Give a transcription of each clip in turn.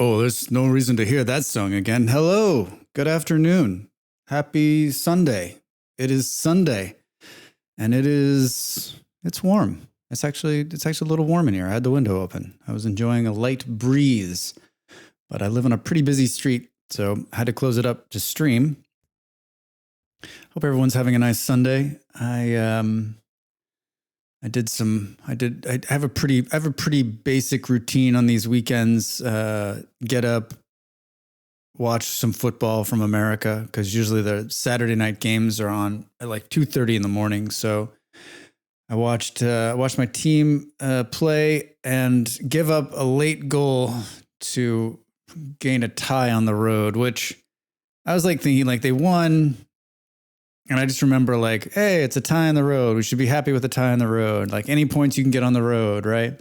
Oh, there's no reason to hear that song again. Hello, good afternoon, happy Sunday. It is Sunday, and it's warm. It's actually a little warm in here. I had the window open. I was enjoying a light breeze, but I live on a pretty busy street, so I had to close it up to stream. Hope everyone's having a nice Sunday. I have a pretty basic routine on these weekends. Get up, watch some football from America, because usually the Saturday night games are on at like 2:30 in the morning. So I watched my team play and give up a late goal to gain a tie on the road, which I was like thinking like they won. And I just remember like, hey, it's a tie on the road. We should be happy with a tie on the road. Like any points you can get on the road, right?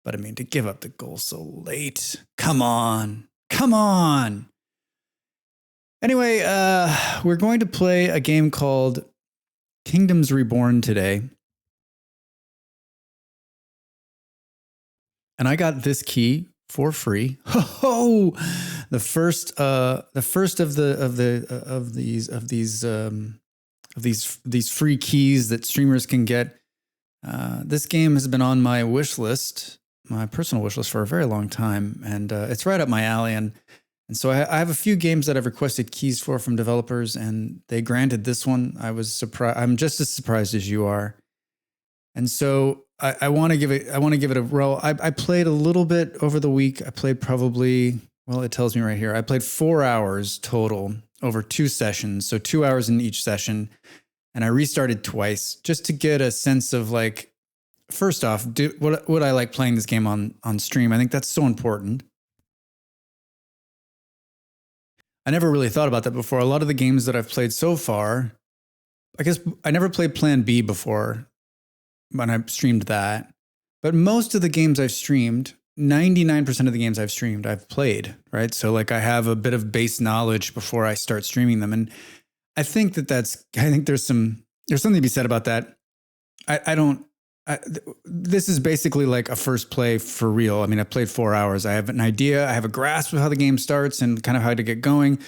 But I mean, to give up the goal so late. Come on. Anyway, we're going to play a game called Kingdoms Reborn today. And I got this key for free. Oh, the first of these free keys that streamers can get. This game has been on my wish list, my personal wish list, for a very long time, and it's right up my alley. And so I have a few games that I've requested keys for from developers, and they granted this one. I was surprised. I'm just as surprised as you are. And so I want to give it a roll. I played a little bit over the week. I played probably, well, it tells me right here, I played 4 hours total over 2 sessions. So 2 hours in each session. And I restarted twice just to get a sense of like, first off, would I like playing this game on stream? I think that's so important. I never really thought about that before. A lot of the games that I've played so far, I guess I never played Plan B before when I streamed that. But most of the games I've streamed, 99% of the games I've streamed, I've played, right? So like I have a bit of base knowledge before I start streaming them. And I think there's something to be said about that. This is basically like a first play for real. I mean, I played 4 hours. I have an idea. I have a grasp of how the game starts and kind of how to get going.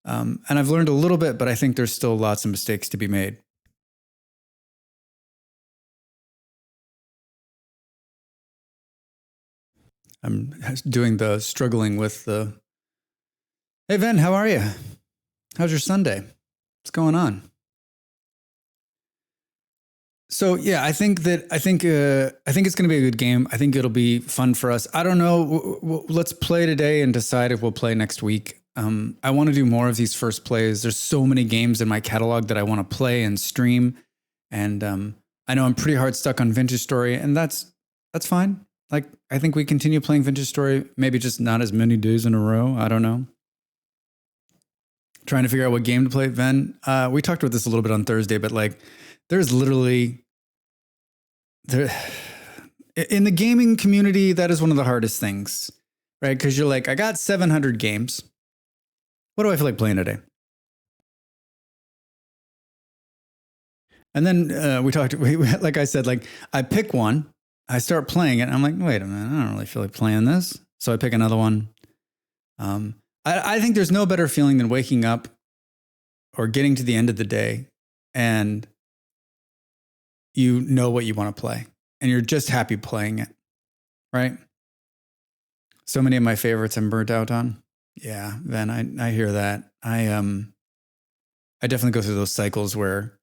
And I've learned a little bit, but I think there's still lots of mistakes to be made. I'm doing the struggling with the, hey, Ven, how are you? How's your Sunday? What's going on? So yeah, I think it's going to be a good game. I think it'll be fun for us. I don't know. Let's play today and decide if we'll play next week. I want to do more of these first plays. There's so many games in my catalog that I want to play and stream. And I know I'm pretty hard stuck on Vintage Story, and that's fine. Like, I think we continue playing Vintage Story, maybe just not as many days in a row. I don't know. Trying to figure out what game to play, Ven. We talked about this a little bit on Thursday, but like, there's literally in the gaming community, that is one of the hardest things, right? Because you're like, I got 700 games. What do I feel like playing today? And then we talked, like I said, like I pick one, I start playing it, and I'm like, wait a minute, I don't really feel like playing this. So I pick another one. I think there's no better feeling than waking up or getting to the end of the day and you know what you want to play and you're just happy playing it, right? So many of my favorites I'm burnt out on. Yeah, Ven, I hear that. I definitely go through those cycles where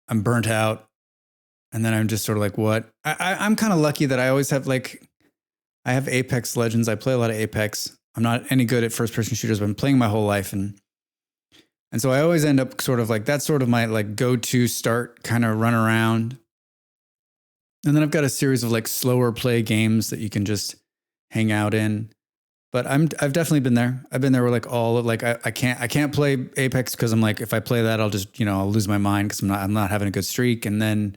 I'm burnt out and then I'm just sort of like, what? I'm kind of lucky that I always have like, I have Apex Legends. I play a lot of Apex. I'm not any good at first person shooters, but I'm playing my whole life. And so I always end up sort of like, that's sort of my like go-to start kind of run around. And then I've got a series of like slower play games that you can just hang out in. But I've definitely been there. I've been there where like all of like, I can't play Apex because I'm like, if I play that, I'll just, I'll lose my mind because I'm not having a good streak. And then,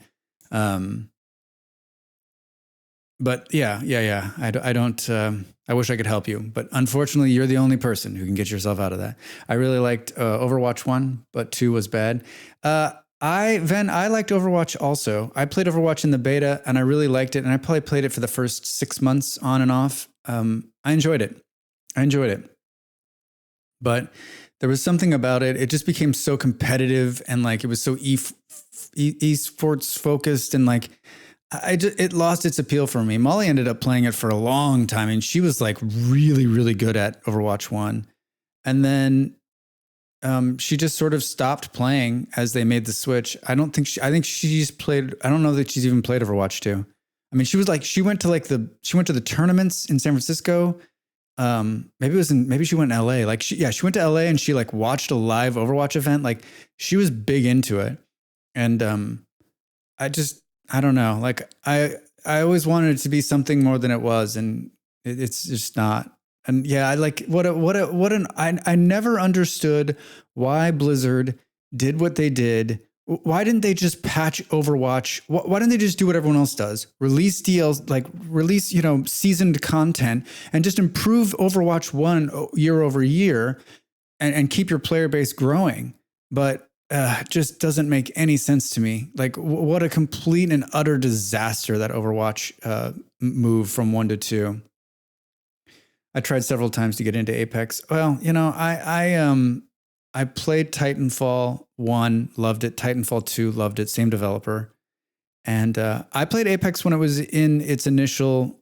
but yeah. I don't, I wish I could help you, but unfortunately you're the only person who can get yourself out of that. I really liked Overwatch 1, but 2 was bad. I liked Overwatch also. I played Overwatch in the beta and I really liked it. And I probably played it for the first 6 months on and off. I enjoyed it. I enjoyed it, but there was something about it. It just became so competitive and like it was so esports focused and like it lost its appeal for me. Molly ended up playing it for a long time and she was like really, really good at Overwatch 1. And then she just sort of stopped playing as they made the switch. I think she's played, I don't know that she's even played Overwatch 2. I mean, she went to the tournaments in San Francisco. Maybe she went to LA. Like she went to LA and she like watched a live Overwatch event. Like she was big into it. And I don't know. Like I always wanted it to be something more than it was, and it's just not. And yeah, I never understood why Blizzard did what they did. Why didn't they just patch Overwatch? Why didn't they just do what everyone else does? Release DLs, like release, seasoned content and just improve Overwatch 1 year over year and keep your player base growing. But just doesn't make any sense to me. Like what a complete and utter disaster that Overwatch move from 1 to 2. I tried several times to get into Apex. Well, I played Titanfall 1, loved it. Titanfall 2, loved it. Same developer. And I played Apex when it was in its initial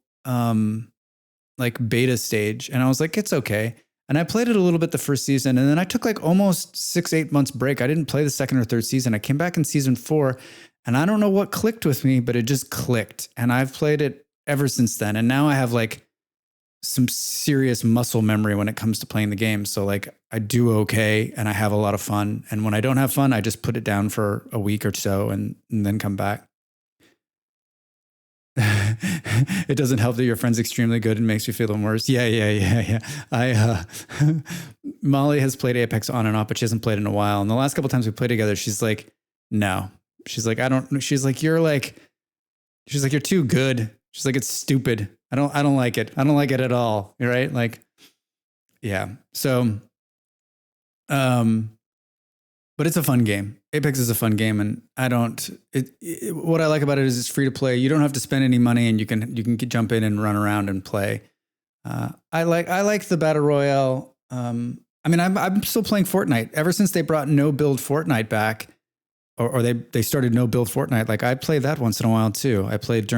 like beta stage. And I was like, it's okay. And I played it a little bit the first season. And then I took like almost 6-8 months break. I didn't play the second or third season. I came back in season 4. And I don't know what clicked with me, but it just clicked. And I've played it ever since then. And now I have like some serious muscle memory when it comes to playing the game. So like I do okay and I have a lot of fun. And when I don't have fun, I just put it down for a week or so and then come back. It doesn't help that your friend's extremely good and makes you feel worse. Yeah. Molly has played Apex on and off, but she hasn't played in a while. And the last couple of times we played together, she's like, no. She's like, you're too good. She's like, it's stupid. I don't like it. I don't like it at all. Right? Like, yeah. So, but it's a fun game. Apex is a fun game, and what I like about it is it's free to play. You don't have to spend any money, and you can jump in and run around and play. I like the battle royale. I mean, I'm still playing Fortnite ever since they brought no build Fortnite back, or they started no build Fortnite. Like I play that once in a while too. I played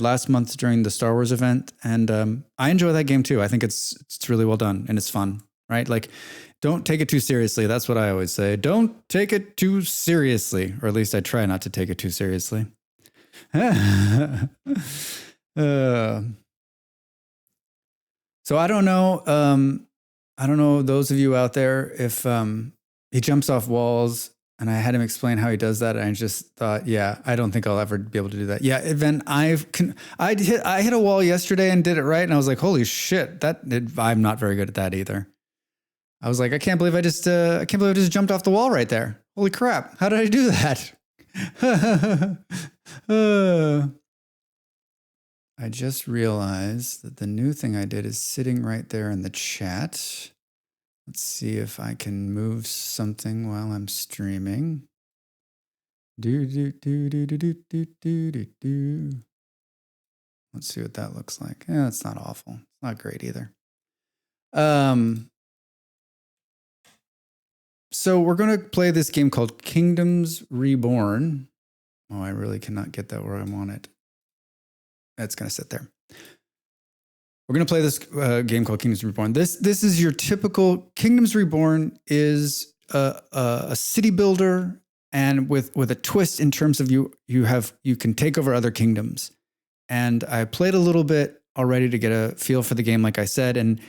last month during the Star Wars event, and I enjoy that game too. I think it's really well done and it's fun, right? Like, don't take it too seriously. That's what I always say. Don't take it too seriously, or at least I try not to take it too seriously. So I don't know. I don't know those of you out there if he jumps off walls. And I had him explain how he does that. And I just thought, yeah, I don't think I'll ever be able to do that. Yeah, Evan, I hit a wall yesterday and did it right. And I was like, holy shit, I'm not very good at that either. I was like, I can't believe I just jumped off the wall right there. Holy crap. How did I do that? I just realized that the new thing I did is sitting right there in the chat. Let's see if I can move something while I'm streaming. Let's see what that looks like. Yeah, it's not awful. It's not great either. So we're going to play this game called Kingdoms Reborn. Oh, I really cannot get that where I want it. It's going to sit there. We're going to play this game called Kingdoms Reborn. This is your typical Kingdoms Reborn is a city builder, and with a twist in terms of you can take over other kingdoms. And I played a little bit already to get a feel for the game, like I said, and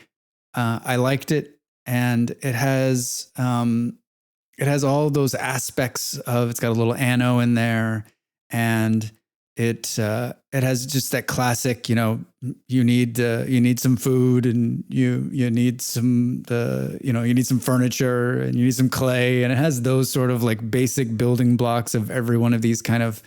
I liked it. And it has all those aspects of, it's got a little anno in there, and it has just that classic, you need some food, and you need some furniture, and you need some clay, and it has those sort of like basic building blocks of every one of these kind of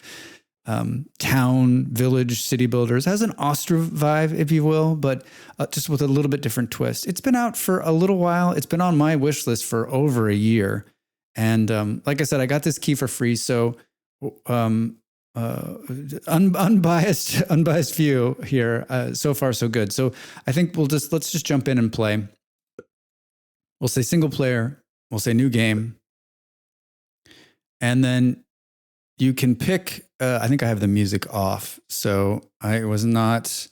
town, village, city builders. It has an Austria vibe, if you will, but just with a little bit different twist. It's been out for a little while. It's been on my wish list for over a year. And like I said, I got this key for free. So unbiased view here. So far, so good. So I think let's just jump in and play. We'll say single player. We'll say new game. And then you can pick, I think I have the music off. So I was not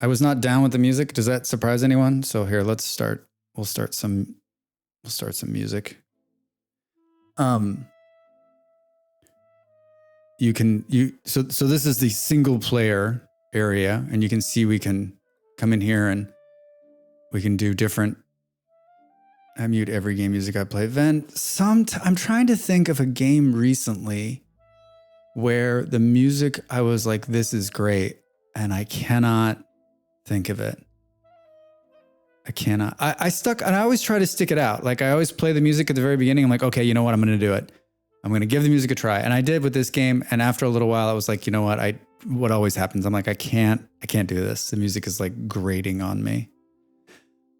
down with the music. Does that surprise anyone? So here, let's start. We'll start some music. So this is the single player area, and you can see we can come in here and we can do different. I mute every game music I play. Then I'm trying to think of a game recently where the music I was like, this is great, and I cannot think of it. I cannot. I stuck, and I always try to stick it out. Like I always play the music at the very beginning. I'm like, okay, you know what? I'm going to do it. I'm going to give the music a try. And I did with this game. And after a little while, I was like, you know what? What always happens? I'm like, I can't do this. The music is like grating on me.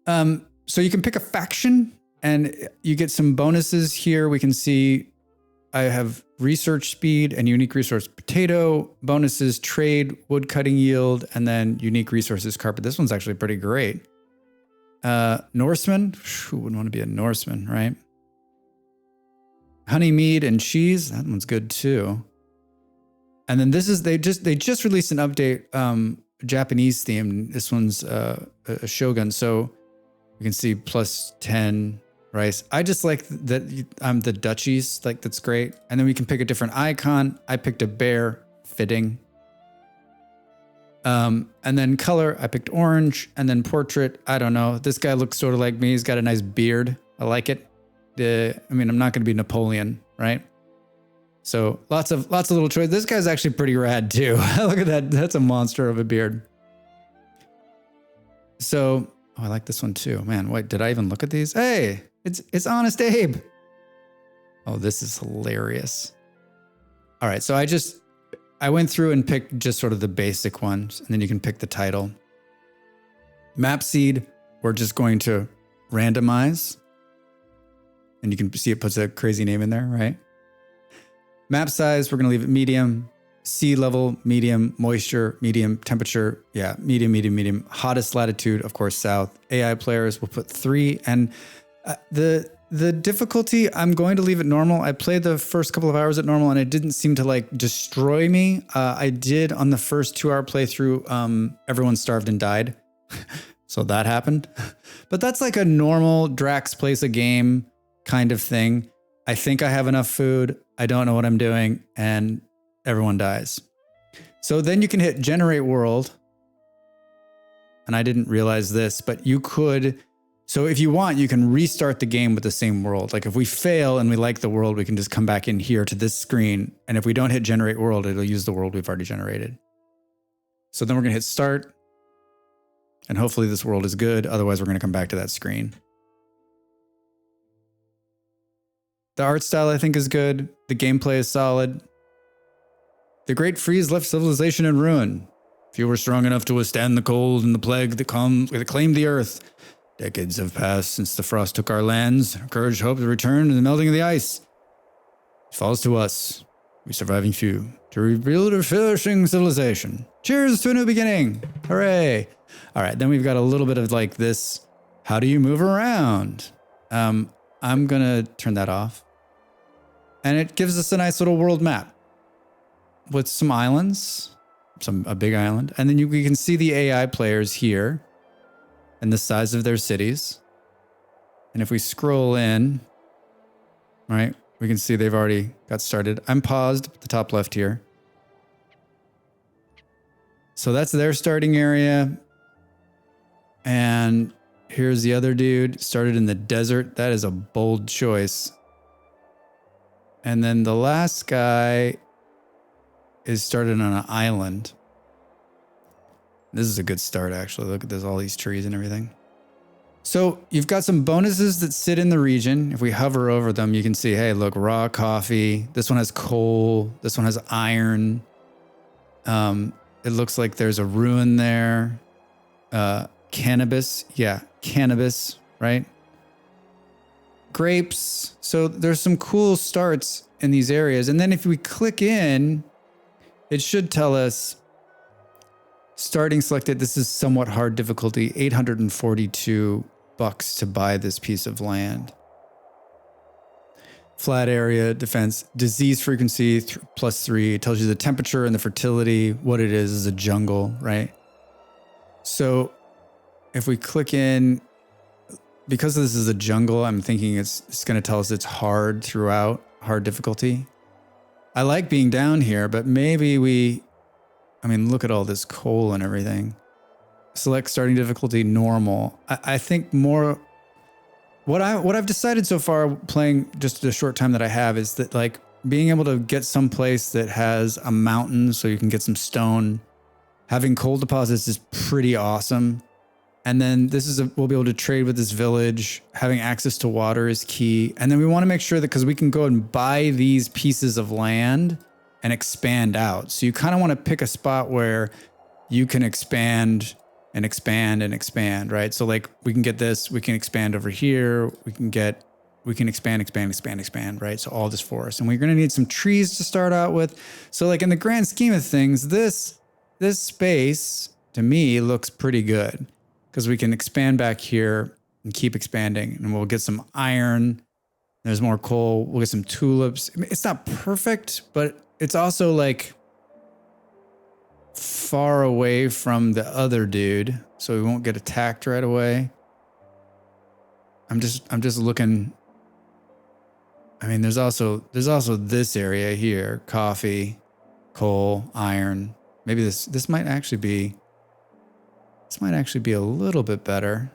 So you can pick a faction and you get some bonuses here. We can see I have research speed and unique resource potato bonuses, trade, wood cutting yield, and then unique resources carpet. This one's actually pretty great. Norseman, who wouldn't want to be a Norseman, right? Honey, mead, and cheese. That one's good too. And then this is, they just released an update, Japanese theme. This one's a shogun. So you can see plus 10 rice. I just like that I'm the duchies, like that's great. And then we can pick a different icon. I picked a bear, fitting. And then color, I picked orange. And then portrait, I don't know. This guy looks sort of like me. He's got a nice beard. I like it. I'm not going to be Napoleon, right? So lots of little choices. This guy's actually pretty rad too. Look at that. That's a monster of a beard. So, I like this one too. Man, wait, did I even look at these? Hey, it's Honest Abe. Oh, this is hilarious. All right, so I went through and picked just sort of the basic ones, and then you can pick the title. Map seed, we're just going to randomize. And you can see it puts a crazy name in there, right? Map size, we're going to leave it medium. Sea level, medium. Moisture, medium. Temperature, yeah, medium, medium, medium. Hottest latitude, of course, south. AI players, we'll put 3. And the difficulty, I'm going to leave it normal. I played the first couple of hours at normal, and it didn't seem to like destroy me. I did on the first 2-hour playthrough, everyone starved and died. So that happened. But that's like a normal Drax plays a game kind of thing. I think I have enough food. I don't know what I'm doing, and everyone dies. So then you can hit generate world. And I didn't realize this, but you could. So if you want, you can restart the game with the same world. Like if we fail and we like the world, we can just come back in here to this screen. And if we don't hit generate world, it'll use the world we've already generated. So then we're going to hit start. And hopefully this world is good. Otherwise, we're going to come back to that screen. The art style, I think, is good. The gameplay is solid. The Great Freeze left civilization in ruin. Few were strong enough to withstand the cold and the plague that claimed the earth. Decades have passed since the frost took our lands. Our courage hoped to return to the melting of the ice. It falls to us, we surviving few, to rebuild a flourishing civilization. Cheers to a new beginning. Hooray. All right, then we've got a little bit of like this. How do you move around? I'm going to turn that off. And it gives us a nice little world map with some islands, a big island. And then we can see the AI players here and the size of their cities. And if we scroll in, right, we can see they've already got started. I'm paused at the top left here. So that's their starting area. And here's the other dude, started in the desert. That is a bold choice. And then the last guy is started on an island. This is a good start, actually. Look at this, all these trees and everything. So you've got some bonuses that sit in the region. If we hover over them, you can see, hey, look, raw coffee. This one has coal. This one has iron. It looks like there's a ruin there. Cannabis. Yeah, cannabis, right? Grapes. So there's some cool starts in these areas. And then if we click in, it should tell us starting selected. This is somewhat hard difficulty, $842 to buy this piece of land. Flat area, defense, disease frequency +3. It tells you the temperature and the fertility. What it is a jungle, right? So if we click in, because this is a jungle, I'm thinking it's going to tell us it's hard throughout, hard difficulty. I like being down here, but maybe look at all this coal and everything. Select starting difficulty, normal. I think more, what I've decided so far playing just the short time that I have is that like being able to get some place that has a mountain so you can get some stone, having coal deposits is pretty awesome. And then we'll be able to trade with this village. Having access to water is key. And then we want to make sure that, because we can go and buy these pieces of land and expand out. So you kind of want to pick a spot where you can expand and expand and expand, right? So like we can get this, we can expand over here. We can expand, right? So all this forest. And we're going to need some trees to start out with. So like in the grand scheme of things, this space to me looks pretty good, because we can expand back here and keep expanding, and we'll get some iron. There's more coal. We'll get some tulips. I mean, it's not perfect, but it's also like far away from the other dude, so we won't get attacked right away. I'm just looking. I mean, there's also this area here: coffee, coal, iron. Maybe this might actually be. This might actually be a little bit better.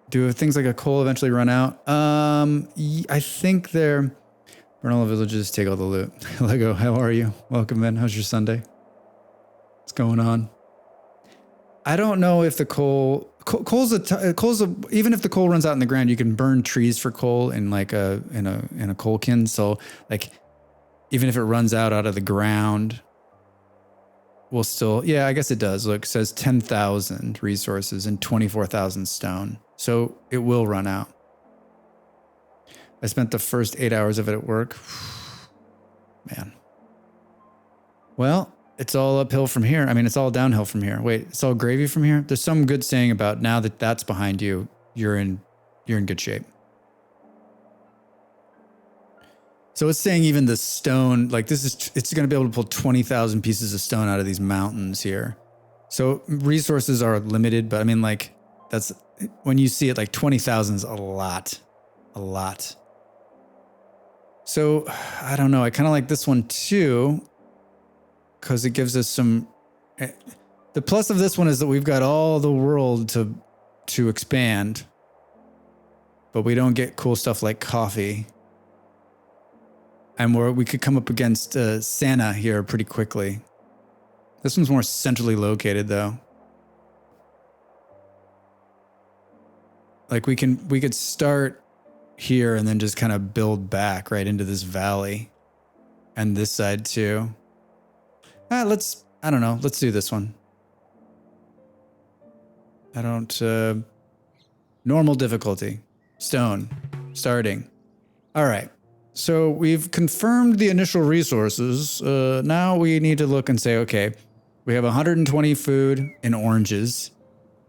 Do things like a coal eventually run out? I think burn all the villages, take all the loot. Lego, how are you? Welcome in. How's your Sunday? What's going on? I don't know if the even if the coal runs out in the ground, you can burn trees for coal in like in a coal kiln. So like, even if it runs out of the ground, we'll still, yeah, I guess it does. Look, it says 10,000 resources and 24,000 stone. So it will run out. I spent the first 8 hours of it at work. Man. Well, it's all uphill from here. I mean, it's all downhill from here. Wait, it's all gravy from here? There's some good saying about now that that's behind you, you're in good shape. So it's saying even the stone, like it's going to be able to pull 20,000 pieces of stone out of these mountains here. So resources are limited, but I mean, like that's when you see it, like 20,000 is a lot. So I don't know. I kind of like this one too, because it gives us some, the plus of this one is that we've got all the world to expand, but we don't get cool stuff like coffee. And we could come up against Santa here pretty quickly. This one's more centrally located, though. Like we could start here and then just kind of build back right into this valley, and this side too. I don't know. Let's do this one. Normal difficulty, stone, starting. All right. So we've confirmed the initial resources. Now we need to look and say, okay, we have 120 food and oranges.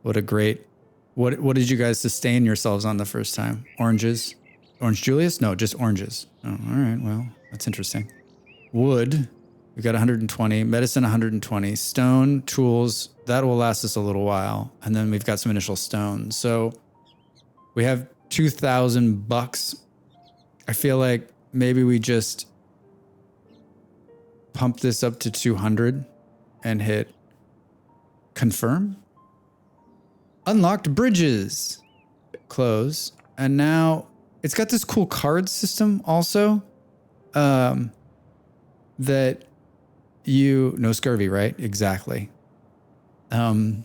What did you guys sustain yourselves on the first time? Oranges? Orange Julius? No, just oranges. Oh, all right. Well, that's interesting. Wood, we got 120. Medicine, 120. Stone, tools, that will last us a little while. And then we've got some initial stones. So we have $2,000. I feel like maybe we just pump this up to 200 and hit confirm. Unlocked bridges. Close. And now it's got this cool card system also. That no scurvy, right? Exactly. I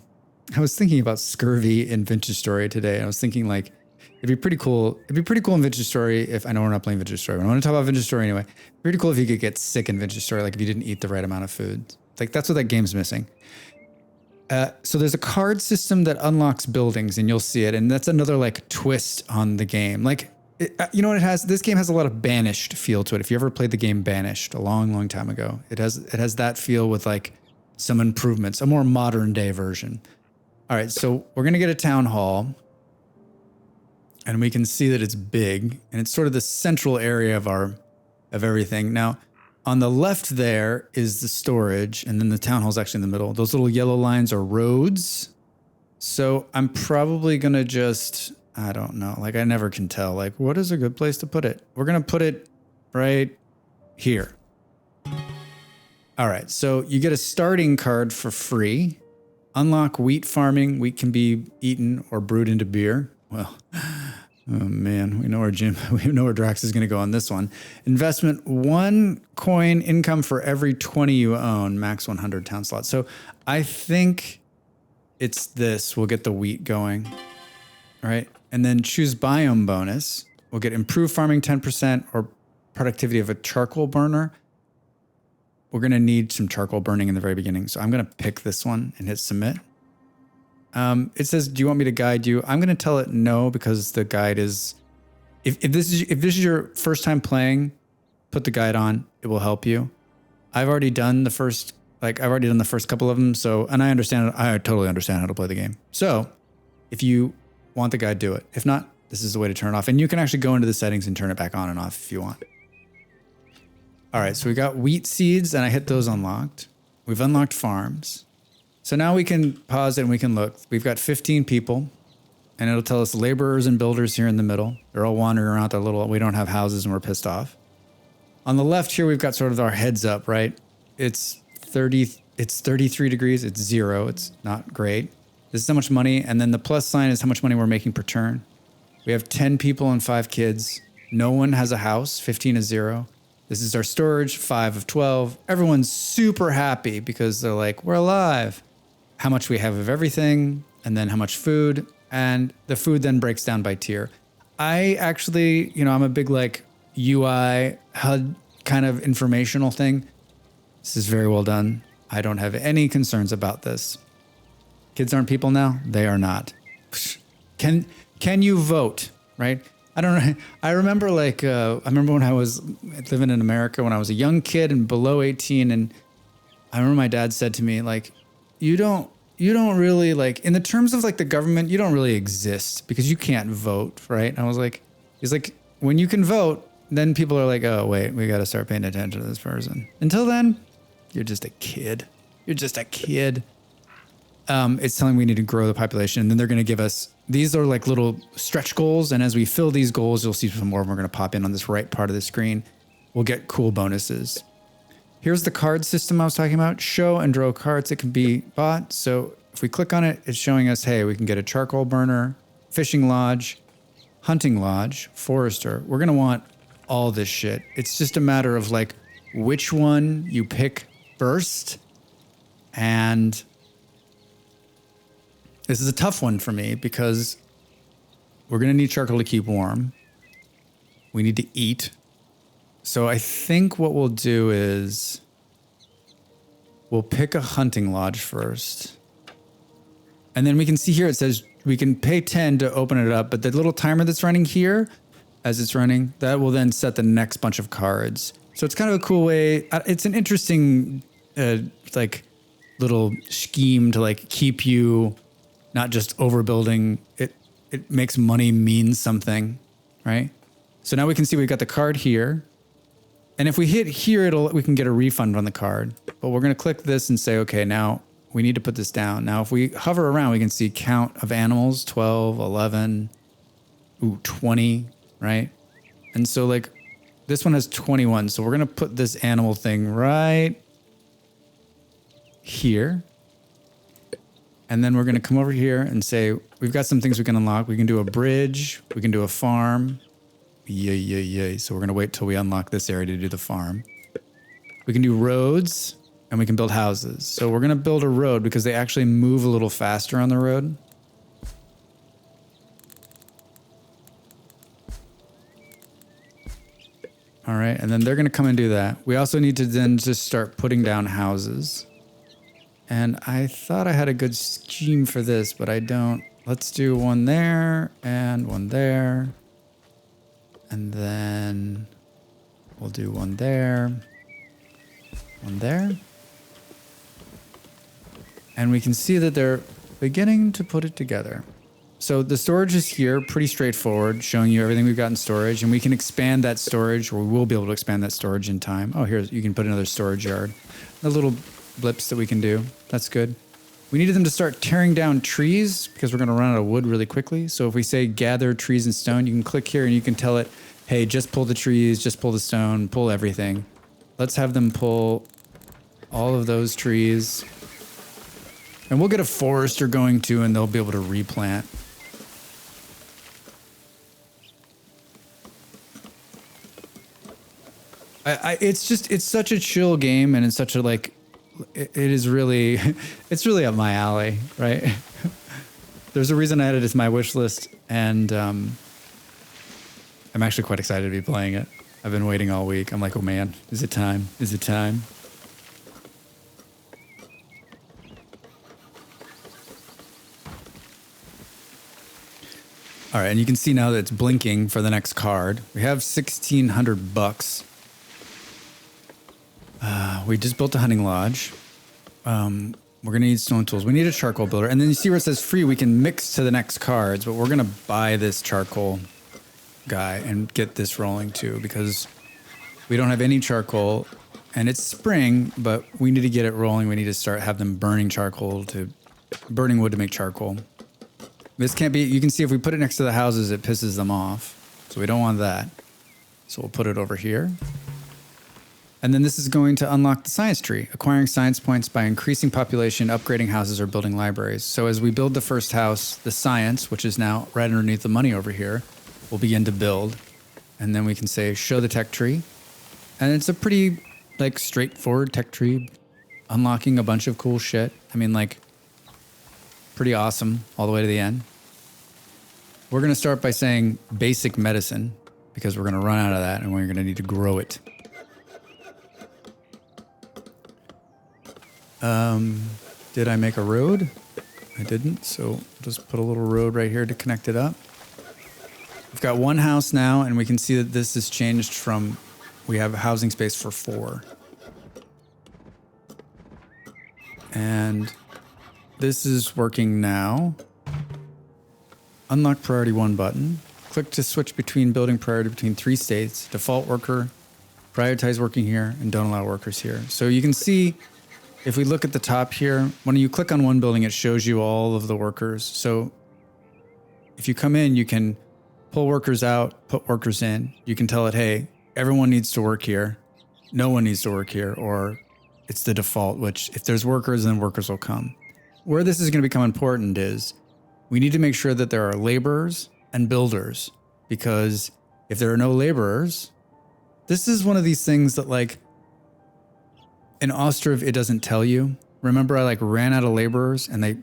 was thinking about scurvy in Vintage Story today. I was thinking like, it'd be pretty cool. It'd be pretty cool in Vintage Story if, I know we're not playing Vintage Story, but I want to talk about Vintage Story anyway. Pretty cool if you could get sick in Vintage Story, like if you didn't eat the right amount of food. Like that's what that game's missing. So there's a card system that unlocks buildings, and you'll see it. And that's another like twist on the game. Like You know what it has? This game has a lot of Banished feel to it. If you ever played the game Banished a long, long time ago, it has that feel with like some improvements, a more modern day version. All right, so we're gonna get a town hall, and we can see that it's big, and it's sort of the central area of everything. Now, on the left there is the storage, and then the town hall's actually in the middle. Those little yellow lines are roads. So I'm probably gonna just, I don't know, like I never can tell, like what is a good place to put it? We're gonna put it right here. All right, so you get a starting card for free. Unlock wheat farming. Wheat can be eaten or brewed into beer. Well, oh man, we know where Drax is going to go on this one. Investment, 1 coin income for every 20 you own, max 100 town slots. So I think it's this. We'll get the wheat going. All right. And then choose biome bonus. We'll get improved farming 10% or productivity of a charcoal burner. We're going to need some charcoal burning in the very beginning. So I'm going to pick this one and hit submit. It says, do you want me to guide you? I'm going to tell it no, because the guide is, if this is your first time playing, put the guide on. It will help you. I've already done the first couple of them. So, and I totally understand how to play the game. So if you want the guide, do it. If not, this is the way to turn it off. And you can actually go into the settings and turn it back on and off if you want. All right, so we got wheat seeds, and I hit those unlocked. We've unlocked farms. So now we can pause it and we can look. We've got 15 people, and it'll tell us laborers and builders here in the middle. They're all wandering around their we don't have houses and we're pissed off. On the left here, we've got sort of our heads up, right? It's 33 degrees. It's 0. It's not great. This is how much money. And then the plus sign is how much money we're making per turn. We have 10 people and 5 kids. No one has a house. 15 is 0. This is our storage, 5 of 12. Everyone's super happy because they're like, we're alive. How much we have of everything, and then how much food. And the food then breaks down by tier. I actually, I'm a big like UI HUD kind of informational thing. This is very well done. I don't have any concerns about this. Kids aren't people now. They are not. Can you vote, right? I don't know. I remember I remember when I was living in America when I was a young kid and below 18. And I remember my dad said to me, like, you don't really, like, in the terms of like the government, you don't really exist because you can't vote, right? And I was like, he's like, when you can vote, then people are like, oh, wait, we got to start paying attention to this person. Until then, you're just a kid. You're just a kid. It's telling we need to grow the population. And then they're going to give us, these are like little stretch goals. And as we fill these goals, you'll see some more of them are going to pop in on this right part of the screen. We'll get cool bonuses. Here's the card system I was talking about. Show and draw cards that can be bought. So if we click on it, it's showing us, hey, we can get a charcoal burner, fishing lodge, hunting lodge, forester. We're going to want all this shit. It's just a matter of like which one you pick first. And this is a tough one for me because we're going to need charcoal to keep warm. We need to eat. So I think what we'll do is we'll pick a hunting lodge first. And then we can see here it says we can pay 10 to open it up. But the little timer that's running here, as it's running, that will then set the next bunch of cards. So it's kind of a cool way. It's an interesting like little scheme to like keep you not just overbuilding. It makes money mean something, right? So now we can see we've got the card here. And if we hit here, we can get a refund on the card. But we're going to click this and say, okay, now we need to put this down. Now, if we hover around, we can see count of animals, 12, 11, 20, right? And so like this one has 21. So we're going to put this animal thing right here. And then we're going to come over here and say, we've got some things we can unlock. We can do a bridge. We can do a farm. Yay. So we're going to wait till we unlock this area to do the farm. We can do roads and we can build houses. So we're going to build a road because they actually move a little faster on the road. All right. And then they're going to come and do that. We also need to then just start putting down houses. And I thought I had a good scheme for this, but I don't. Let's do one there and one there. And then we'll do one there. One there. And we can see that they're beginning to put it together. So the storage is here, pretty straightforward, showing you everything we've got in storage. And we can expand that storage, or we will be able to expand that storage in time. Oh, here's, you can put another storage yard. The little blips that we can do. That's good. We needed them to start tearing down trees because we're going to run out of wood really quickly. So if we say gather trees and stone, you can click here and you can tell it, hey, just pull the trees, just pull the stone, pull everything. Let's have them pull all of those trees. And we'll get a forester going too, and they'll be able to replant. It's such a chill game, and it's such a it is really, it's really up my alley, right? There's a reason I had it as my wish list, and I'm actually quite excited to be playing it. I've been waiting all week. I'm like, oh man, is it time? Is it time? All right, and you can see now that it's blinking for the next card. We have $1,600. We just built a hunting lodge. We're gonna need stone tools. We need a charcoal builder. And then you see where it says free, we can mix to the next cards, but we're gonna buy this charcoal guy and get this rolling too, because we don't have any charcoal, and it's spring, but we need to get it rolling. We need to have them burning wood to make charcoal. This can't be, you can see if we put it next to the houses, it pisses them off. So we don't want that. So we'll put it over here. And then this is going to unlock the science tree, acquiring science points by increasing population, upgrading houses, or building libraries. So as we build the first house, the science, which is now right underneath the money over here, will begin to build. And then we can say, show the tech tree. And it's a pretty straightforward tech tree, unlocking a bunch of cool shit. I mean, pretty awesome all the way to the end. We're going to start by saying basic medicine, because we're going to run out of that and we're going to need to grow it. Did I make a road? I didn't, so just put a little road right here to connect it up. We've got one house now, and we can see that this has changed from, we have housing space for 4. And this is working now. Unlock priority 1 button. Click to switch between building priority between 3 states. Default worker, prioritize working here, and don't allow workers here. So you can see, if we look at the top here, when you click on one building, it shows you all of the workers. So if you come in, you can pull workers out, put workers in. You can tell it, hey, everyone needs to work here. No one needs to work here, or it's the default, which if there's workers, then workers will come. Where this is going to become important is we need to make sure that there are laborers and builders, because if there are no laborers, this is one of these things that in Ostriv, it doesn't tell you. Remember, I ran out of laborers and they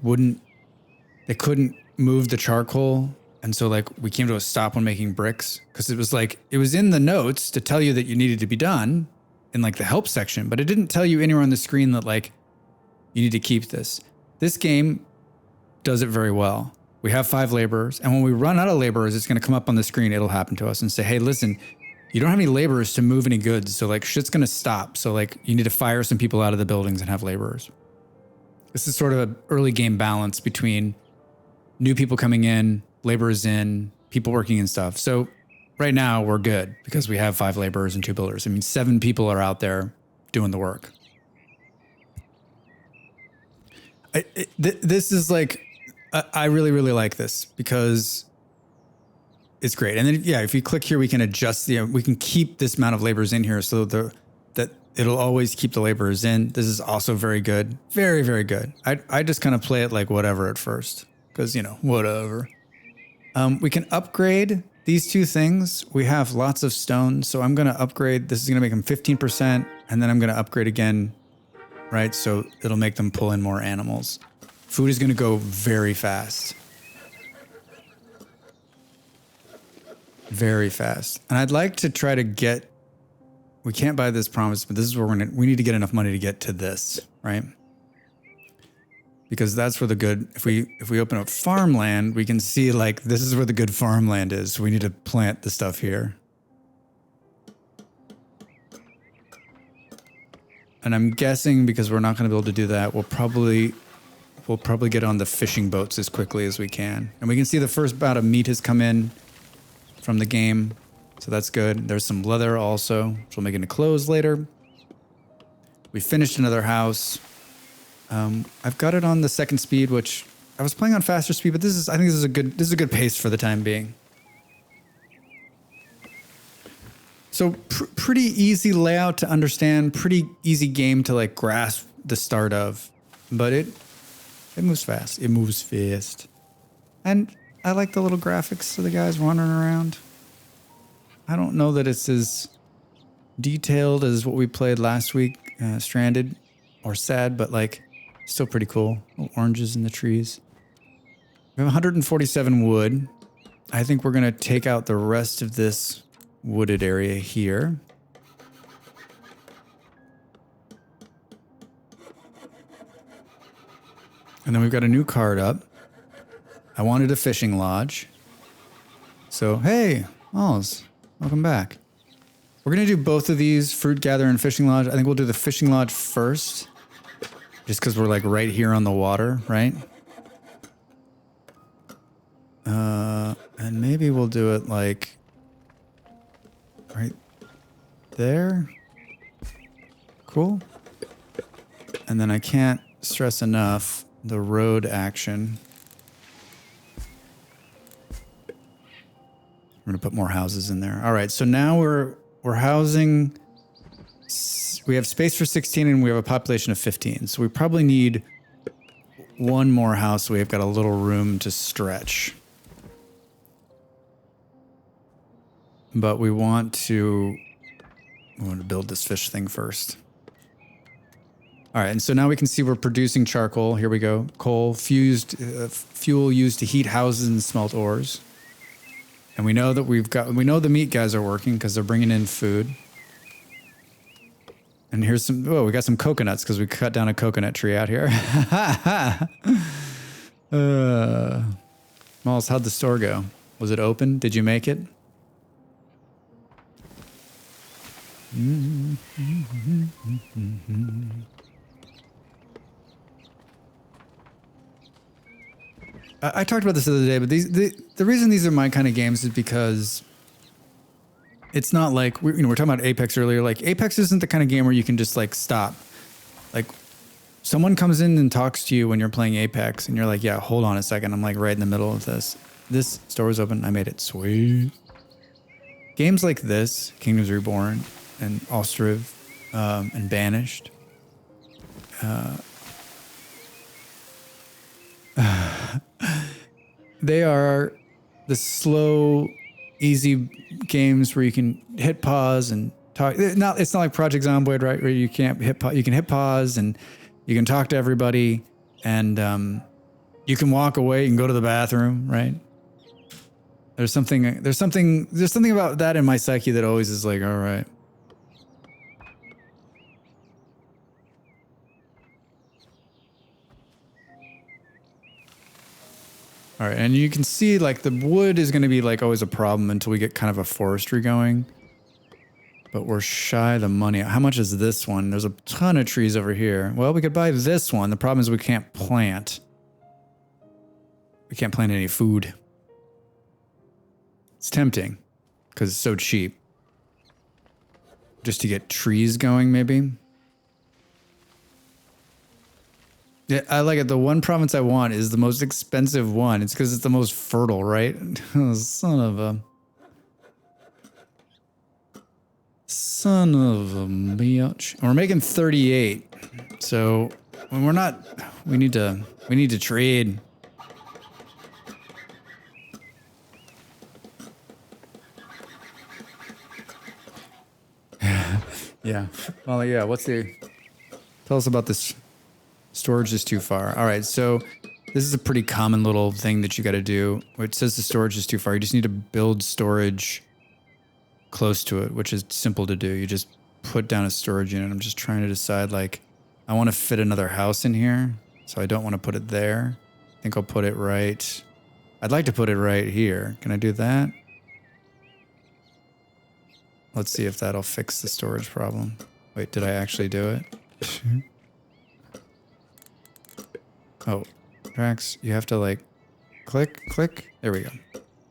couldn't move the charcoal. And so we came to a stop on making bricks, because it was in the notes to tell you that you needed to be done in the help section, but it didn't tell you anywhere on the screen that you need to keep this. This game does it very well. We have 5 laborers, and when we run out of laborers, it's going to come up on the screen. It'll happen to us and say, hey, listen, you don't have any laborers to move any goods. So shit's going to stop. So you need to fire some people out of the buildings and have laborers. This is sort of an early game balance between new people coming in, laborers in, people working and stuff. So right now we're good because we have 5 laborers and 2 builders. I mean, 7 people are out there doing the work. This is I really, really like this because it's great. And then, yeah, if you click here, we can adjust we can keep this amount of laborers in here so that it'll always keep the laborers in. This is also very good. Very, very good. I just kind of play it whatever at first because, whatever. We can upgrade these 2 things. We have lots of stone, so I'm going to upgrade. This is going to make them 15%, and then I'm going to upgrade again, right? So it'll make them pull in more animals. Food is going to go very fast. Very fast. And I'd like to try to get, we can't buy this promise, but this is where we need to get enough money to get to this, right? Because that's where the good, if we open up farmland, we can see this is where the good farmland is. So we need to plant the stuff here. And I'm guessing because we're not going to be able to do that, we'll probably get on the fishing boats as quickly as we can. And we can see the first bout of meat has come in from the game. So that's good. There's some leather also, which we'll make into clothes later. We finished another house. I've got it on the second speed, which I was playing on faster speed, but I think this is a good pace for the time being. So pretty easy layout to understand, pretty easy game to like grasp the start of, but it moves fast. It moves fast. And I like the little graphics of the guys wandering around. I don't know that it's as detailed as what we played last week, Stranded or Sad, but like still pretty cool. Little oranges in the trees. We have 147 wood. I think we're going to take out the rest of this wooded area here. And then we've got a new card up. I wanted a fishing lodge. So, hey, Malls, welcome back. We're going to do both of these, fruit gather and fishing lodge. I think we'll do the fishing lodge first, just because we're like right here on the water, right? And maybe we'll do it like right there. Cool. And then I can't stress enough the road action. We're gonna put more houses in there. All right, so now we're housing. We have space for 16 and we have a population of 15. So we probably need one more house. So we've got a little room to stretch. But we want to build this fish thing first. All right, and so now we can see we're producing charcoal. Here we go. Coal, fused fuel used to heat houses and smelt ores. And we know that we know the meat guys are working because they're bringing in food. And here's we got some coconuts because we cut down a coconut tree out here. Malls, how'd the store go? Was it open? Did you make it? I talked about this the other day, but the reason these are my kind of games is because it's not like we're talking about Apex earlier. Like Apex isn't the kind of game where you can just like stop. Like someone comes in and talks to you when you're playing Apex, and you're like, "Yeah, hold on a second. I'm like right in the middle of this. This store is open. I made it. Sweet." Games like this, Kingdoms Reborn and Ostriv, and Banished. They are the slow, easy games where you can hit pause and talk. It's not like Project Zomboid, right? Where you can't hit pause. You can hit pause and you can talk to everybody, and you can walk away. You can go to the bathroom, right? There's something about that in my psyche that always is like, all right. All right, and you can see like the wood is going to be like always a problem until we get kind of a forestry going. But we're shy of the money. How much is this one? There's a ton of trees over here. Well, we could buy this one. The problem is we can't plant. We can't plant any food. It's tempting because it's so cheap. Just to get trees going, maybe. Yeah, I like it. The one province I want is the most expensive one. It's because it's the most fertile, right? Son of a bitch. And we're making 38. So when we're not, we need to trade. Yeah. Well, yeah. Tell us about this. Storage is too far. All right, so this is a pretty common little thing that you got to do. It says the storage is too far. You just need to build storage close to it, which is simple to do. You just put down a storage unit. I'm just trying to decide, like, I want to fit another house in here, so I don't want to put it there. I think I'll put it right. I'd like to put it right here. Can I do that? Let's see if that'll fix the storage problem. Wait, did I actually do it? Oh, Drax, you have to like click. There we go.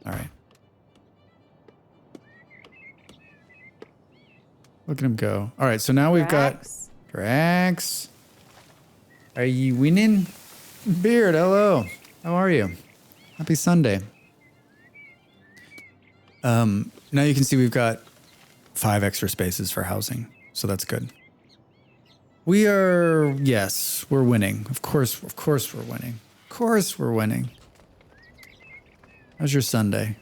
All right. Look at him go. All right, so now we've got Drax. Are you winning? Beard, hello. How are you? Happy Sunday. Now you can see we've got 5 extra spaces for housing, so that's good. We are, yes, we're winning. Of course we're winning. Of course we're winning. How's your Sunday?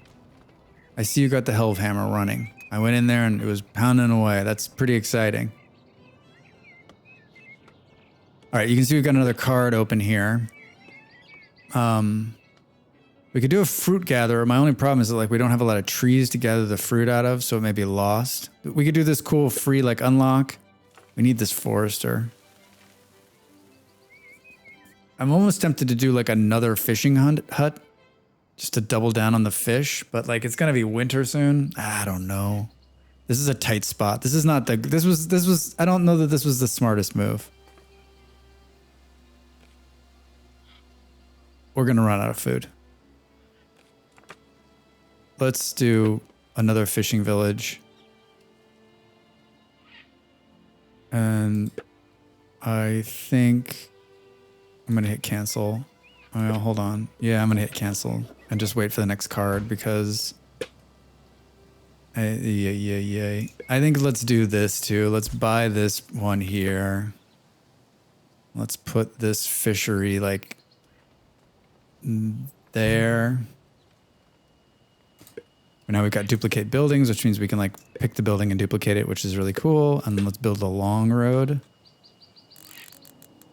I see you got the Hellhammer running. I went in there and it was pounding away. That's pretty exciting. All right, you can see we've got another card open here. We could do a fruit gatherer. My only problem is that like we don't have a lot of trees to gather the fruit out of, so it may be lost. We could do this cool free like unlock. We need this forester. I'm almost tempted to do like another fishing hut just to double down on the fish, but like it's gonna be winter soon. I don't know. This is a tight spot. This is not the, this was, I don't know that this was the smartest move. We're gonna run out of food. Let's do another fishing village. And I think I'm gonna hit cancel. Oh, hold on. Yeah, I'm gonna hit cancel and just wait for the next card because yeah. I think let's do this too. Let's buy this one here. Let's put this fishery like there. Now we've got duplicate buildings, which means we can like pick the building and duplicate it, which is really cool. And then let's build a long road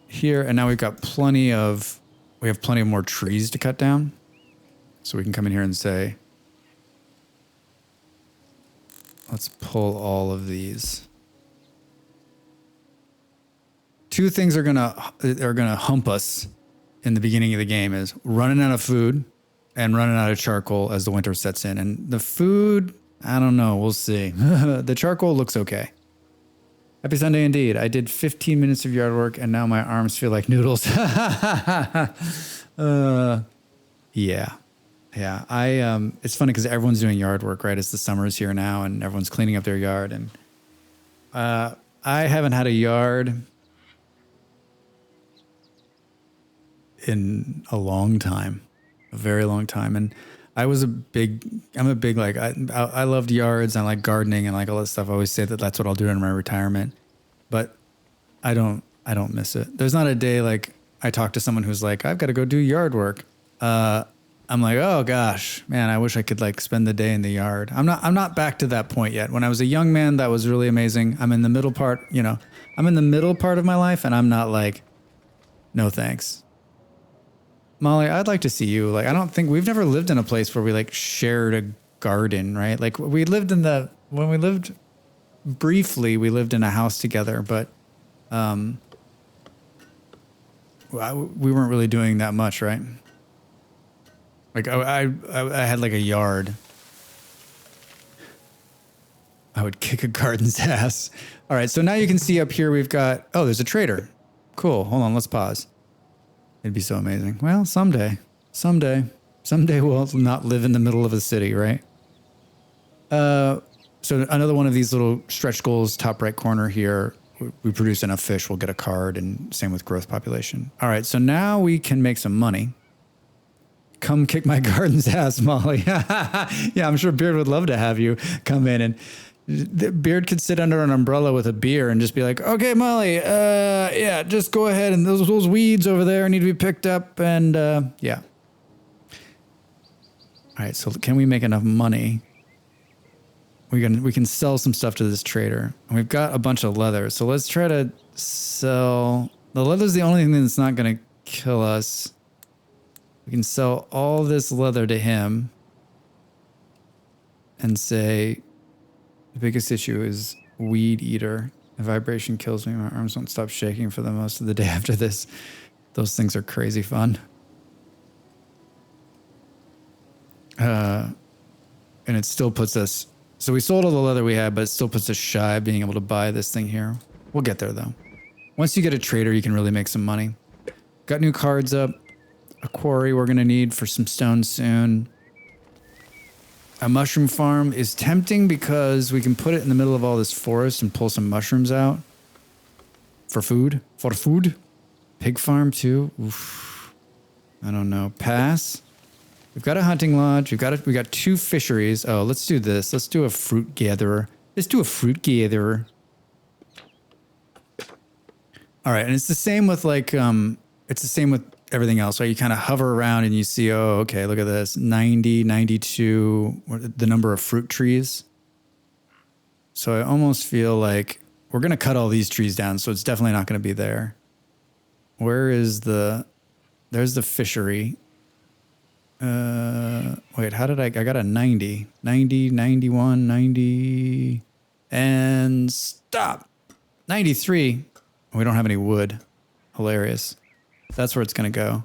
here. And now we've got plenty of more trees to cut down. So we can come in here and say, let's pull all of these. 2 things are gonna hump us in the beginning of the game is running out of food and running out of charcoal as the winter sets in. And the food, I don't know, we'll see. The charcoal looks okay. Happy Sunday indeed. I did 15 minutes of yard work and now my arms feel like noodles. Yeah. It's funny because everyone's doing yard work, right? It's the summer's here now and everyone's cleaning up their yard. And I haven't had a yard in a long time. A very long time. And I'm a big, like, I loved yards. I like gardening and like all that stuff. I always say that that's what I'll do in my retirement, but I don't miss it. There's not a day like I talk to someone who's like, I've got to go do yard work. I'm like, oh gosh, man, I wish I could like spend the day in the yard. I'm not back to that point yet. When I was a young man, that was really amazing. I'm in the middle part, I'm in the middle part of my life and I'm not like, no thanks. Molly, I'd like to see you. Like, I don't think we've never lived in a place where we like shared a garden, right? Like when we lived briefly, we lived in a house together, but we weren't really doing that much, right? Like I had like a yard. I would kick a garden's ass. All right, so now you can see up here we've got, oh, there's a trader. Cool, hold on, let's pause. It'd be so amazing. Well, someday we'll not live in the middle of a city, right? So another one of these little stretch goals, top right corner here. We produce enough fish, we'll get a card, and same with growth population. All right, so now we can make some money. Come kick my garden's ass, Molly. Yeah, I'm sure Beard would love to have you come in and Beard could sit under an umbrella with a beer and just be like, okay, Molly, yeah, just go ahead. And those weeds over there need to be picked up. And yeah. All right. So can we make enough money? We can sell some stuff to this trader. And we've got a bunch of leather. So let's try to sell. The leather's the only thing that's not going to kill us. We can sell all this leather to him and say, the biggest issue is weed eater. The vibration kills me. My arms won't stop shaking for the most of the day after this. Those things are crazy fun. And it still puts us, so we sold all the leather we had, but it still puts us shy of being able to buy this thing here. We'll get there though. Once you get a trader, you can really make some money. Got new cards up. A quarry we're going to need for some stone soon. A mushroom farm is tempting because we can put it in the middle of all this forest and pull some mushrooms out. For food. For food. Pig farm too. Oof. I don't know. Pass. We've got a hunting lodge. We got 2 fisheries. Oh, let's do this. Let's do a fruit gatherer. Let's do a fruit gatherer. All right, and it's the same with like it's the same with everything else. Right? You kind of hover around and you see, oh, okay, look at this. 90, 92, the number of fruit trees. So I almost feel like we're going to cut all these trees down, so it's definitely not going to be there. Where is there's the fishery. Wait, how did I got a 90, 90, 91, 90, and stop. 93. We don't have any wood. Hilarious. That's where it's going to go.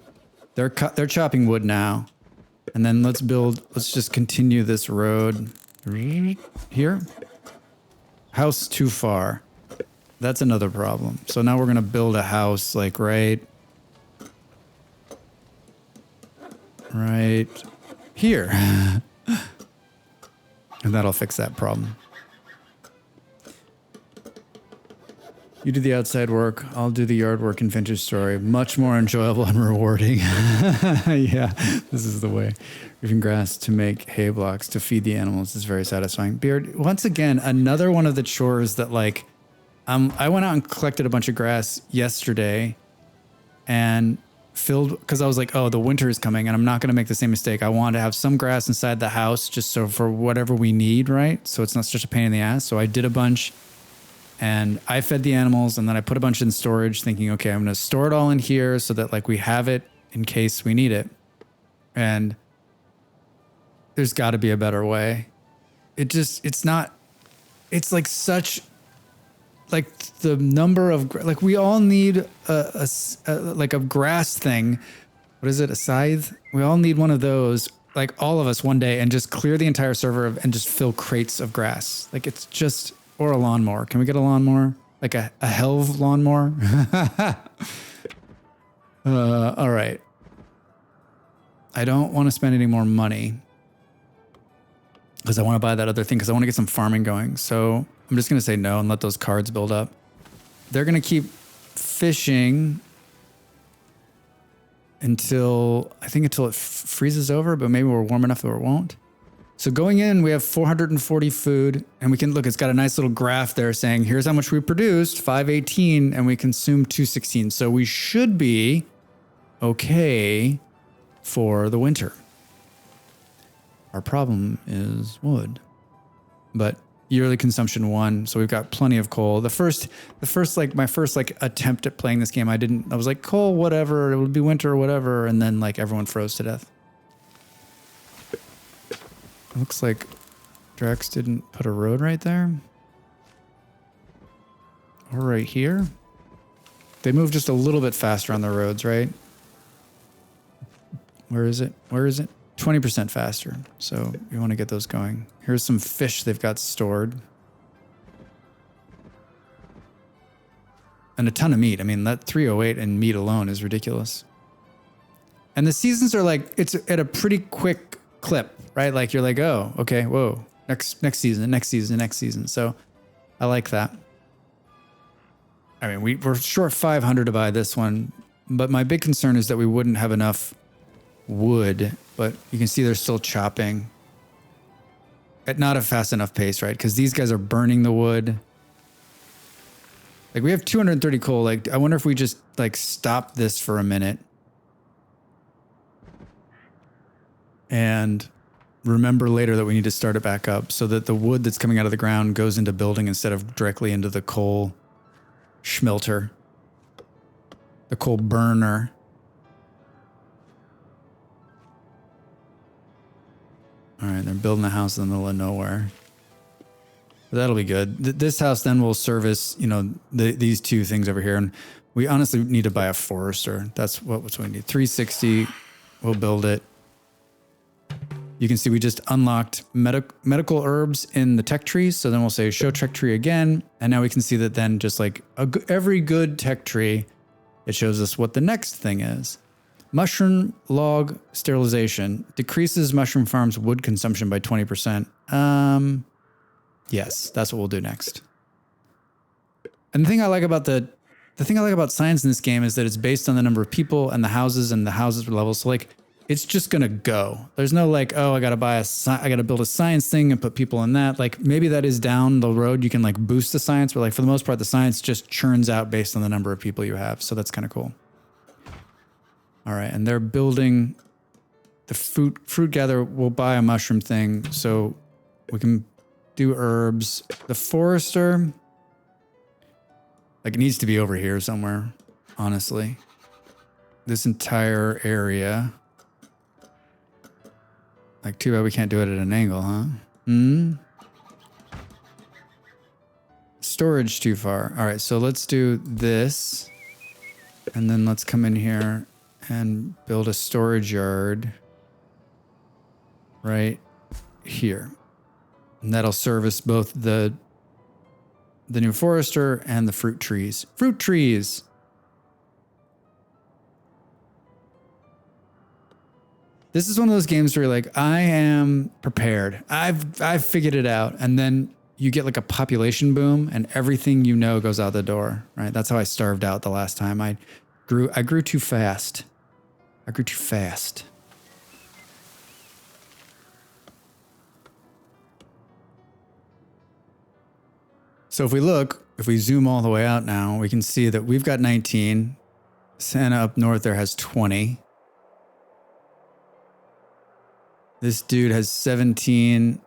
They're chopping wood now. And then let's just continue this road here. House too far. That's another problem. So now we're going to build a house like right here. And that'll fix that problem. You do the outside work, I'll do the yard work and vintage story. Much more enjoyable and rewarding. Yeah, this is the way. Reaping grass to make hay blocks to feed the animals is very satisfying. Beard, once again, another one of the chores that like, I went out and collected a bunch of grass yesterday and filled, because I was like, oh, the winter is coming and I'm not going to make the same mistake. I want to have some grass inside the house just so for whatever we need, right? So it's not such a pain in the ass. So I did a bunch. And I fed the animals and then I put a bunch in storage thinking, okay, I'm going to store it all in here so that like we have it in case we need it. And there's got to be a better way. It's like such, like the number of, like we all need like a grass thing. What is it? A scythe? We all need one of those, like all of us one day, and just clear the entire server and just fill crates of grass. Like it's just... Or a lawnmower. Can we get a lawnmower? Like a Helve lawnmower? All right. I don't want to spend any more money because I want to buy that other thing because I want to get some farming going. So I'm just going to say no and let those cards build up. They're going to keep fishing until it freezes over, but maybe we're warm enough that it won't. So going in, we have 440 food, and we can look, it's got a nice little graph there saying, here's how much we produced, 518, and we consumed 216. So we should be okay for the winter. Our problem is wood, but yearly consumption 1. So we've got plenty of coal. My first attempt at playing this game, I was like, coal, whatever, it would be winter or whatever. And then like everyone froze to death. Looks like Drax didn't put a road right there. Or right here. They move just a little bit faster on the roads, right? Where is it? 20% faster. So we want to get those going. Here's some fish they've got stored. And a ton of meat. I mean, that 308 and meat alone is ridiculous. And the seasons are like, it's at a pretty quick clip. Right? Like you're like, oh, okay, whoa, next season. So I like that. I mean, we're short 500 to buy this one, but my big concern is that we wouldn't have enough wood, but you can see they're still chopping at not a fast enough pace, right? Because these guys are burning the wood. Like we have 230 coal. Like I wonder if we just like stop this for a minute and remember later that we need to start it back up so that the wood that's coming out of the ground goes into building instead of directly into the coal schmelter, the coal burner. All right, they're building a house in the middle of nowhere. But that'll be good. This house then will service, these two things over here. And we honestly need to buy a forester. That's what we need. 360, we'll build it. You can see we just unlocked medical herbs in the tech tree. So then we'll say show tech tree again. And now we can see that then just like every good tech tree, it shows us what the next thing is. Mushroom log sterilization decreases mushroom farms wood consumption by 20%. Yes, that's what we'll do next. And the thing I like about science in this game is that it's based on the number of people and the houses levels. So like, it's just gonna go. There's no like, oh, I gotta build a science thing and put people in that. Like maybe that is down the road. You can like boost the science, but like for the most part, the science just churns out based on the number of people you have. So that's kind of cool. All right, and they're building the fruit gather. We'll buy a mushroom thing so we can do herbs. The forester, like it needs to be over here somewhere, honestly. This entire area. Like, too bad we can't do it at an angle, huh? Storage too far. All right, so let's do this. And then let's come in here and build a storage yard right here. And that'll service both the new forester and the fruit trees. Fruit trees! This is one of those games where you're like, I am prepared. I've figured it out. And then you get like a population boom and everything you know goes out the door, right? That's how I starved out the last time. I grew too fast. I grew too fast. So if we zoom all the way out now, we can see that we've got 19. Santa up north there has 20. This dude has 17.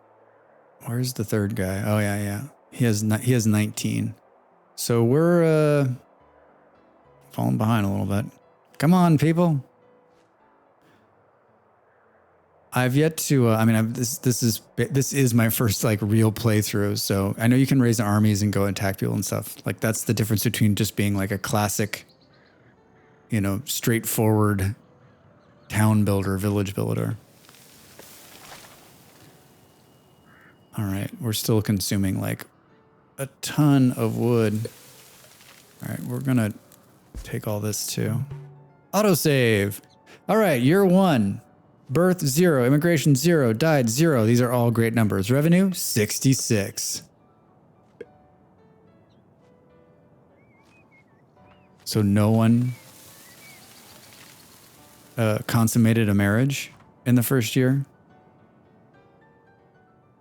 Where's the third guy? Oh yeah. He has 19. So we're falling behind a little bit. Come on, people. I've yet to. This is my first like real playthrough. So I know you can raise armies and go attack people and stuff. Like that's the difference between just being like a classic, straightforward town builder, village builder. All right, we're still consuming like a ton of wood. All right, we're gonna take all this too. Autosave. All right, year 1. Birth 0, immigration 0, died 0. These are all great numbers. Revenue 66. So no one consummated a marriage in the first year.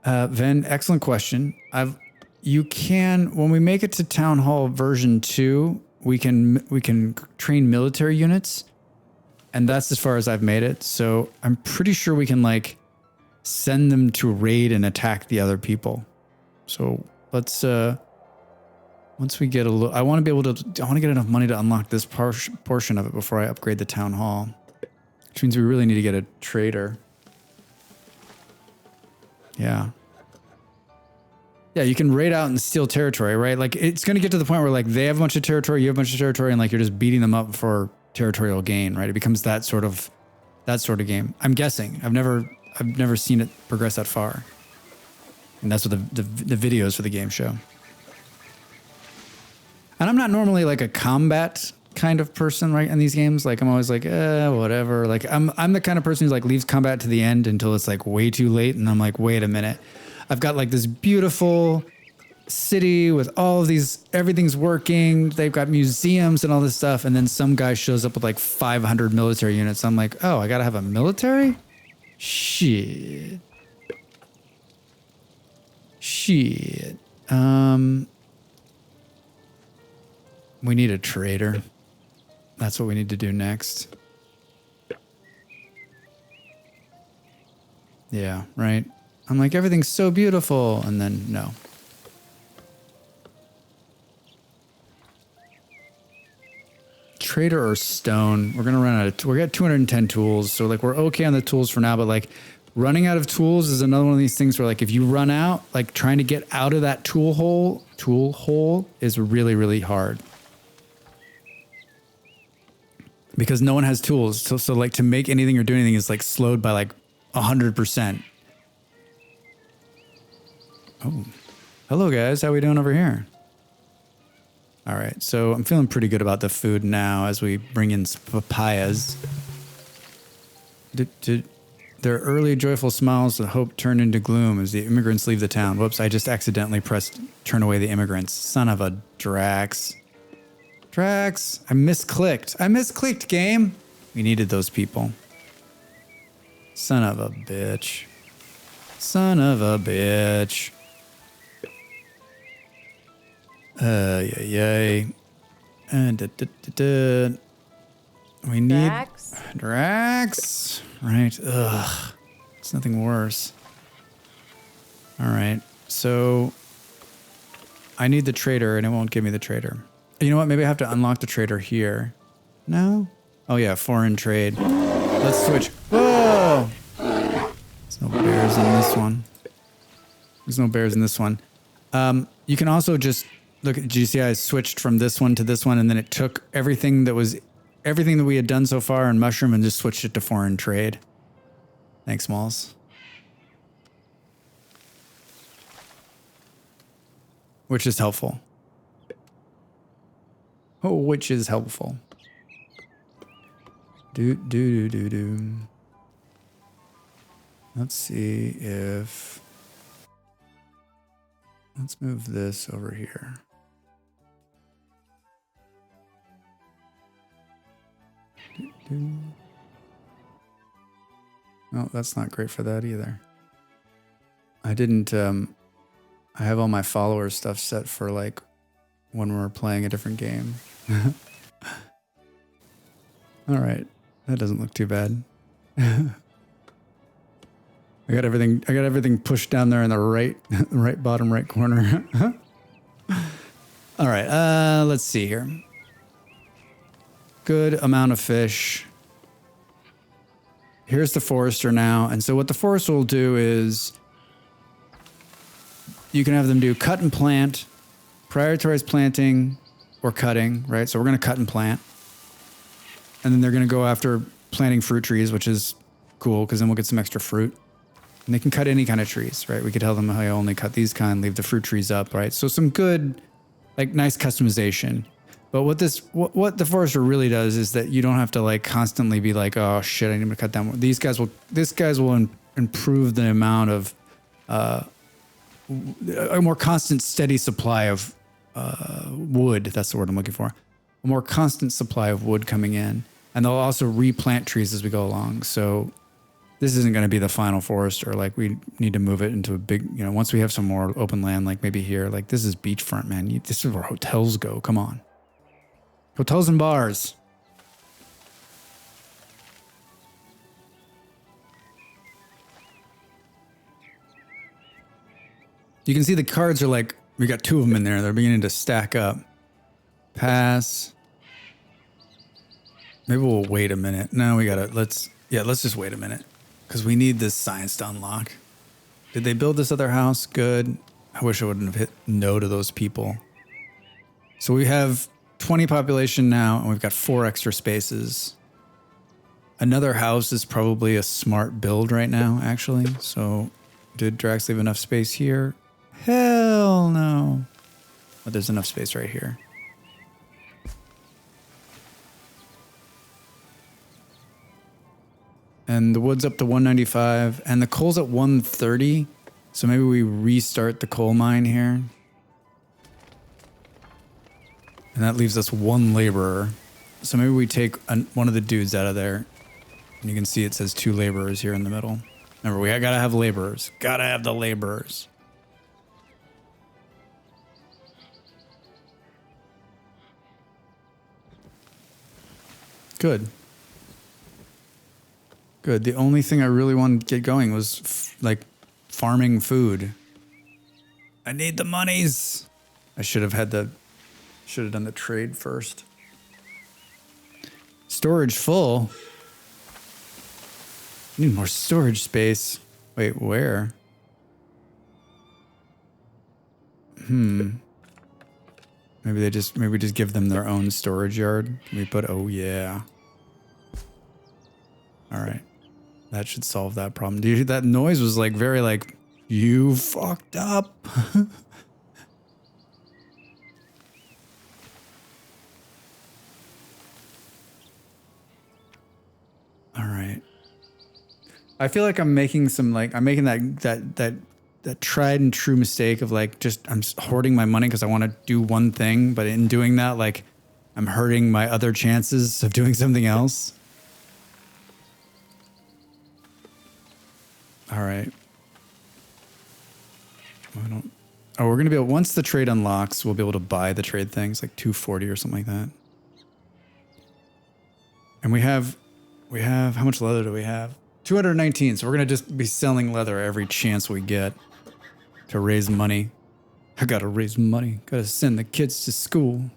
Ven, excellent question. You can, when we make it to Town Hall version 2, we can train military units, and that's as far as I've made it. So I'm pretty sure we can like send them to raid and attack the other people. So let's once we get I want to get enough money to unlock this portion of it before I upgrade the Town Hall, which means we really need to get a trader. Yeah. Yeah, you can raid out and steal territory, right? Like it's going to get to the point where like they have a bunch of territory, you have a bunch of territory, and like you're just beating them up for territorial gain, right? It becomes that sort of game. I'm guessing. I've never seen it progress that far. And that's what the videos for the game show. And I'm not normally like a combat kind of person, right? In these games, like I'm always like, whatever. Like I'm the kind of person who's like leaves combat to the end until it's like way too late, and I'm like, wait a minute. I've got like this beautiful city with all of these, everything's working. They've got museums and all this stuff. And then some guy shows up with like 500 military units. I'm like, oh, I got to have a military? Shit. We need a trader. That's what we need to do next. Yeah, right. I'm like, everything's so beautiful. And then no. Trader or stone. We're going to run out of, we got 210 tools. So like we're okay on the tools for now, but like running out of tools is another one of these things where like, if you run out, like trying to get out of that tool hole is really, really hard. Because no one has tools. So like to make anything or do anything is like slowed by like 100%. Oh, hello guys. How we doing over here? All right, so I'm feeling pretty good about the food now as we bring in some papayas. Their early joyful smiles of hope turn into gloom as the immigrants leave the town. Whoops, I just accidentally pressed turn away the immigrants. Son of a Drax. Drax, I misclicked. I misclicked, game. We needed those people. Son of a bitch. Son of a bitch. Yay. We need Drax. Right. Ugh. It's nothing worse. All right. So I need the trader and it won't give me the trader. You know what? Maybe I have to unlock the trader here. No? Oh yeah, foreign trade. Let's switch. Whoa! There's no bears in this one. There's no bears in this one. You can also just look at GCI. I switched from this one to this one, and then it took everything that we had done so far in Mushroom and just switched it to foreign trade. Thanks, Malls. Which is helpful. Oh, which is helpful. Do. Let's see if... Let's move this over here. No, that's not great for that either. I didn't, I have all my follower stuff set for like when we're playing a different game. All right. That doesn't look too bad. I got everything pushed down there in the right bottom right corner. All right, let's see here. Good amount of fish. Here's the forester now. And so what the forester will do is you can have them do cut and plant, prioritize planting or cutting, right? So we're going to cut and plant. And then they're going to go after planting fruit trees, which is cool because then we'll get some extra fruit. And they can cut any kind of trees, right? We could tell them, hey, only cut these kind, leave the fruit trees up, right? So some good, like nice customization. But what the forester really does is that you don't have to like constantly be like, oh shit, I need to cut down. These guys will improve the amount of a more constant, steady supply of wood. That's the word I'm looking for. A more constant supply of wood coming in, and they'll also replant trees as we go along. So this isn't going to be the final forester. Like we need to move it into a big, once we have some more open land, like maybe here, like this is beachfront, man. This is where hotels go. Come on. Hotels and bars. You can see the cards are like, we got 2 of them in there. They're beginning to stack up. Pass. Maybe we'll wait a minute. No, let's just wait a minute. Because we need this science to unlock. Did they build this other house? Good. I wish I wouldn't have hit no to those people. So we have 20 population now, and we've got 4 extra spaces. Another house is probably a smart build right now, actually. So did Drax leave enough space here? Hell no. But there's enough space right here. And the wood's up to 195, and the coal's at 130. So maybe we restart the coal mine here. And that leaves us 1 laborer. So maybe we take one of the dudes out of there. And you can see it says 2 laborers here in the middle. Remember, we gotta have laborers. Gotta have the laborers. Good. Good. The only thing I really wanted to get going was like farming food. I need the monies. I should have done the trade first. Storage full. Need more storage space. Wait, where? Maybe we just give them their own storage yard. Can we put, oh yeah. All right. That should solve that problem. Dude, that noise was like very like, you fucked up. All right. I feel like I'm making some like, I'm making that tried and true mistake of like, I'm just hoarding my money because I want to do one thing. But in doing that, like I'm hurting my other chances of doing something else. All right. Oh, we're going to be able, once the trade unlocks, we'll be able to buy the trade things like 240 or something like that. And we have, how much leather do we have? 219. So we're going to just be selling leather every chance we get to raise money. I got to raise money. Got to send the kids to school.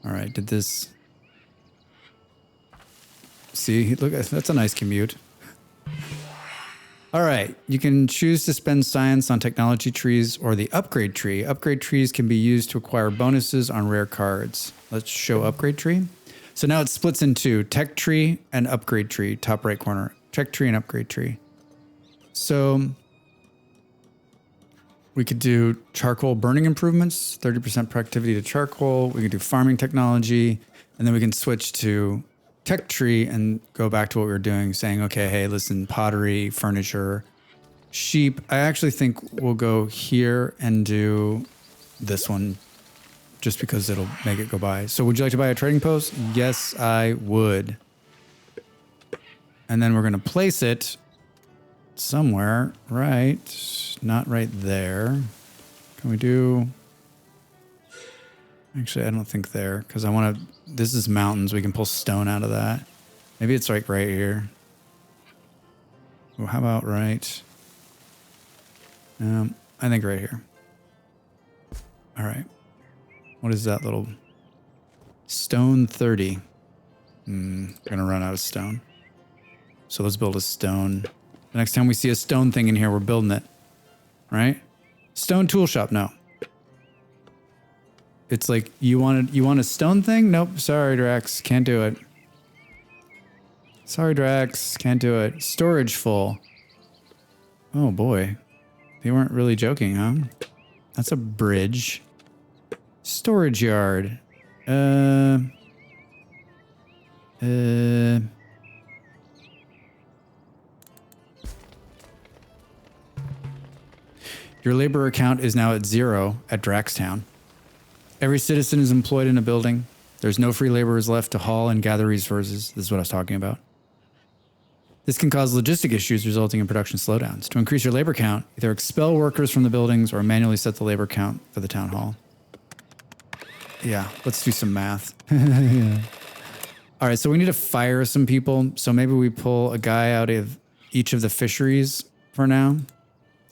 All right. Did this. See, look, that's a nice commute. All right, you can choose to spend science on technology trees or the upgrade tree. Upgrade trees can be used to acquire bonuses on rare cards. Let's show upgrade tree. So now it splits into tech tree and upgrade tree, top right corner. Tech tree and upgrade tree. So we could do charcoal burning improvements, 30% productivity to charcoal. We could do farming technology, and then we can switch to tech tree and go back to what we were doing, saying, okay, hey, listen, pottery, furniture, sheep. I actually think we'll go here and do this one just because it'll make it go by. So would you like to buy a trading post? Yes, I would. And then we're going to place it somewhere, right? Not right there. Can we do... Actually, I don't think there, because I want to... This is mountains. We can pull stone out of that. Maybe it's like right here. Well, how about right... I think right here. All right. What is that little... Stone 30. We're going to run out of stone. So let's build a stone. The next time we see a stone thing in here, we're building it. Right? Stone tool shop, no. It's like, you want a stone thing? Nope, sorry, Drax, can't do it. Sorry, Drax, can't do it. Storage full. Oh boy. They weren't really joking, huh? That's a bridge. Storage yard. Your labor account is now at 0 at Draxtown. Every citizen is employed in a building. There's no free laborers left to haul and gather resources. This is what I was talking about. This can cause logistic issues resulting in production slowdowns. To increase your labor count, either expel workers from the buildings or manually set the labor count for the town hall. Yeah, let's do some math. Yeah. All right, so we need to fire some people. So maybe we pull a guy out of each of the fisheries for now,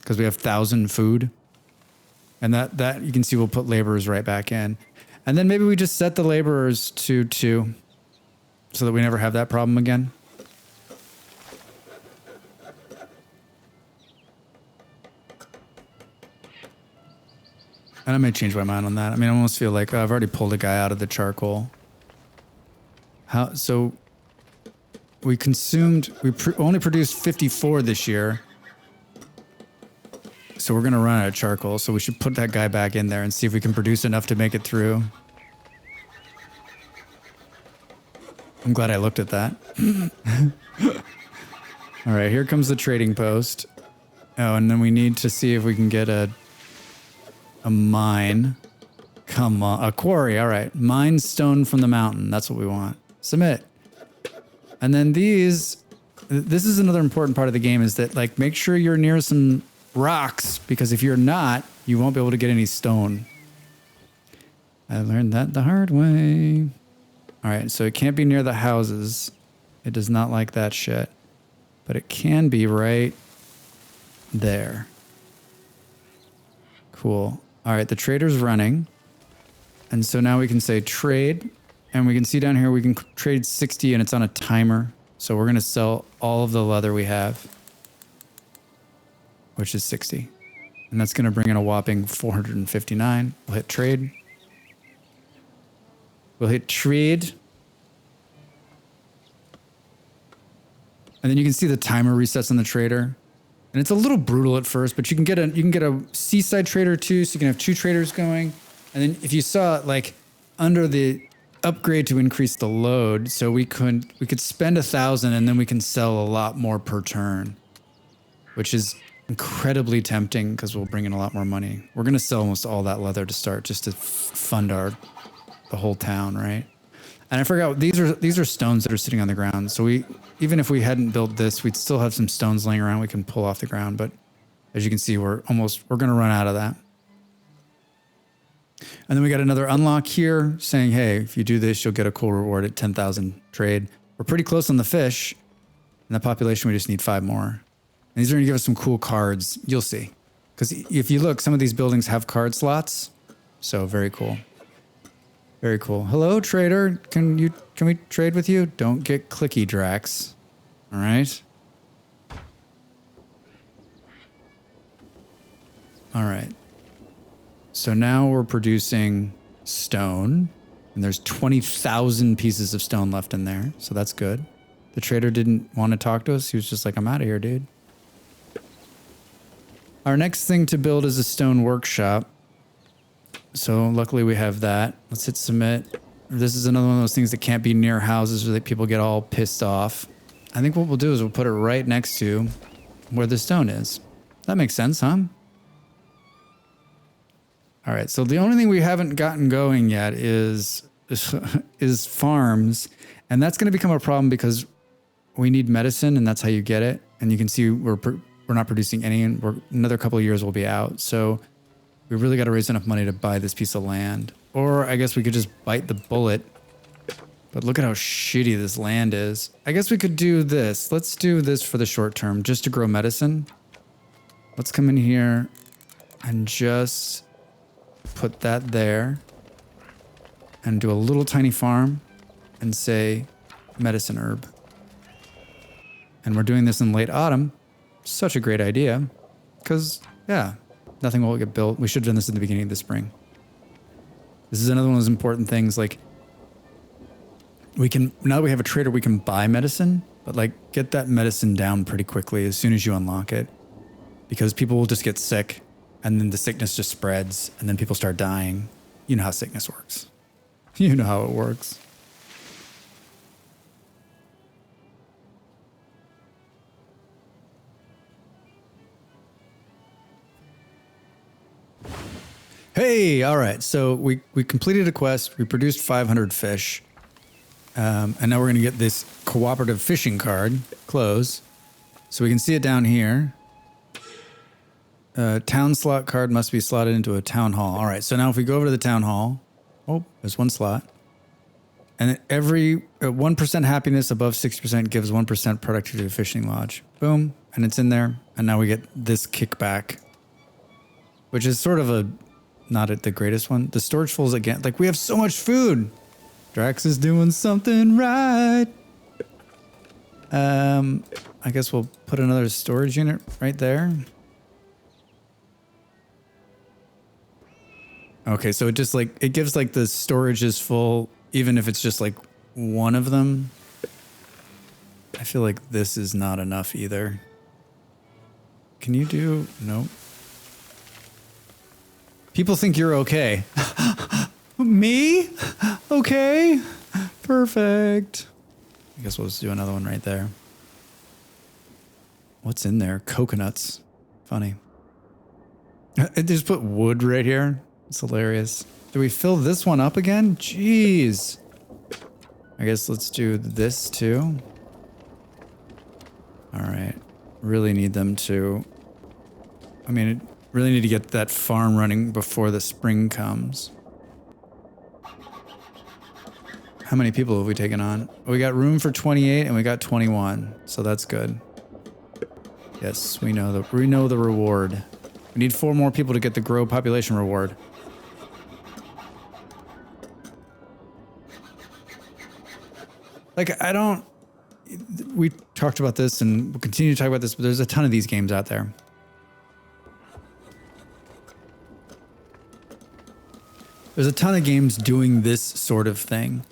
because we have 1,000 food. And that you can see we'll put laborers right back in. And then maybe we just set the laborers to 2 so that we never have that problem again. And I may change my mind on that. I mean, I almost feel like I've already pulled a guy out of the charcoal. So we consumed, only produced 54 this year. So we're going to run out of charcoal. So we should put that guy back in there and see if we can produce enough to make it through. I'm glad I looked at that. All right, here comes the trading post. Oh, and then we need to see if we can get a mine. Come on, a quarry. All right, mine stone from the mountain. That's what we want. Submit. And then this is another important part of the game, is that like make sure you're near some rocks, because if you're not, you won't be able to get any stone. I learned that the hard way. All right, so it can't be near the houses. It does not like that shit. But it can be right there. Cool. All right, the trader's running. And so now we can say trade. And we can see down here we can trade 60 and it's on a timer. So we're going to sell all of the leather we have, which is 60. And that's going to bring in a whopping 459. We'll hit trade. We'll hit trade. And then you can see the timer resets on the trader. And it's a little brutal at first, but you can get a seaside trader too, so you can have 2 traders going. And then if you saw like under the upgrade to increase the load, so we could spend 1,000 and then we can sell a lot more per turn, which is incredibly tempting because we'll bring in a lot more money. We're gonna sell almost all that leather to start just to fund the whole town, right? And I forgot these are stones that are sitting on the ground. So even if we hadn't built this, we'd still have some stones laying around we can pull off the ground. But as you can see, we're gonna run out of that. And then we got another unlock here saying, hey, if you do this, you'll get a cool reward at 10,000 trade. We're pretty close on the fish. And the population, we just need 5 more. And these are gonna give us some cool cards. You'll see. Because if you look, some of these buildings have card slots. So very cool. Very cool. Hello, trader. Can we trade with you? Don't get clicky, Drax. All right. All right. So now we're producing stone, and there's 20,000 pieces of stone left in there. So that's good. The trader didn't want to talk to us. He was just like, I'm out of here, dude. Our next thing to build is a stone workshop. So luckily we have that. Let's hit submit. This is another one of those things that can't be near houses or that people get all pissed off. I think what we'll do is we'll put it right next to where the stone is. That makes sense, huh? All right, so the only thing we haven't gotten going yet is farms. And that's gonna become a problem because we need medicine and that's how you get it. And you can see we're not producing any, and another couple of years we'll be out. So we really got to raise enough money to buy this piece of land. Or I guess we could just bite the bullet. But look at how shitty this land is. I guess we could do this. Let's do this for the short term, just to grow medicine. Let's come in here and just put that there. And do a little tiny farm and say medicine herb. And we're doing this in late autumn. Such a great idea. Because, yeah. Nothing will get built. We should have done this at the beginning of the spring. This is another one of those important things. Like, we can, now that we have a trader, we can buy medicine, but like get that medicine down pretty quickly as soon as you unlock it. Because people will just get sick and then the sickness just spreads and then people start dying. You know how sickness works. You know how it works. Hey, all right. So we completed a quest. We produced 500 fish. And now we're going to get this cooperative fishing card, close. So we can see it down here. Town slot card must be slotted into a town hall. All right. So now if we go over to the town hall, oh, there's one slot. And every 1% happiness above 60% gives 1% productivity to fishing lodge. Boom. And it's in there. And now we get this kickback, which is sort of a, not the greatest one. The storage fulls again. Like, we have so much food. Drax is doing something right. I guess we'll put another storage unit right there. Okay, so it just like, it gives like the storage is full, even if it's just like one of them. I feel like this is not enough either. Can you do, nope. People think you're okay. Me? Okay. Perfect. I guess we'll just do another one right there. What's in there? Coconuts. Funny. I just put wood right here. It's hilarious. Do we fill this one up again? Jeez. I guess let's do this too. All right. Really need them to... I mean... Really need to get that farm running before the spring comes. How many people have we taken on? We got room for 28 and we got 21, so that's good. Yes, we know the reward. We need 4 more people to get the grow population reward. Like, we talked about this and we'll continue to talk about this, but there's a ton of these games out there. There's a ton of games doing this sort of thing.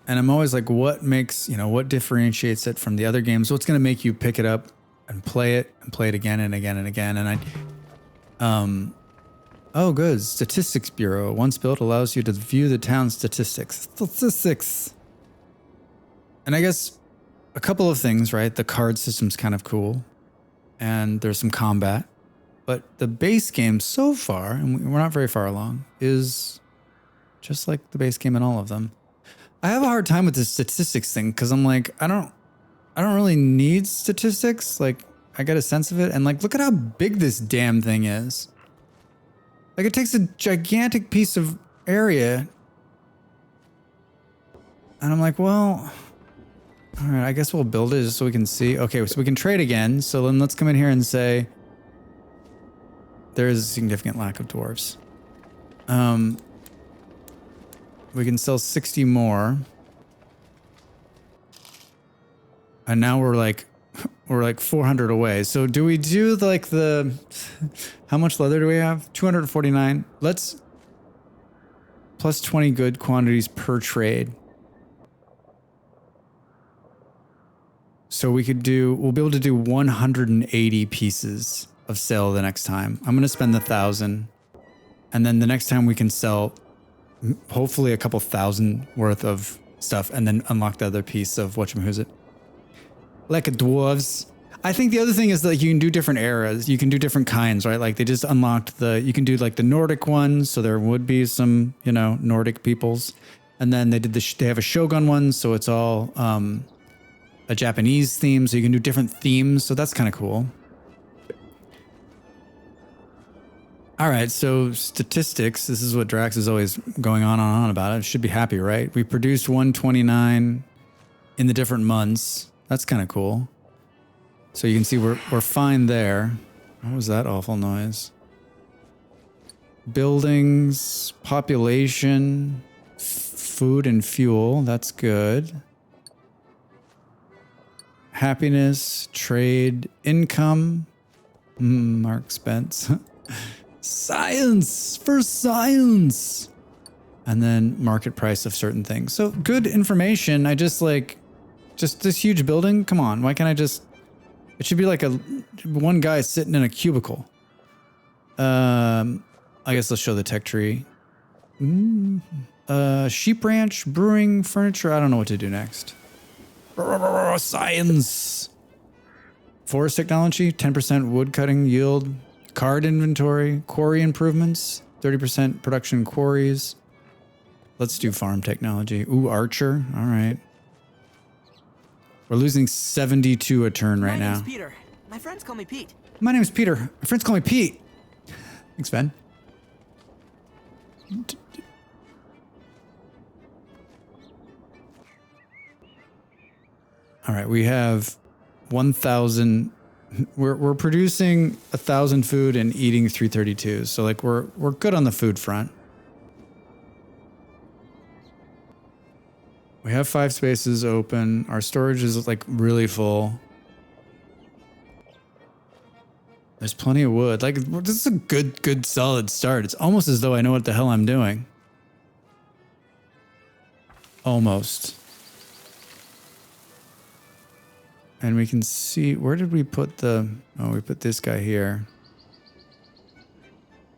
And I'm always like, what makes, you know, what differentiates it from the other games? What's going to make you pick it up and play it again and again and again? And oh, good. Statistics Bureau. Once built, allows you to view the town's statistics. And I guess a couple of things, right? The card system's kind of cool. And there's some combat. But the base game so far, and we're not very far along, is just like the base game in all of them. I have a hard time with the statistics thing because I'm like, I don't really need statistics. Like, I get a sense of it. And like, look at how big this damn thing is. Like, it takes a gigantic piece of area. And I'm like, well, all right, I guess we'll build it just so we can see. Okay, so we can trade again. So then let's come in here and say there is a significant lack of dwarves. We can sell 60 more. And now we're like 400 away. So do we do like the, how much leather do we have? 249. Let's plus 20 good quantities per trade. So we'll be able to do 180 pieces of sale the next time. I'm going to spend 1,000. And then the next time we can sell hopefully a couple thousand worth of stuff and then unlock the other piece of whatchamacallit. Like dwarves. I think the other thing is that you can do different eras. You can do different kinds, right? Like they just unlocked you can do like the Nordic ones. So there would be some, you know, Nordic peoples. And then they have a Shogun one. So it's all a Japanese theme. So you can do different themes. So that's kind of cool. All right, so statistics. This is what Drax is always going on and on about. It should be happy, right? We produced 129 in the different months. That's kind of cool. So you can see we're fine there. What was that awful noise? Buildings, population, food and fuel. That's good. Happiness, trade, income. Mark Spence. Science for science. And then market price of certain things. So good information. I just this huge building. Come on. Why can't I just, it should be like one guy sitting in a cubicle. I guess let's show the tech tree. Sheep ranch, brewing, furniture. I don't know what to do next. Science. Forest technology, 10% wood cutting yield. Card inventory, quarry improvements, 30% production quarries. Let's do farm technology. Ooh, archer. All right. We're losing 72 a turn right now. My name's Peter. My friends call me Pete. My name is Peter. My friends call me Pete. Thanks, Ben. All right, we have 1,000. We're producing 1,000 food and eating 332. So like we're good on the food front. We have 5 spaces open. Our storage is like really full. There's plenty of wood. Like this is a good solid start. It's almost as though I know what the hell I'm doing. Almost. And we can see, where did we put we put this guy here.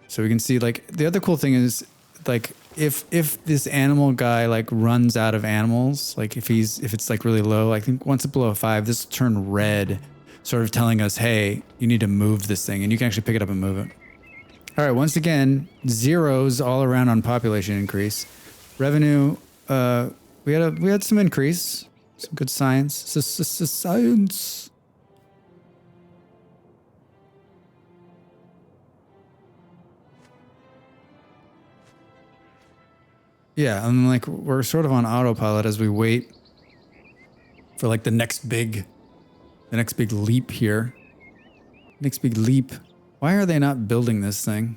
So we can see like, the other cool thing is like, if this animal guy like runs out of animals, like if it's like really low, I think once it's below 5, this will turn red, sort of telling us, hey, you need to move this thing, and you can actually pick it up and move it. All right, once again, zeros all around on population increase. Revenue, we had some increase. Some good science. Science. Yeah, and like we're sort of on autopilot as we wait for like the next big leap here. Next big leap. Why are they not building this thing?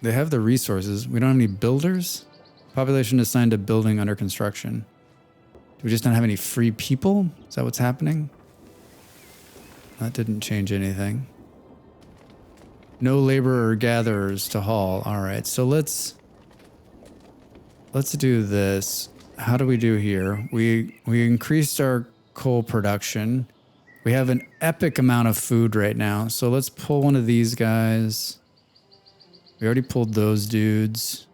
They have the resources. We don't have any builders. Population assigned to building under construction. Do we just not have any free people? Is that what's happening? That didn't change anything. No labor or gatherers to haul. All right, so let's do this. how do we do here? We increased our coal production. We have an epic amount of food right now. So let's pull one of these guys. We already pulled those dudes.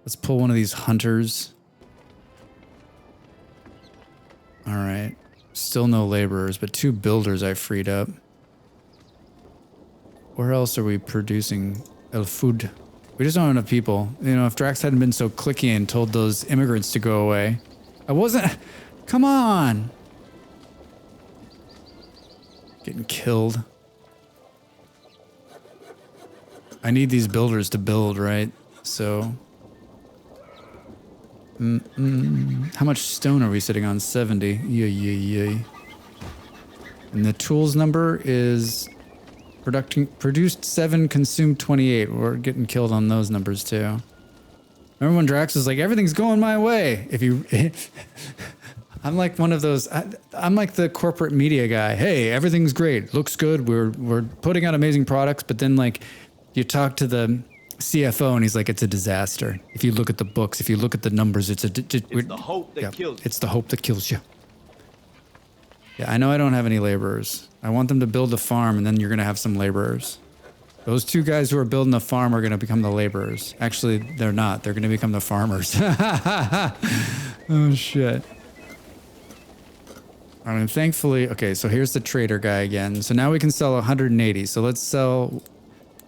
Let's pull one of these hunters. All right. Still no laborers, but 2 builders I freed up. Where else are we producing food? We just don't have enough people. You know, if Drax hadn't been so cliquey and told those immigrants to go away. I wasn't... Come on! Getting killed. I need these builders to build, right? So... How much stone are we sitting on? 70. Yay. And the tools number is produced 7, consumed 28. We're getting killed on those numbers too. Remember when Drax was like, everything's going my way? If you... I'm like one of those... I'm like the corporate media guy. Hey, everything's great. Looks good. We're putting out amazing products. But then like you talk to the CFO and he's like, it's a disaster. If you look at the books, if you look at the numbers, it's the hope that kills you. It's the hope that kills you. Yeah, I know I don't have any laborers. I want them to build a farm and then you're going to have some laborers. Those 2 guys who are building the farm are going to become the laborers. Actually, they're not. They're going to become the farmers. Oh, shit. I mean, thankfully... Okay, so here's the trader guy again. So now we can sell 180. So let's sell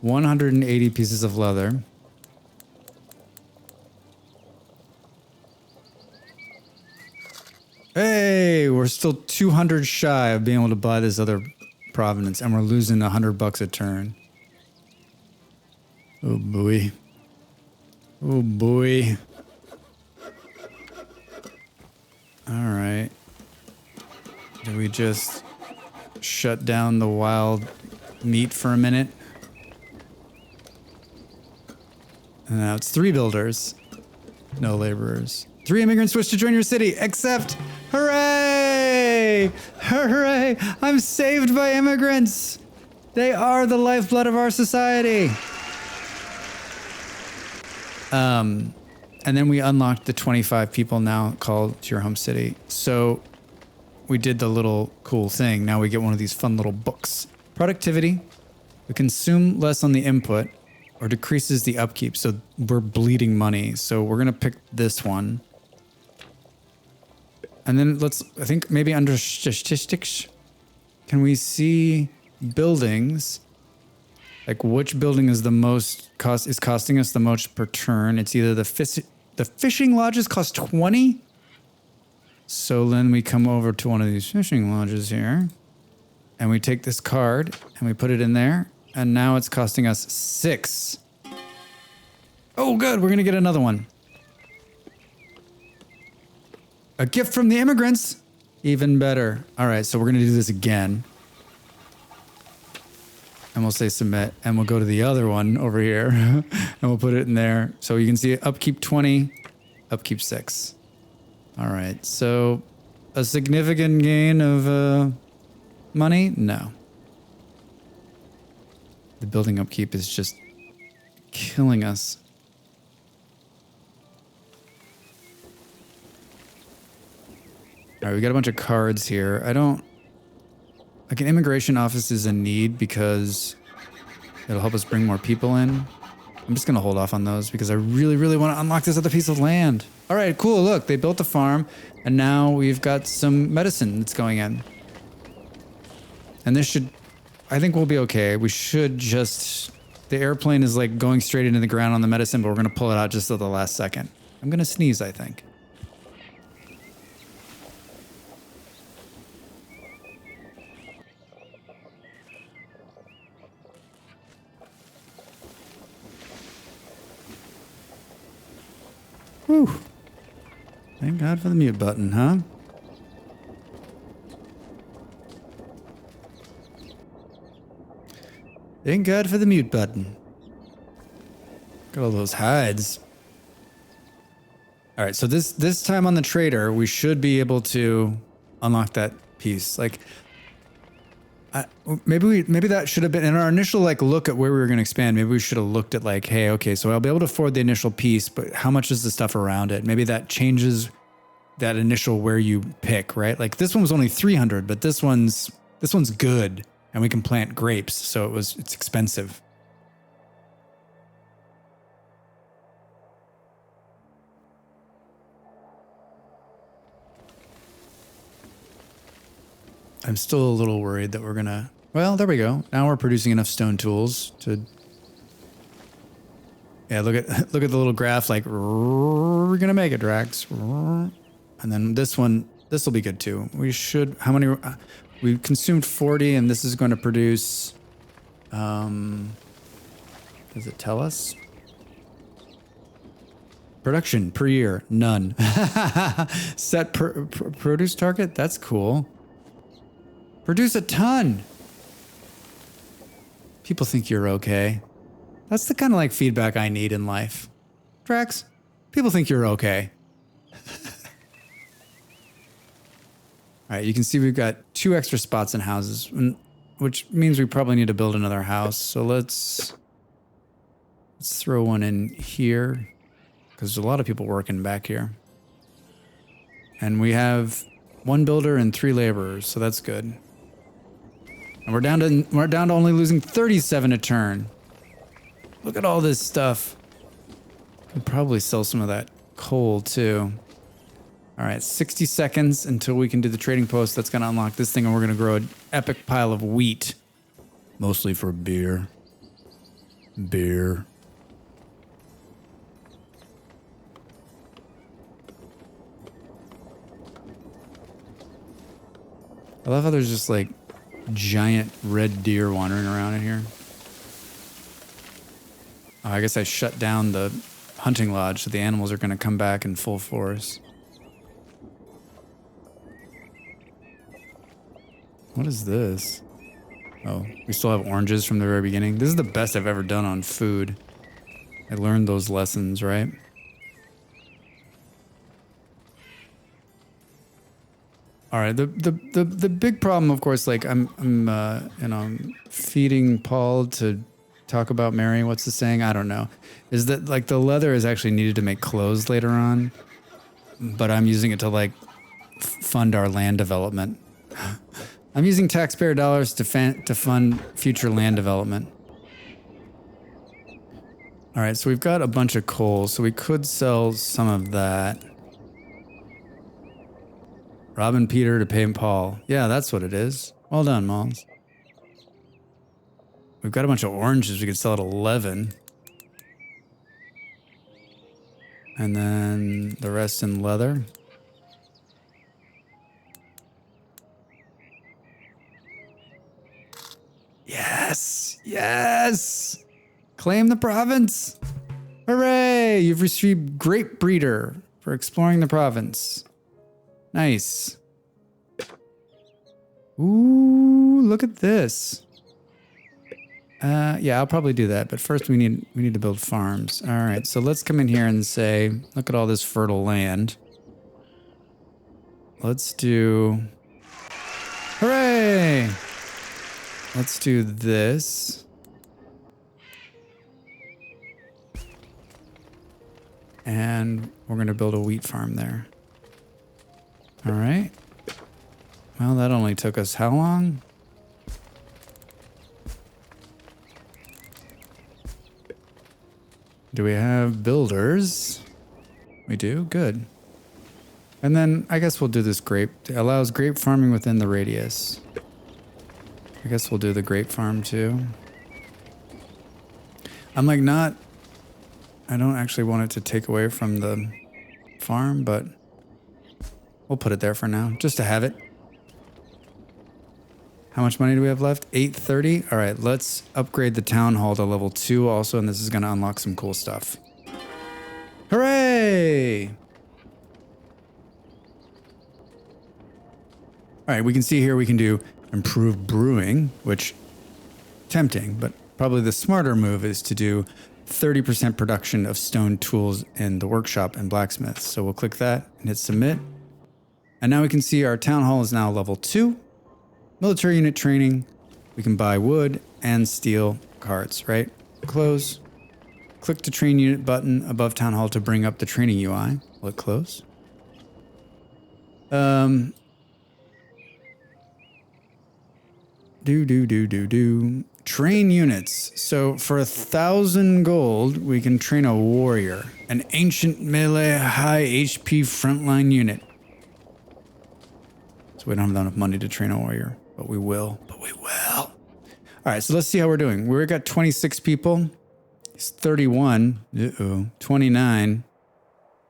180 pieces of leather. Hey, we're still 200 shy of being able to buy this other provenance, and we're losing $100 a turn. Oh boy. Oh boy. Alright. Do we just shut down the wild meat for a minute? And now it's 3 builders. No laborers. 3 immigrants wish to join your city, except... Hooray! Hooray! I'm saved by immigrants! They are the lifeblood of our society! And then we unlocked the 25 people now called to your home city. So we did the little cool thing. Now we get one of these fun little books. Productivity. We consume less on the input or decreases the upkeep. So we're bleeding money. So we're going to pick this one. And then let's, I think maybe under statistics, can we see buildings? Like which building is the most costing us the most per turn? It's either the fishing lodges cost 20. So then we come over to one of these fishing lodges here and we take this card and we put it in there. And now it's costing us 6. Oh, good. We're going to get another one. A gift from the immigrants. Even better. All right. So we're going to do this again. And we'll say submit, and we'll go to the other one over here, and we'll put it in there. So you can see upkeep 20, upkeep 6. All right, so a significant gain of money? No. The building upkeep is just killing us. All right, we got a bunch of cards here. I don't... Like an immigration office is a need because it'll help us bring more people in. I'm just going to hold off on those because I really, really want to unlock this other piece of land. All right, cool. Look, they built a farm and now we've got some medicine that's going in. And this should, I think we'll be okay. We should just, the airplane is like going straight into the ground on the medicine, but we're going to pull it out just at the last second. I'm going to sneeze, I think. Whew. Thank God for the mute button, huh? Thank God for the mute button. Got all those hides. All right, so this time on the trader, we should be able to unlock that piece. Like, maybe that should have been in our initial like look at where we were going to expand. Maybe we should have looked at like, hey, okay, so I'll be able to afford the initial piece, but how much is the stuff around it? Maybe that changes that initial where you pick, right? Like this one was only 300, but this one's good, and we can plant grapes, so it's expensive. I'm still a little worried that we're gonna. Well, there we go. Now we're producing enough stone tools to. Yeah, look at the little graph. Like we're gonna make it, Drax. And then this one, this will be good too. We should. How many? We consumed 40, and this is going to produce. Does it tell us? Production per year, none. Set produce target. That's cool. Produce a ton. People think you're okay. That's the kind of like feedback I need in life. Drax, people think you're okay. All right, you can see we've got 2 extra spots in houses, which means we probably need to build another house. So let's throw one in here because there's a lot of people working back here. And we have 1 builder and 3 laborers, so that's good. And we're down to only losing 37 a turn. Look at all this stuff. Could probably sell some of that coal too. All right, 60 seconds until we can do the trading post. That's going to unlock this thing, and we're going to grow an epic pile of wheat. Mostly for beer. Beer. I love how there's just like giant red deer wandering around in here. Oh, I guess I shut down the hunting lodge, so the animals are going to come back in full force. What is this? Oh, we still have oranges from the very beginning. This is the best I've ever done on food. I learned those lessons, right? All right. The big problem, of course, like I'm feeding Paul to talk about Mary. What's the saying? I don't know. Is that like the leather is actually needed to make clothes later on, but I'm using it to like fund our land development. I'm using taxpayer dollars to fund future land development. All right, so we've got a bunch of coal, so we could sell some of that. Robbing Peter to pay Paul. Yeah, that's what it is. Well done, Malls. We've got a bunch of oranges we could sell at 11. And then the rest in leather. Yes! Yes! Claim the province! Hooray! You've received Grape Breeder for exploring the province. Nice. Ooh, look at this. Yeah, I'll probably do that, but first we need to build farms. All right, so let's come in here and say, look at all this fertile land. Let's do... Hooray! Let's do this. And we're going to build a wheat farm there. All right. Well, that only took us how long? Do we have builders? We do? Good. And then I guess we'll do this grape. It allows grape farming within the radius. I guess we'll do the grape farm too. I'm like not... I don't actually want it to take away from the farm, but we'll put it there for now, just to have it. How much money do we have left? 830? All right, let's upgrade the town hall to level 2 also, and this is going to unlock some cool stuff. Hooray! All right, we can see here we can do improved brewing, which tempting, but probably the smarter move is to do 30% production of stone tools in the workshop and blacksmiths. So we'll click that and hit submit. And now we can see our town hall is now level 2. Military unit training. We can buy wood and steel carts, right? Close. Click the train unit button above town hall to bring up the training UI. Will it close? Um, Train units. So for 1,000 gold, we can train a warrior, an ancient melee high HP frontline unit. So we don't have enough money to train a warrior, but we will. All right, so let's see how we're doing. We've got 26 people. It's 31. 29.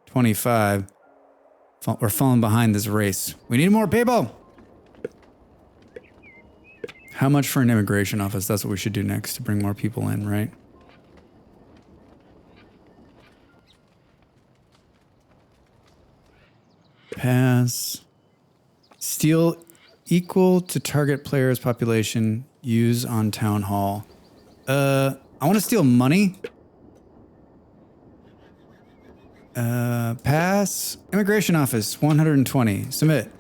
25. We're falling behind this race. We need more people. How much for an immigration office? That's what we should do next to bring more people in, right? Pass. Steal equal to target player's population. Use on town hall. I want to steal money. Pass. Immigration office, 120. Submit.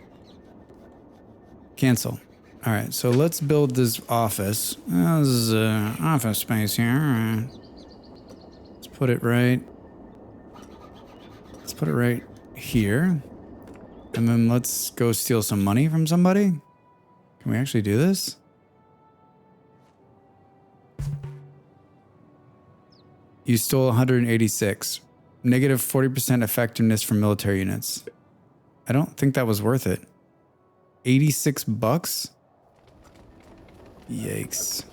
Cancel. All right, so let's build this office. This is office space here. Let's put it right. Let's put it right here. And then let's go steal some money from somebody. Can we actually do this? You stole 186. Negative 40% effectiveness from military units. I don't think that was worth it. 86 bucks? Yikes.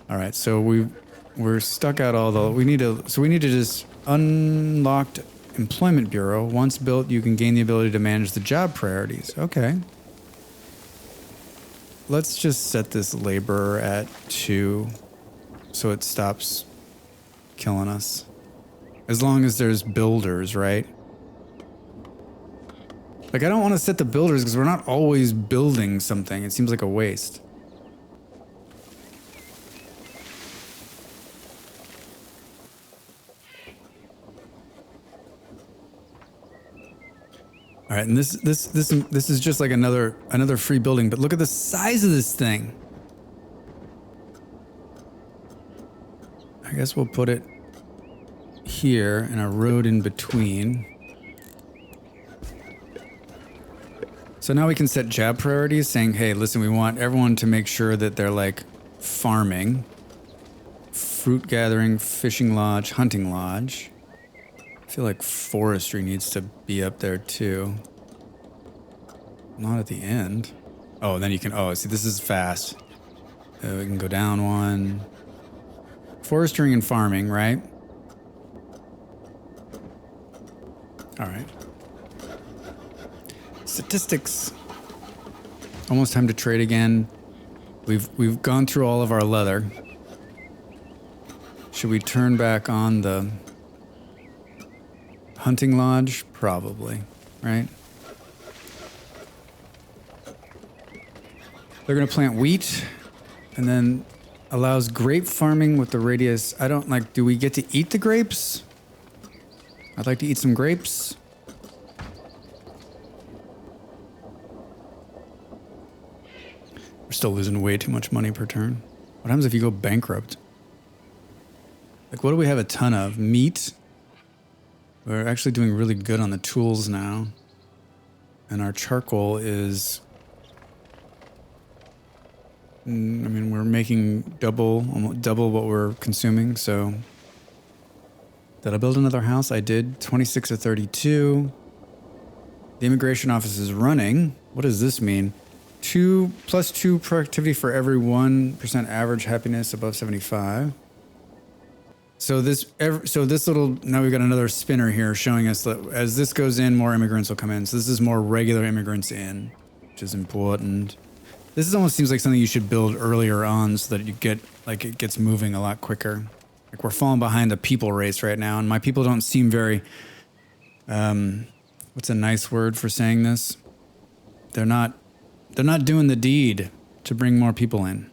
All right, so we're stuck out all the... we need to just unlocked employment bureau. Once built, you can gain the ability to manage the job priorities. Okay. Let's just set this laborer at 2 so it stops killing us. As long as there's builders, right? Like, I don't want to set the builders because we're not always building something. It seems like a waste. All right, and this is just like another free building, but look at the size of this thing. I guess we'll put it here and a road in between. So now we can set job priorities saying, hey, listen, we want everyone to make sure that they're like farming, fruit gathering, fishing lodge, hunting lodge. I feel like forestry needs to be up there too. Not at the end. Oh, and then you can, oh, see, this is fast. We can go down one. Forestry and farming, right? All right. Statistics. Almost time to trade again. We've gone through all of our leather. Should we turn back on the hunting lodge? Probably, right? They're gonna plant wheat and then allows grape farming with the radius. I don't like, do we get to eat the grapes? I'd like to eat some grapes. We're still losing way too much money per turn. What happens if you go bankrupt? Like, what do we have a ton of? Meat. We're actually doing really good on the tools now. And our charcoal is... I mean, we're making almost double what we're consuming, so... Did I build another house? I did. 26 of 32. The immigration office is running. What does this mean? +2 productivity for every 1% average happiness above 75. So this little, now we've got another spinner here showing us that as this goes in, more immigrants will come in. So this is more regular immigrants in, which is important. This almost seems like something you should build earlier on so that you get, like, it gets moving a lot quicker. Like, we're falling behind the people race right now, and my people don't seem very, what's a nice word for saying this? They're not doing the deed to bring more people in.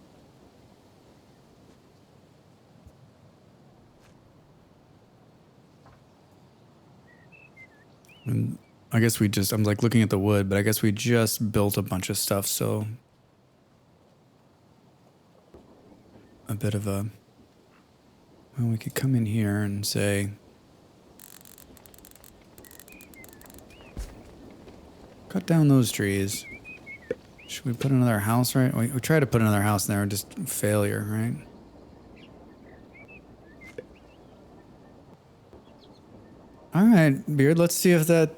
And I guess I'm like looking at the wood, but I guess we just built a bunch of stuff, so a bit of a, well, we could come in here and say, Cut down those trees. Should we put another house, right? We tried to put another house in there, just failure, right? All right, Beard. Let's see if that.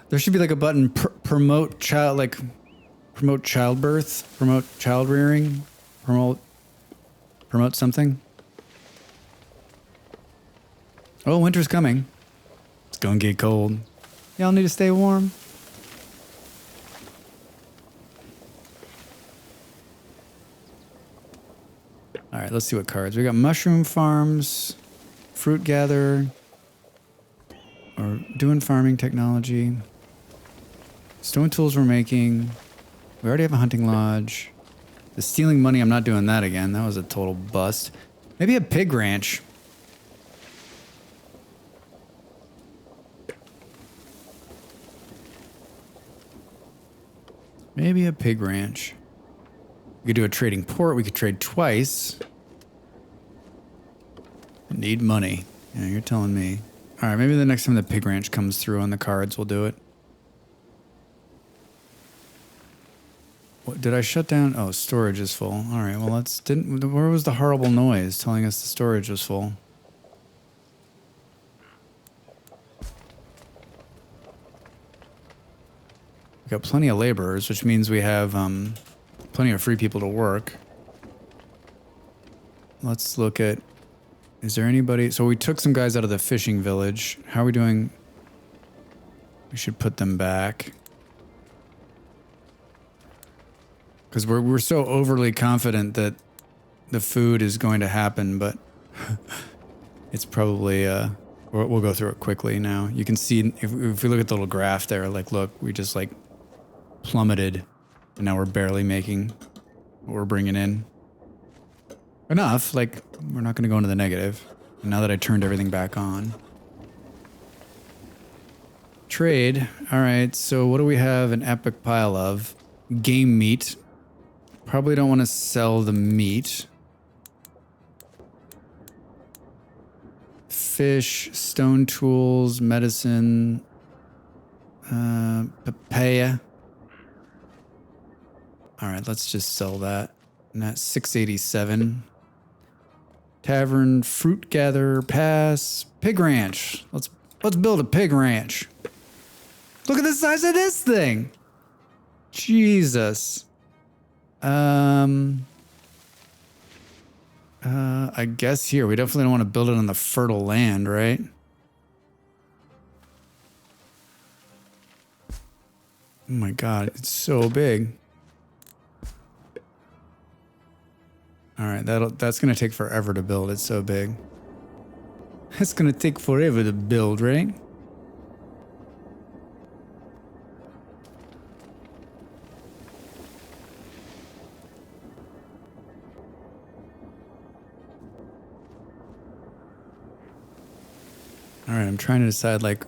There should be like a button promote childbirth, promote child rearing, promote something. Oh, winter's coming. It's gonna get cold. Y'all need to stay warm. All right, let's see what cards. We got mushroom farms, fruit gather, or doing farming technology. Stone tools we're making. We already have a hunting lodge. The stealing money, I'm not doing that again. That was a total bust. Maybe a pig ranch. Maybe a pig ranch. We could do a trading port. We could trade twice. Need money. Yeah, you're telling me. All right, maybe the next time the pig ranch comes through on the cards, we'll do it. What, did I shut down? Oh, storage is full. All right, well, where was the horrible noise telling us the storage was full? We got plenty of laborers, which means we have plenty of free people to work. Let's look at, is there anybody? So we took some guys out of the fishing village. How are we doing? We should put them back. Because we're so overly confident that the food is going to happen, but it's probably, we'll go through it quickly now. You can see, if we look at the little graph there, like, look, we just like plummeted, and now we're barely making what we're bringing in. Enough, like, we're not going to go into the negative. And now that I turned everything back on. Trade. All right, so what do we have an epic pile of? Game meat. Probably don't want to sell the meat. Fish, stone tools, medicine, papaya. All right, let's just sell that. And that's 687. Tavern, fruit gather, pass, pig ranch. Let's build a pig ranch. Look at the size of this thing. Jesus. I guess here we definitely don't want to build it on the fertile land, right? Oh my God, it's so big. All right, that's gonna take forever to build. It's so big. It's gonna take forever to build, right? All right, I'm trying to decide, like,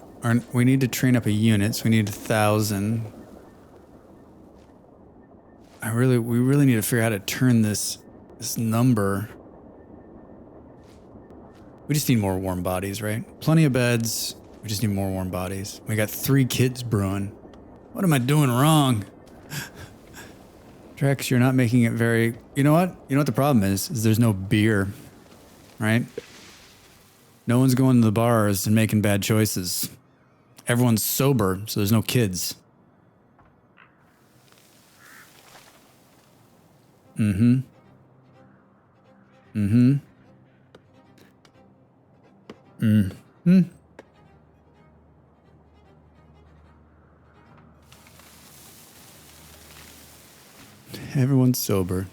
we need to train up a unit, so we need 1,000. We really need to figure out how to turn this number. We just need more warm bodies, right? Plenty of beds. We just need more warm bodies. We got 3 kids brewing. What am I doing wrong? Drex, you're not making it very... You know what? You know what the problem is there's no beer, right? No one's going to the bars and making bad choices. Everyone's sober, so there's no kids. Mm-hmm. Mm-hmm. Mm-hmm. Everyone's sober.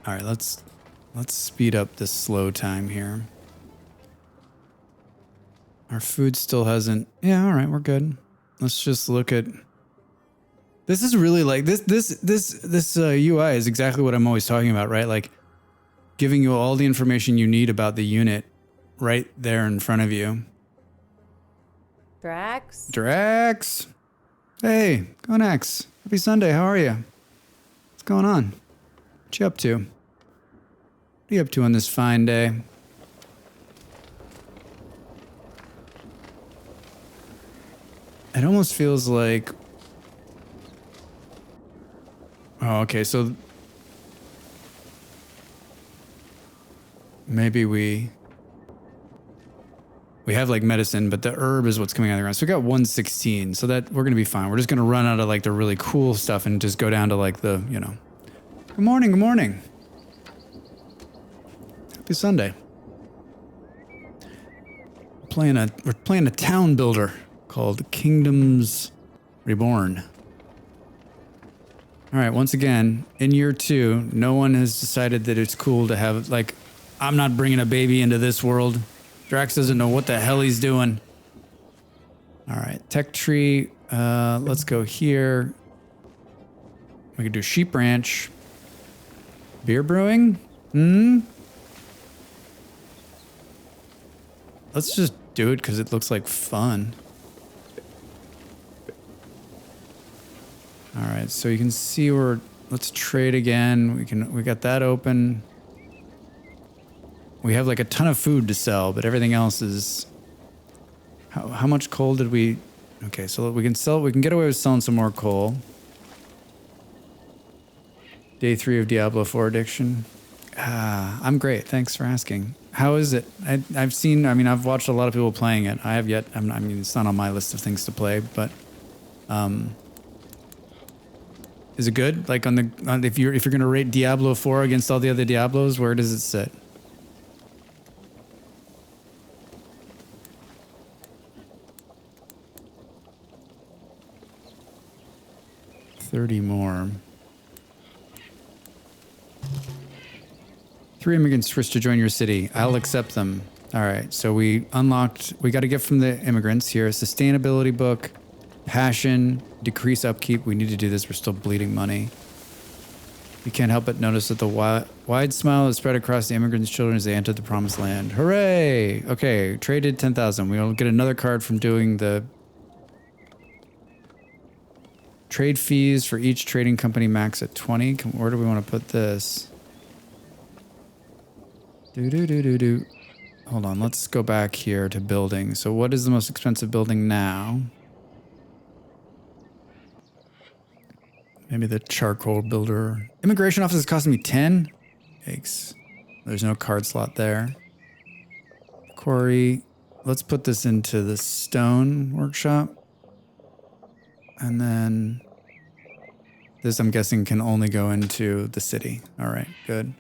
All right, let's speed up this slow time here. Our food still hasn't... Yeah, all right, we're good. Let's just look at... This is really like... This UI is exactly what I'm always talking about, right? Like, giving you all the information you need about the unit right there in front of you. Drax? Drax! Hey, Gonax. Happy Sunday, how are you? What's going on? What you up to? What are you up to on this fine day? It almost feels like... Oh, okay, so... Maybe we have like medicine, but the herb is what's coming out of the ground. So we got 116, so that we're going to be fine. We're just going to run out of like the really cool stuff and just go down to like the, you know. Good morning, good morning. Happy Sunday. We're playing a town builder called Kingdoms Reborn. All right, once again, in year 2, no one has decided that it's cool to have, like, I'm not bringing a baby into this world. Drax doesn't know what the hell he's doing. All right, tech tree. Let's go here. We could do sheep ranch. Beer brewing? Let's just do it because it looks like fun. All right, so you can see let's trade again. We got that open. We have like a ton of food to sell, but everything else is... How much coal did we... Okay, so we can get away with selling some more coal. Day 3 of Diablo 4 addiction. I'm great, thanks for asking. How is it? I've watched a lot of people playing it. I have yet, it's not on my list of things to play, but... is it good? Like if you're gonna rate Diablo 4 against all the other Diablos, where does it sit? $30 more. 3 immigrants wish to join your city. I'll accept them. All right, so we got a gift from the immigrants here. Sustainability book, passion, decrease upkeep. We need to do this. We're still bleeding money. You can't help but notice that the wide smile is spread across the immigrants' children as they enter the promised land. Hooray! Okay, traded 10,000. We'll get another card from doing the trade fees for each trading company max at 20. Where do we want to put this? Hold on, let's go back here to building. So what is the most expensive building now? Maybe the charcoal builder. Immigration office is costing me 10? Yikes. There's no card slot there. Quarry. Let's put this into the stone workshop. And then this, I'm guessing, can only go into the city. All right, good.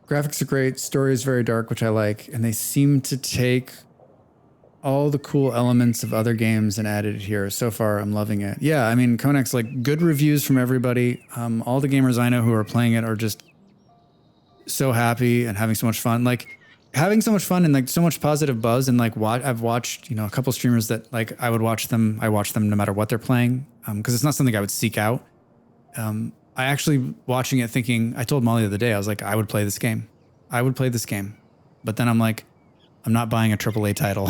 Graphics are great. Story is very dark, which I like. And they seem to take all the cool elements of other games and added it here. So far, I'm loving it. Yeah, I mean, Konak's like good reviews from everybody. All the gamers I know who are playing it are just so happy and having so much fun. Like having so much fun and like so much positive buzz. And like I've watched, a couple streamers that like I watch them no matter what they're playing. Because it's not something I would seek out. I actually watching it thinking, I told Molly the other day, I was like, I would play this game. I would play this game. But then I'm like, I'm not buying a AAA title.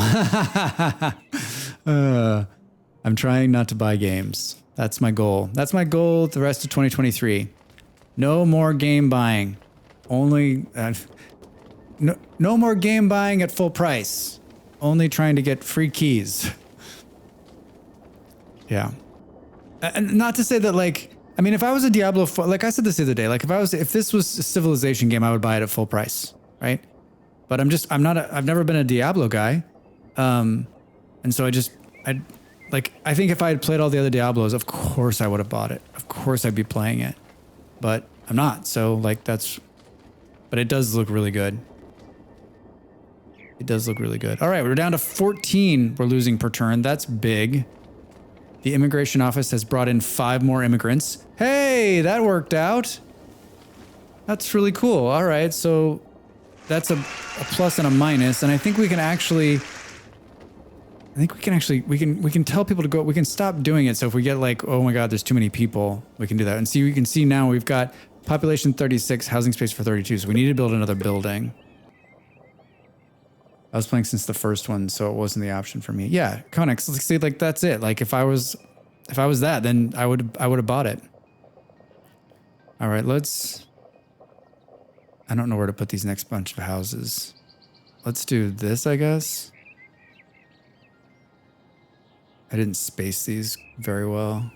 I'm trying not to buy games. That's my goal. That's my goal the rest of 2023. No more game buying. Only, no more game buying at full price. Only trying to get free keys. Yeah. And not to say that like, I mean, if I was a Diablo 4, like I said this the other day, like if this was a Civilization game, I would buy it at full price, right? But I've never been a Diablo guy. And so I think if I had played all the other Diablos, of course I would have bought it. Of course I'd be playing it, but I'm not. So like but it does look really good. It does look really good. All right, we're down to 14 we're losing per turn. That's big. The immigration office has brought in 5 more immigrants. Hey, that worked out. That's really cool. All right, so that's a plus and a minus, and I think we can actually we can tell people to go. We can stop doing it. So if we get like, oh my God, there's too many people, we can do that. And see, we can see now we've got population 36, housing space for 32. So we need to build another building. I was playing since the first one, so it wasn't the option for me. Yeah, Connex. See, like that's it. Like if I was that, then I would have bought it. All right, I don't know where to put these next bunch of houses. Let's do this, I guess. I didn't space these very well.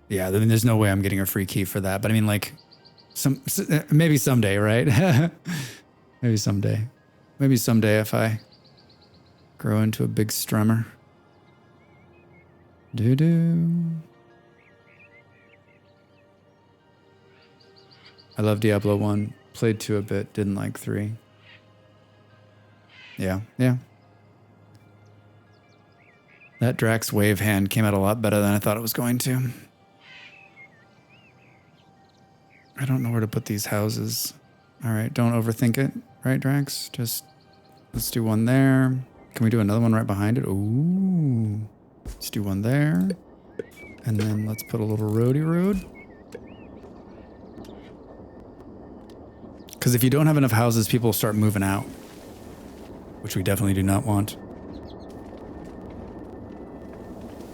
Yeah, I mean, there's no way I'm getting a free key for that. But I mean, like, maybe someday, right? Maybe someday. Maybe someday if I grow into a big strummer. Doo-doo. I love Diablo 1. Played 2 a bit. Didn't like 3. Yeah. That Drax wave hand came out a lot better than I thought it was going to. I don't know where to put these houses. All right, don't overthink it, right, Drax? Just let's do one there. Can we do another one right behind it? Ooh. Let's do one there. And then let's put a little roadie road. Because if you don't have enough houses, people will start moving out. Which we definitely do not want.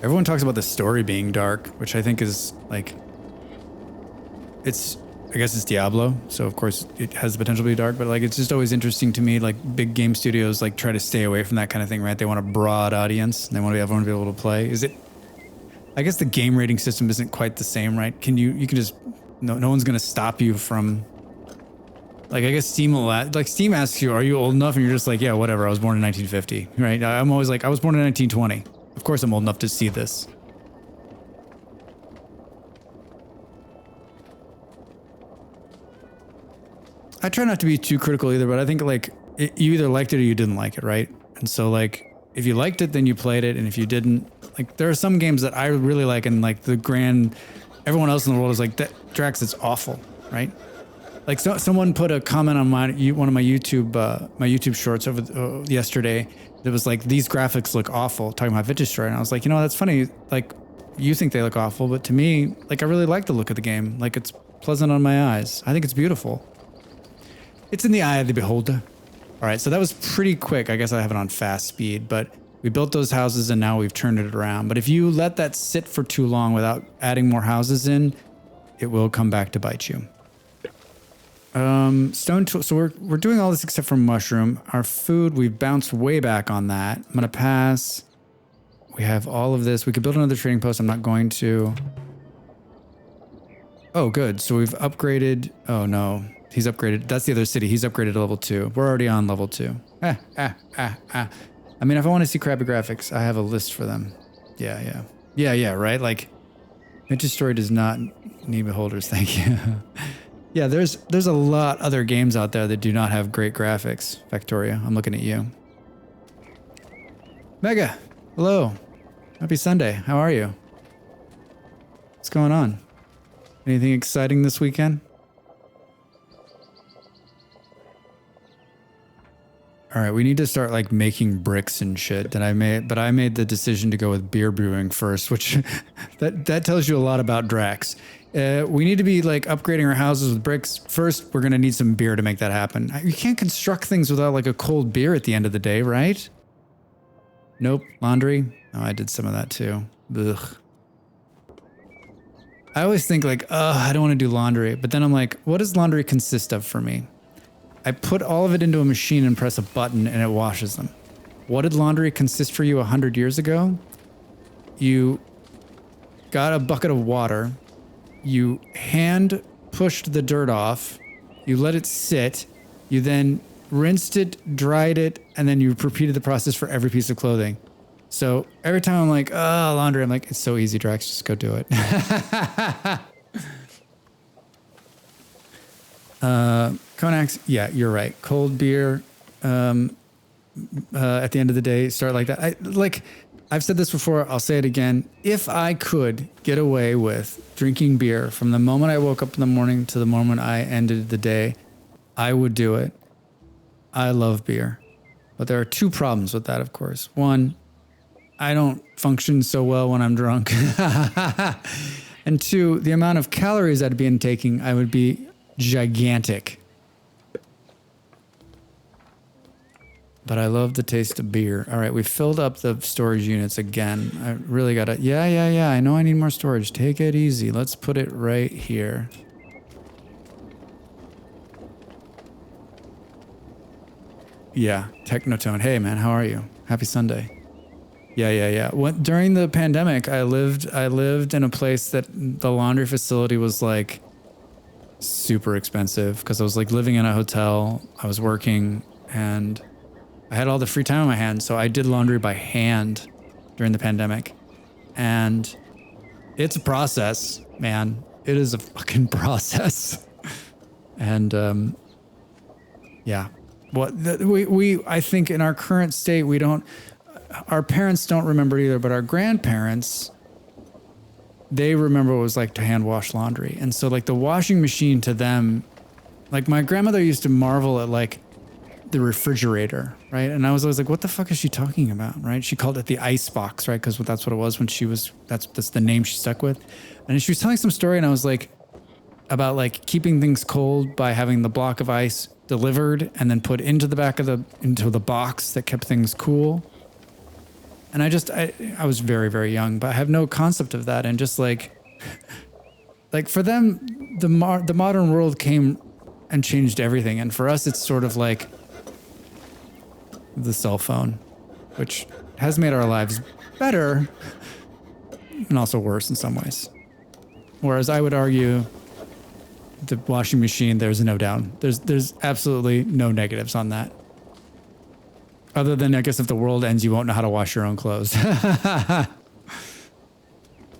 Everyone talks about the story being dark, which I think is like... I guess it's Diablo, so of course it has the potential to be dark, but like it's just always interesting to me, like big game studios like try to stay away from that kind of thing, right? They want a broad audience, and they want everyone to be able to play. I guess the game rating system isn't quite the same, right? You can just, no one's gonna stop you from, like I guess Steam asks you, are you old enough? And you're just like, yeah, whatever, I was born in 1950, right? I'm always like, I was born in 1920. Of course I'm old enough to see this. I try not to be too critical either, but I think like you either liked it or you didn't like it, right? And so like if you liked it, then you played it, and if you didn't, like there are some games that I really like, and like everyone else in the world is like, that Drax, it's awful, right? Like someone put a comment on one of my YouTube shorts over yesterday that was like, these graphics look awful, talking about Vintage Story, and I was like, that's funny. Like you think they look awful, but to me, like I really like the look of the game. Like it's pleasant on my eyes. I think it's beautiful. It's in the eye of the beholder. All right, so that was pretty quick. I guess I have it on fast speed, but we built those houses and now we've turned it around. But if you let that sit for too long without adding more houses in, it will come back to bite you. Stone tool. So we're doing all this except for mushroom. Our food, we've bounced way back on that. I'm gonna pass. We have all of this. We could build another trading post. I'm not going to. Oh, good. So we've upgraded. Oh no. He's upgraded. That's the other city. He's upgraded to level 2. We're already on level 2. I mean, if I want to see crappy graphics, I have a list for them. Yeah, right? Like, Vintage Story does not need beholders, thank you. Yeah, there's a lot other games out there that do not have great graphics. Factoria, I'm looking at you. Mega, hello. Happy Sunday. How are you? What's going on? Anything exciting this weekend? All right, we need to start like making bricks and shit. But I made the decision to go with beer brewing first, which that tells you a lot about Drax. We need to be like upgrading our houses with bricks. First, we're gonna need some beer to make that happen. You can't construct things without like a cold beer at the end of the day, right? Nope. Laundry? Oh, I did some of that too. Ugh. I always think like, I don't want to do laundry, but then I'm like, what does laundry consist of for me? I put all of it into a machine and press a button and it washes them. What did laundry consist for you 100 years ago? You got a bucket of water, you hand pushed the dirt off, you let it sit, you then rinsed it, dried it, and then you repeated the process for every piece of clothing. So every time I'm like, oh, laundry, I'm like, it's so easy, Drax, just go do it. Konax, yeah, you're right. Cold beer, at the end of the day, start like that. I've said this before, I'll say it again. If I could get away with drinking beer from the moment I woke up in the morning to the moment I ended the day, I would do it. I love beer. But there are two problems with that, of course. One, I don't function so well when I'm drunk. And two, the amount of calories I'd be intaking, I would be gigantic. But I love the taste of beer. All right, we filled up the storage units again. I really gotta, yeah. I know I need more storage. Take it easy. Let's put it right here. Yeah, Technotone. Hey man, how are you? Happy Sunday. Yeah. During the pandemic, I lived in a place that the laundry facility was like super expensive because I was like living in a hotel. I was working and I had all the free time on my hands. So I did laundry by hand during the pandemic. And it's a process, man. It is a fucking process. And yeah. I think in our current state, our parents don't remember either, but our grandparents, they remember what it was like to hand wash laundry. And so like the washing machine to them, like my grandmother used to marvel at like the refrigerator, right? And I was always like, what the fuck is she talking about, right? She called it the ice box, right? Because that's what it was when that's the name she stuck with. And she was telling some story and I was like, about like keeping things cold by having the block of ice delivered and then put into the box that kept things cool. And I was very, very young, but I have no concept of that. And just like for them, the modern world came and changed everything. And for us, it's sort of like the cell phone, which has made our lives better and also worse in some ways. Whereas I would argue the washing machine, there's no down. There's absolutely no negatives on that. Other than, I guess, if the world ends, you won't know how to wash your own clothes. But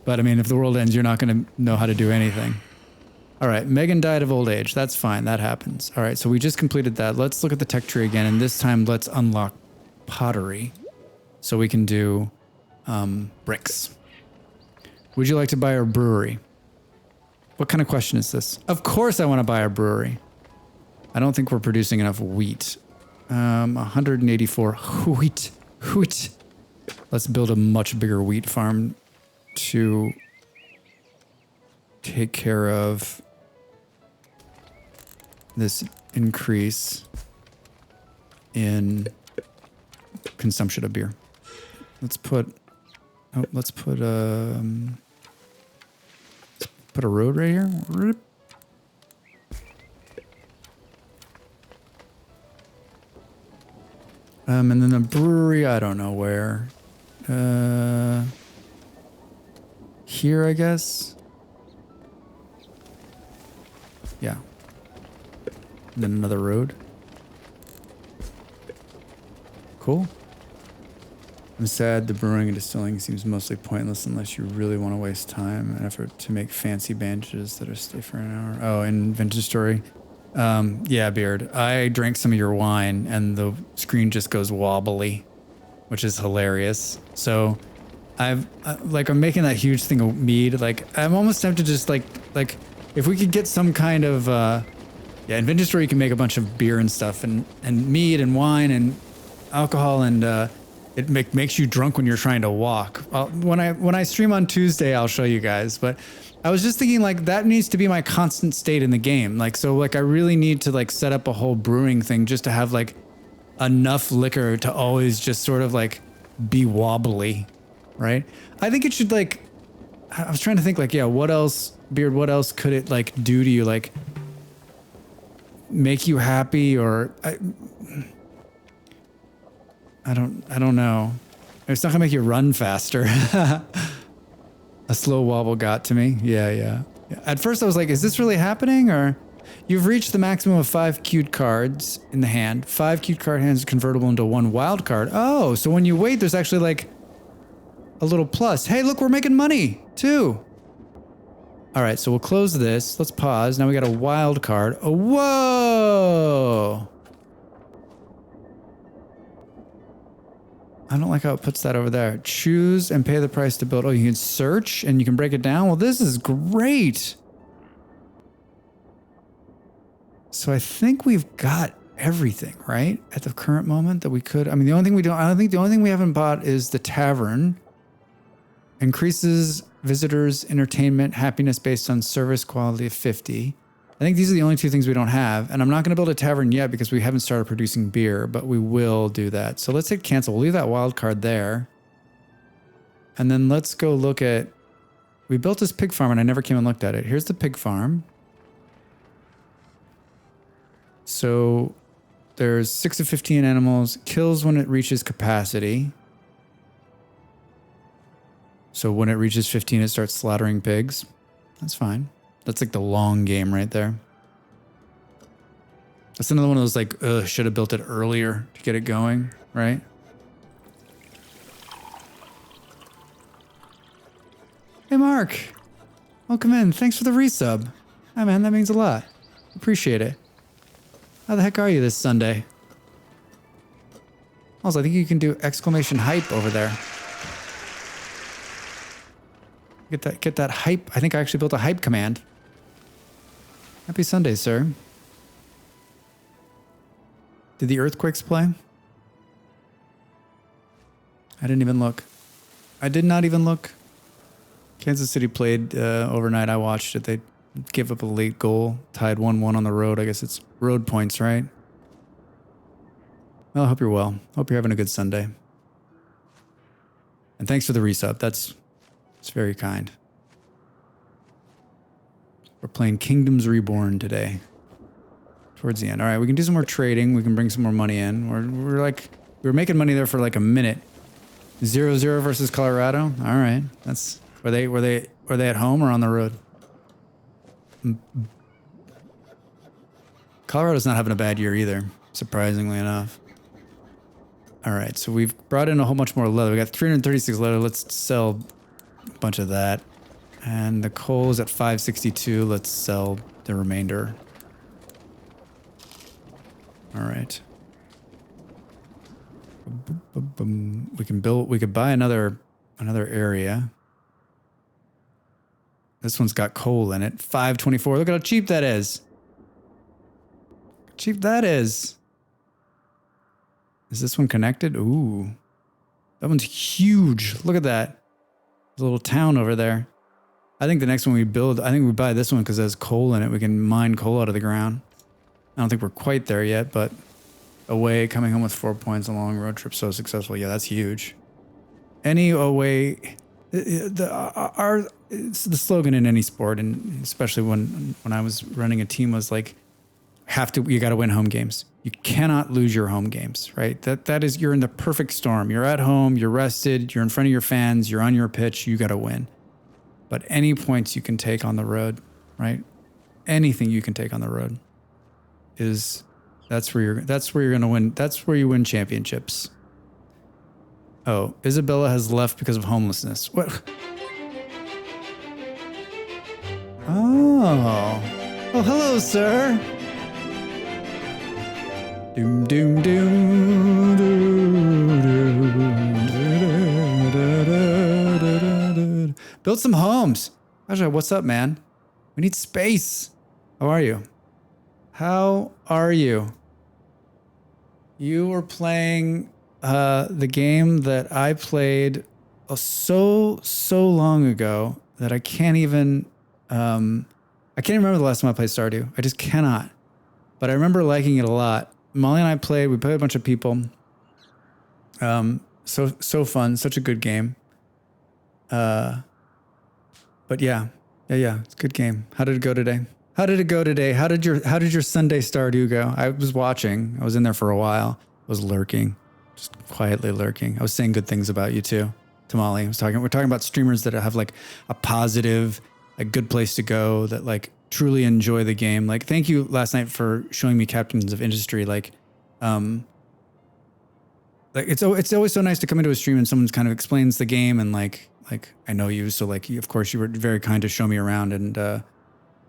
I mean, if the world ends, you're not going to know how to do anything. All right, Megan died of old age. That's fine. That happens. All right, so we just completed that. Let's look at the tech tree again, and this time let's unlock pottery so we can do bricks. Would you like to buy a brewery? What kind of question is this? Of course I want to buy a brewery. I don't think we're producing enough wheat. 184 wheat. Let's build a much bigger wheat farm to take care of this increase in consumption of beer. Let's put a road right here. And then the brewery, I don't know where. Here, I guess. Yeah. And then another road. Cool. I'm sad the brewing and distilling seems mostly pointless unless you really want to waste time and effort to make fancy bandages that are stay for an hour. Oh, and vintage story. Yeah, Beard. I drank some of your wine and the screen just goes wobbly, which is hilarious. So I'm making that huge thing of mead. Like I'm almost tempted to just like if we could get some kind of, in vintage story you can make a bunch of beer and stuff and mead and wine and alcohol and, it makes you drunk when you're trying to walk. When I stream on Tuesday, I'll show you guys. But I was just thinking like that needs to be my constant state in the game. Like so, like I really need to like set up a whole brewing thing just to have like enough liquor to always just sort of like be wobbly, right? I think it should like. I was trying to think like what else, Beard? What else could it like do to you? Like make you happy or. I don't know. It's not gonna make you run faster. A slow wobble got to me. Yeah. At first I was like, is this really happening? Or you've reached the maximum of 5 queued cards in the hand. 5 queued card hands convertible into 1 wild card. Oh, so when you wait, there's actually like a little plus. Hey, look, we're making money too. All right, so we'll close this. Let's pause. Now we got a wild card. Oh, whoa. I don't like how it puts that over there. Choose and pay the price to build. Oh, you can search and you can break it down. Well, this is great. So I think we've got everything, right? At the current moment that we could. I mean, the only thing we haven't bought is the tavern. Increases visitors' entertainment happiness based on service quality of 50. I think these are the only 2 things we don't have. And I'm not going to build a tavern yet because we haven't started producing beer, but we will do that. So let's hit cancel. We'll leave that wild card there. And then let's go look at, we built this pig farm and I never came and looked at it. Here's the pig farm. So there's 6 of 15 animals, kills when it reaches capacity. So when it reaches 15, it starts slaughtering pigs. That's fine. That's like the long game right there. That's another one of those like, should have built it earlier to get it going, right? Hey, Mark. Welcome in. Thanks for the resub. Hi, man. That means a lot. Appreciate it. How the heck are you this Sunday? Also, I think you can do exclamation hype over there. Get that hype. I think I actually built a hype command. Happy Sunday, sir. Did the earthquakes play? I didn't even look. I did not even look. Kansas City played overnight. I watched it. They gave up a late goal, tied 1-1 on the road. I guess it's road points, right? Well, I hope you're well. Hope you're having a good Sunday. And thanks for the resub. It's very kind. We're playing Kingdoms Reborn today. Towards the end. All right, we can do some more trading. We can bring some more money in. We were making money there for like a minute. 0-0 versus Colorado. All right, that's were they at home or on the road? Colorado's not having a bad year either, surprisingly enough. All right, so we've brought in a whole bunch more leather. We got 336 leather. Let's sell a bunch of that. And the coal is at 562. Let's sell the remainder. All right. We could buy another area. This one's got coal in it. 524. Look at how cheap that is. Cheap that is. Is this one connected? Ooh. That one's huge. Look at that. There's a little town over there. I think the next one we build, I think we buy this one because it has coal in it. We can mine coal out of the ground. I don't think we're quite there yet, but away, coming home with 4 points, a long road trip, so successful. Yeah, that's huge. Any away, it's the slogan in any sport, and especially when I was running a team, was like, you got to win home games. You cannot lose your home games, right? That is, you're in the perfect storm. You're at home, you're rested, you're in front of your fans, you're on your pitch, you got to win. But any points you can take on the road, right? Anything you can take on the road that's where you're going to win. That's where you win championships. Oh, Isabella has left because of homelessness. What? Oh. Well, hello, sir. Doom, doom, doom, doom, doom. Build some homes. Ajay, what's up, man? We need space. How are you? How are you? You were playing the game that I played so long ago that I can't even remember the last time I played Stardew. I just cannot. But I remember liking it a lot. Molly and I played. We played a bunch of people. So fun. Such a good game. But yeah, it's a good game. How did it go today? How did your Sunday Stardew go? I was watching. I was in there for a while. I was lurking, just quietly lurking. I was saying good things about you too, to Molly. We're talking about streamers that have like a positive, a good place to go, that like truly enjoy the game. Like, thank you last night for showing me Captains of Industry. Like it's always so nice to come into a stream and someone kind of explains the game, and like I know you, so like of course you were very kind to show me around, and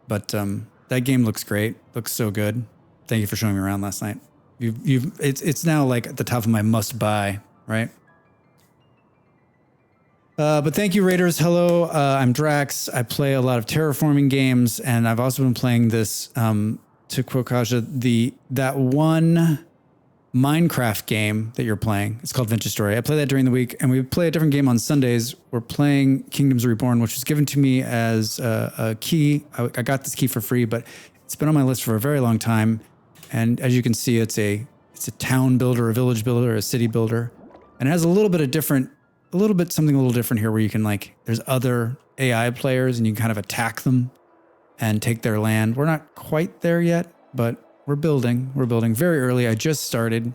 but that game looks great. Looks so good. Thank you for showing me around last night. It's now like at the top of my must buy, right? But thank you, Raiders. Hello, I'm Drax. I play a lot of terraforming games, and I've also been playing this, to quote Kaja, that one Minecraft game that you're playing. It's called Vintage Story. I play that during the week, and we play a different game on Sundays. We're playing Kingdoms Reborn, which was given to me as a key. I got this key for free, but it's been on my list for a very long time. And as you can see, it's a town builder, a village builder, a city builder, and it has something a little different here, where you can there's other AI players, and you can kind of attack them and take their land. We're not quite there yet, but we're building very early. I just started.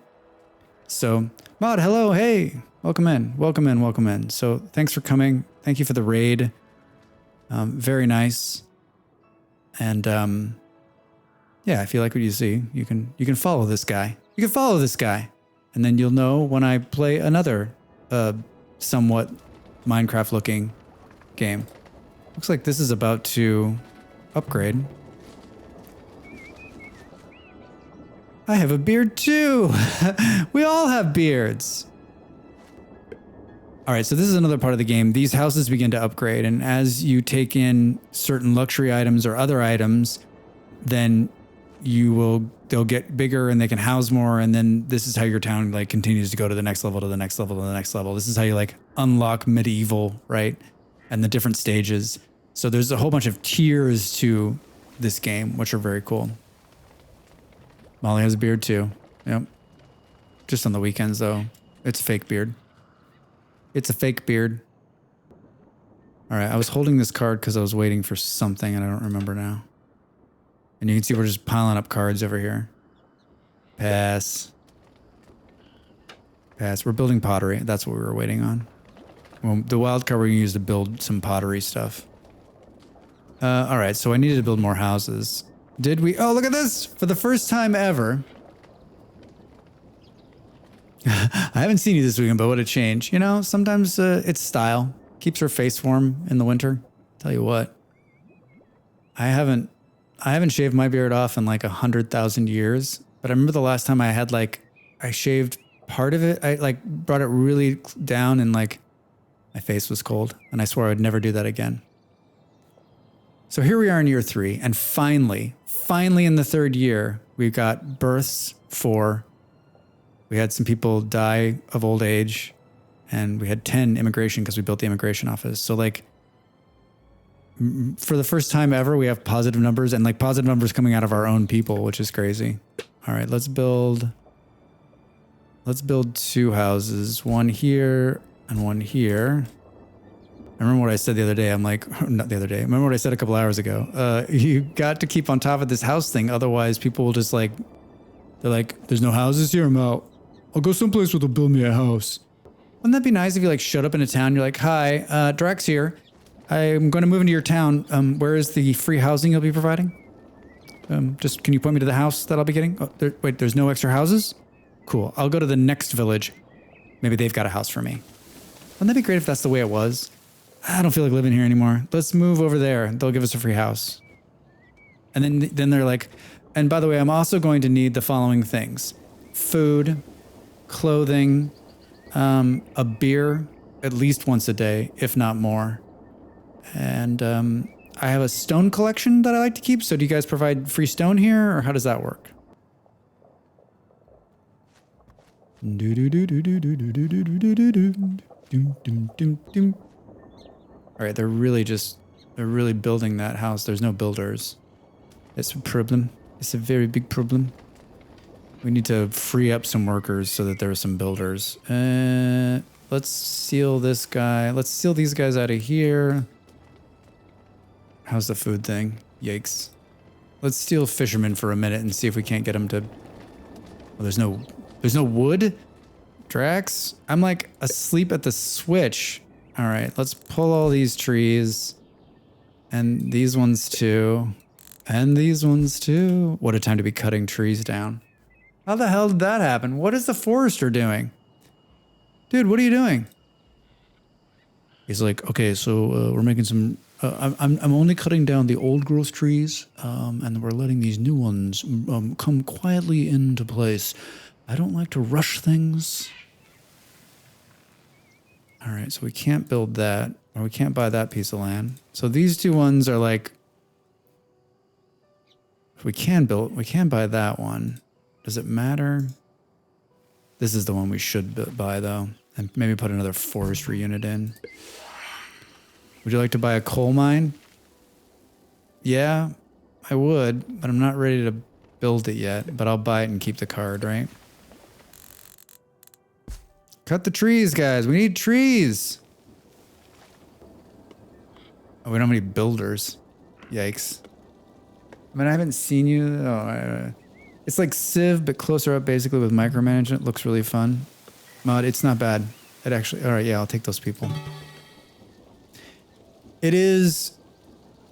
So, Mod, hello, hey, welcome in, welcome in, welcome in. So, thanks for coming. Thank you for the raid. Very nice. And yeah, if you like what you see, you can follow this guy. You can follow this guy, and then you'll know when I play another somewhat Minecraft-looking game. Looks like this is about to upgrade. I have a beard too. We all have beards. All right, so this is another part of the game. These houses begin to upgrade, and as you take in certain luxury items or other items, then they'll get bigger and they can house more, and then this is how your town like continues to go to the next level, to the next level, to the next level. This is how you like unlock medieval, right? And the different stages. So there's a whole bunch of tiers to this game, which are very cool. Molly has a beard too. Yep. Just on the weekends though. It's a fake beard. It's a fake beard. All right, I was holding this card because I was waiting for something and I don't remember now. And you can see we're just piling up cards over here. Pass. Pass. We're building pottery. That's what we were waiting on. Well, the wild card we're going to use to build some pottery stuff. All right, so I needed to build more houses. Did we? Oh, look at this! For the first time ever. I haven't seen you this weekend, but what a change. You know, sometimes it's style. Keeps her face warm in the winter. Tell you what. I haven't shaved my beard off in like 100,000 years. But I remember the last time I had I shaved part of it. I like brought it really down and like my face was cold. And I swore I would never do that again. So here we are in year 3. And finally in the 3rd year, we've got births 4. We had some people die of old age, and we had 10 immigration because we built the immigration office. So like for the first time ever, we have positive numbers, and like positive numbers coming out of our own people, which is crazy. All right, let's build 2 houses, one here and one here. I remember what I said the other day. I'm like, not the other day. I remember what I said a couple hours ago. You got to keep on top of this house thing. Otherwise people will just like, they're like, there's no houses here, I'm out. I'll go someplace where they'll build me a house. Wouldn't that be nice if you like showed up in a town, you're like, hi, Drax here. I'm going to move into your town. Where is the free housing you'll be providing? Just, can you point me to the house that I'll be getting? Oh, wait, there's no extra houses? Cool, I'll go to the next village. Maybe they've got a house for me. Wouldn't that be great if that's the way it was? I don't feel like living here anymore. Let's move over there. They'll give us a free house. And then they're like, and by the way, I'm also going to need the following things. Food, clothing, a beer at least once a day, if not more. And I have a stone collection that I like to keep. So do you guys provide free stone here, or how does that work? All right, they're really building that house. There's no builders. It's a problem. It's a very big problem. We need to free up some workers so that there are some builders. Let's seal this guy. Let's seal these guys out of here. How's the food thing? Yikes. Let's steal fishermen for a minute and see if we can't get them to... Oh, there's no wood? Drax? I'm like asleep at the switch. All right, let's pull all these trees. And these ones too. And these ones too. What a time to be cutting trees down. How the hell did that happen? What is the forester doing? Dude, what are you doing? He's like, okay, so we're making some... I'm only cutting down the old growth trees, and we're letting these new ones come quietly into place. I don't like to rush things. All right, so we can't build that, or we can't buy that piece of land. So these 2 ones are like... If we can buy that one. Does it matter? This is the one we should buy, though. And maybe put another forestry unit in. Would you like to buy a coal mine? Yeah, I would, but I'm not ready to build it yet. But I'll buy it and keep the card, right? Cut the trees, guys. We need trees. Oh, we don't have any builders. Yikes. I mean, I haven't seen you. Oh, It's like Civ, but closer up basically with micromanagement. Looks really fun. Mod, it's not bad. It actually, all right, yeah, I'll take those people. It is,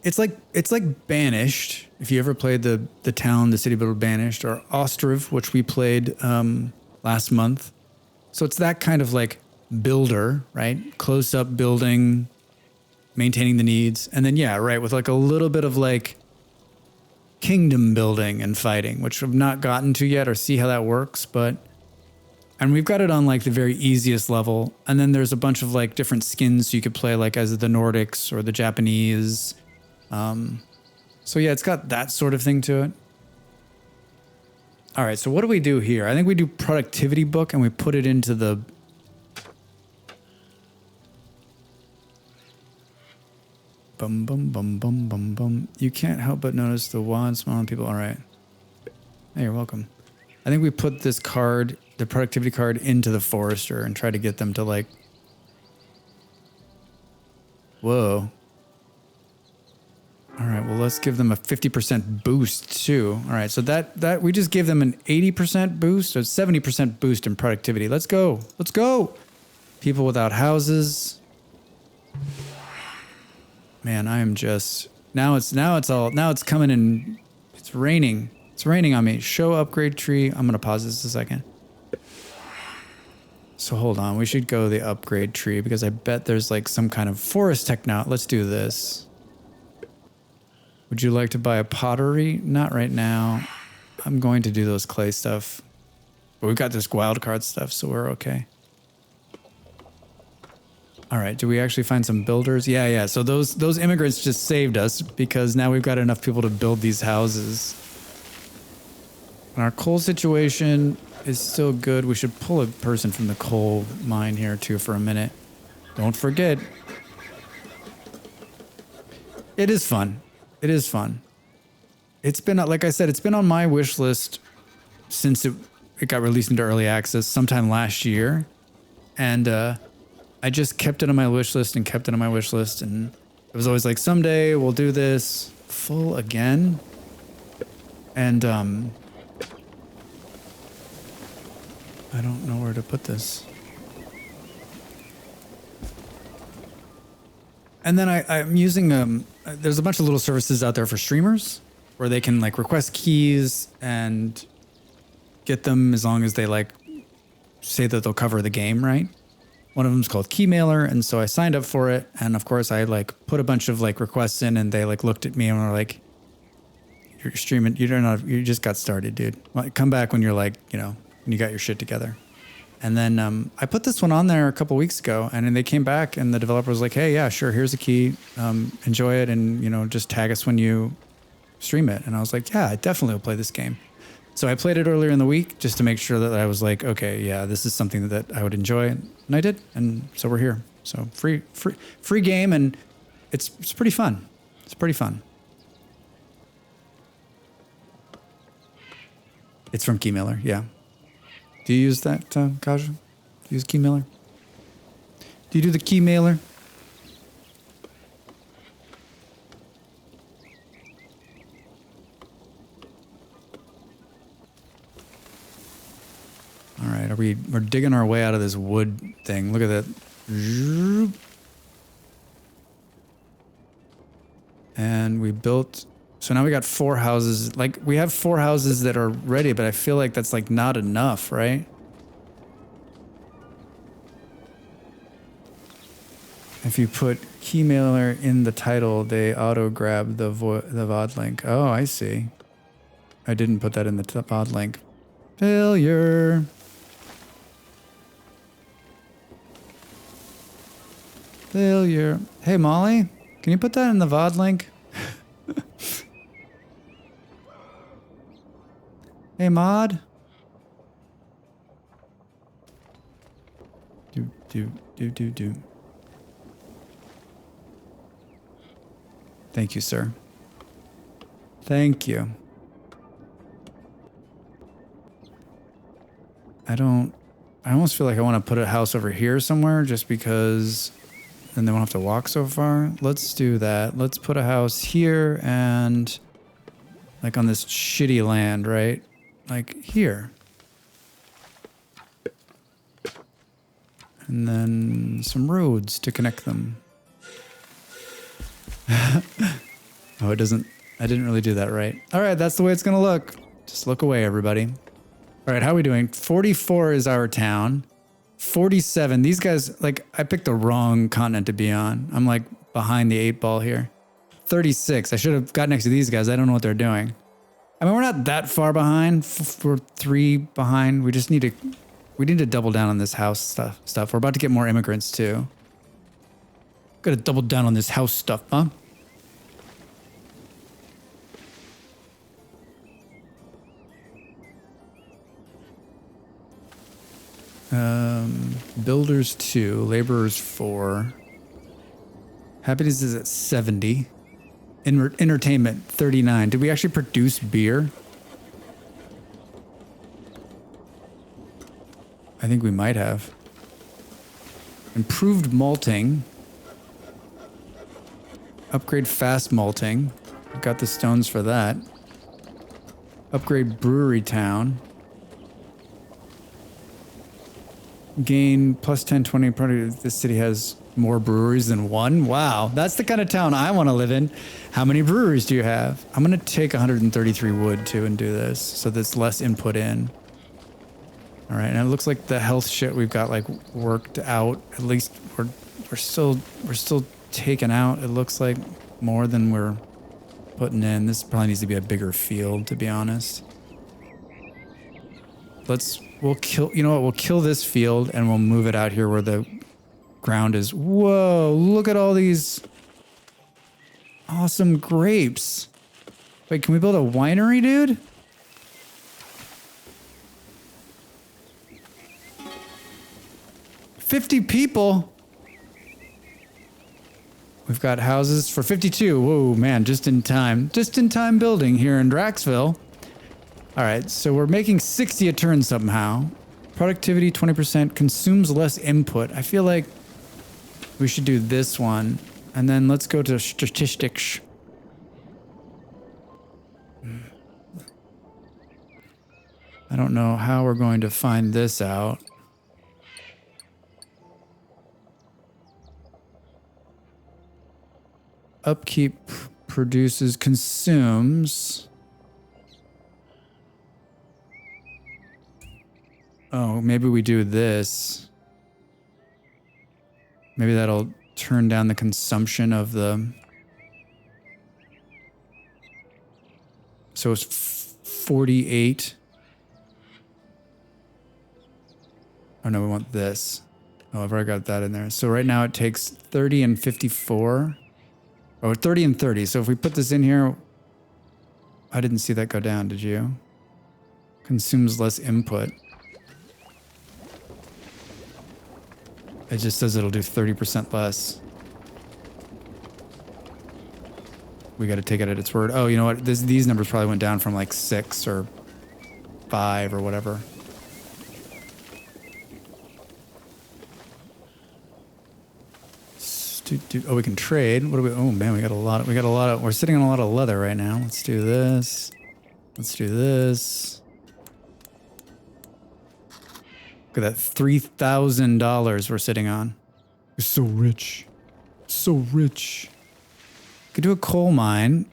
it's like Banished. If you ever played the town, the city builder Banished, or Ostriv, which we played last month. So it's that kind of like builder, right? Close up building, maintaining the needs. And then, yeah, right, with like a little bit of like kingdom building and fighting, which I've not gotten to yet or see how that works, but and we've got it on like the very easiest level. And then there's a bunch of like different skins so you could play like as the Nordics or the Japanese. So yeah, it's got that sort of thing to it. All right, so what do we do here? I think we do productivity book and we put it into the bum bum bum bum bum bum. You can't help but notice the wand smiling people. All right. Hey, you're welcome. I think we put this card, the productivity card, into the forester and try to get them to like. Whoa. All right, well, let's give them a 50% boost too. All right, so that we just gave them an 80% boost, or 70% boost in productivity. Let's go. Let's go. People without houses. Man, I am just now it's coming in. It's raining. It's raining on me. Show upgrade tree. I'm gonna pause this a second. So hold on, we should go the upgrade tree because I bet there's like some kind of forest technology. Let's do this. Would you like to buy a pottery? Not right now. I'm going to do those clay stuff. But we've got this wild card stuff, so we're okay. All right, do we actually find some builders? Yeah. So those immigrants just saved us because now we've got enough people to build these houses. And our coal situation is still good. We should pull a person from the coal mine here too for a minute. Don't forget. It is fun. It is fun. It's been, like I said, it's been on my wish list since it got released into early access sometime last year. And I just kept it on my wish list and kept it on my wish list. And it was always like, someday we'll do this full again. And I don't know where to put this. And then I'm using, there's a bunch of little services out there for streamers where they can like request keys and get them as long as they like say that they'll cover the game, right? One of them is called Keymailer. And so I signed up for it. And of course I like put a bunch of like requests in and they like looked at me and were like, you're streaming, you just got started, dude. Well, come back when you're like, you know, when you got your shit together. And then I put this one on there a couple weeks ago, and then they came back, and the developer was like, "Hey, yeah, sure, here's a key. Enjoy it, and you know, just tag us when you stream it." And I was like, "Yeah, I definitely will play this game." So I played it earlier in the week just to make sure that I was like, "Okay, yeah, this is something that I would enjoy," and I did, and so we're here. So free game, and it's pretty fun. It's pretty fun. It's from Keymailer, yeah. Do you use that, Kaja? Do you use Keymailer? Do you do the Keymailer? All right, we're digging our way out of this wood thing. Look at that. And we built, so now we got 4 houses. Like we have 4 houses that are ready, but I feel like that's like not enough, right? If you put Keymailer in the title, they auto grab the VOD link. Oh, I see. I didn't put that in the VOD link. Failure. Failure. Hey, Molly, can you put that in the VOD link? Hey, Mod. Do. Thank you, sir. Thank you. I almost feel like I want to put a house over here somewhere just because then they won't have to walk so far. Let's do that. Let's put a house here and like on this shitty land, right? like here. And then some roads to connect them. Oh, it doesn't, I didn't really do that right. All right, that's the way it's gonna look. Just look away, everybody. All right, how are we doing? 44 is our town. 47, these guys, like, I picked the wrong continent to be on. I'm like behind the 8 ball here. 36, I should have got next to these guys. I don't know what they're doing. I mean, we're not that far behind. We're 3 behind. We just need to double down on this house stuff. We're about to get more immigrants too. Gotta double down on this house stuff, huh? Builders 2, laborers 4. Happiness is at 70. Entertainment 39. Did we actually produce beer? I think we might have. Improved malting. Upgrade fast malting. Got the stones for that. Upgrade brewery town. Gain plus 10, 20. Probably this city has more breweries than one. Wow, that's the kind of town I want to live in. How many breweries do you have? I'm going to take 133 wood too and do this so there's less input in. All right, and it looks like the health shit we've got like worked out. At least we're still taking out. It looks like more than we're putting in. This probably needs to be a bigger field, to be honest. We'll kill this field and we'll move it out here where the ground is. Whoa, look at all these awesome grapes. Wait, can we build a winery, dude? $50 people. We've got houses for 52. Whoa, man, just in time. Just in time building here in Draxville. All right, so we're making 60 a turn somehow. Productivity 20%, consumes less input. I feel like we should do this one. And then let's go to statistics. I don't know how we're going to find this out. Upkeep produces, consumes. Oh, maybe we do this. Maybe that'll turn down the consumption of the... So it's 48. Oh no, we want this. Oh, I've already got that in there. So right now it takes 30 and 54. Oh, 30 and 30. So if we put this in here... I didn't see that go down, did you? Consumes less input. It just says it'll do 30% less. We got to take it at its word. Oh, you know what? These numbers probably went down from like 6 or 5 or whatever. Oh, we can trade. What do we? Oh man, we got a lot. We're sitting on a lot of leather right now. Let's do this. Let's do this. Look at that, $3,000 we're sitting on. We're so rich. So rich. Could do a coal mine.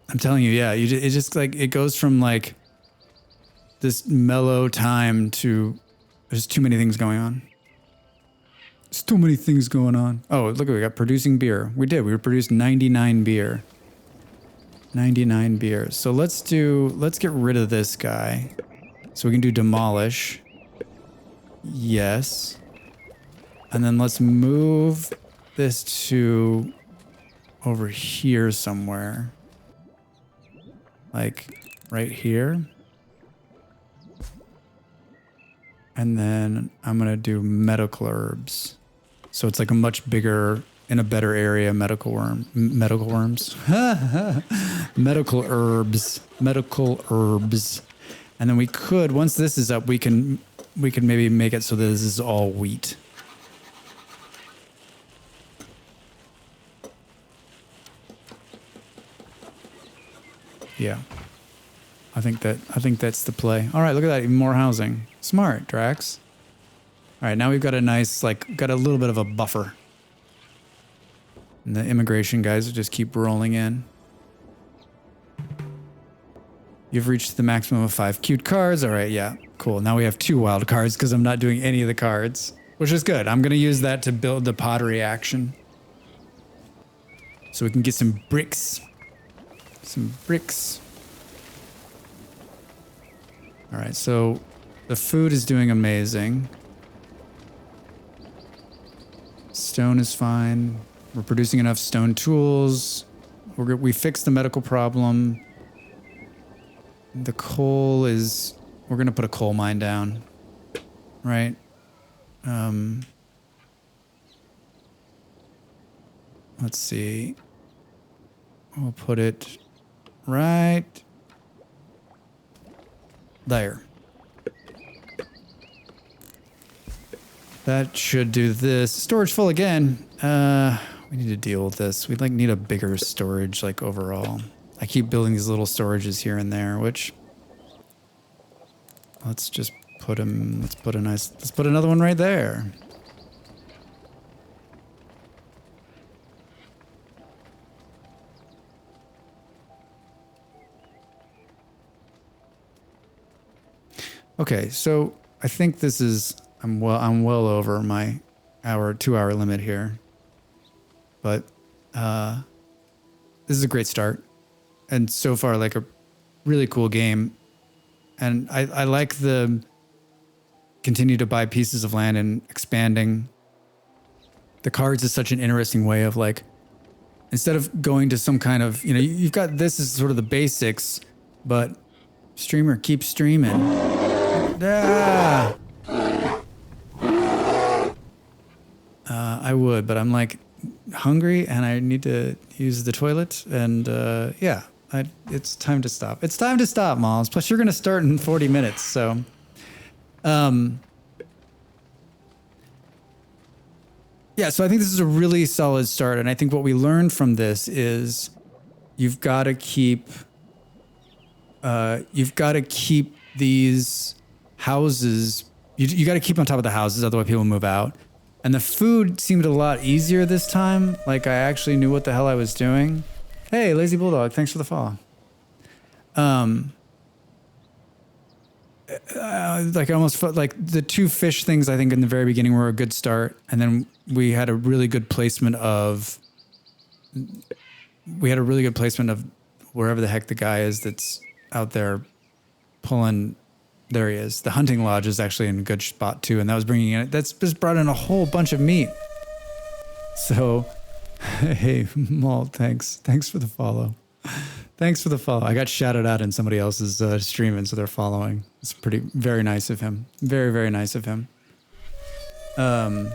I'm telling you, yeah, it just like, it goes from like this mellow time to there's too many things going on. There's too many things going on. Oh, look, we got producing beer. We produced 99 beer. 99 beers. So let's get rid of this guy. So we can do demolish. Yes. And then let's move this to over here somewhere. Like right here. And then I'm going to do medical herbs. So it's like a much bigger, in a better area, medical worms. Medical herbs. And then we could, once this is up, we can maybe make it so that this is all wheat. Yeah. I think that's the play. All right, look at that. Even more housing. Smart, Drax. All right, now we've got a nice, like, got a little bit of a buffer. And the immigration guys will just keep rolling in. You've reached the maximum of 5 cute cards. All right, yeah, cool. Now we have 2 wild cards because I'm not doing any of the cards, which is good. I'm going to use that to build the pottery action. So we can get some bricks. Some bricks. All right, so the food is doing amazing. Stone is fine. We're producing enough stone tools. We fixed the medical problem. The coal is... We're going to put a coal mine down. Right? Let's see. We'll put it right there. That should do this. Storage full again. We need to deal with this. We like need a bigger storage, like overall. I keep building these little storages here and there, which let's just put them. Let's put another one right there. Okay, so I think this is I'm well over my 2-hour limit here. But this is a great start. And so far, like a really cool game. And I like the continue to buy pieces of land and expanding. The cards is such an interesting way of like, instead of going to some kind of, you know, you've got this is sort of the basics, but streamer keeps streaming. Ah! I would, but I'm like hungry and I need to use the toilet and yeah, it's time to stop. It's time to stop, Malls. Plus you're going to start in 40 minutes, so yeah, so I think this is a really solid start, and I think what we learned from this is you've got to keep these houses, you got to keep on top of the houses, otherwise people move out. And the food seemed a lot easier this time. Like I actually knew what the hell I was doing. Hey, Lazy Bulldog, thanks for the follow. Like I almost felt like the 2 fish things I think in the very beginning were a good start. And then we had a really good placement of wherever the heck the guy is that's out there pulling. There he is. The hunting lodge is actually in a good spot too, and that was bringing in. That's just brought in a whole bunch of meat. So, hey, Malt, thanks for the follow. Thanks for the follow. I got shouted out in somebody else's stream, and so they're following. It's very nice of him. Very, very nice of him. The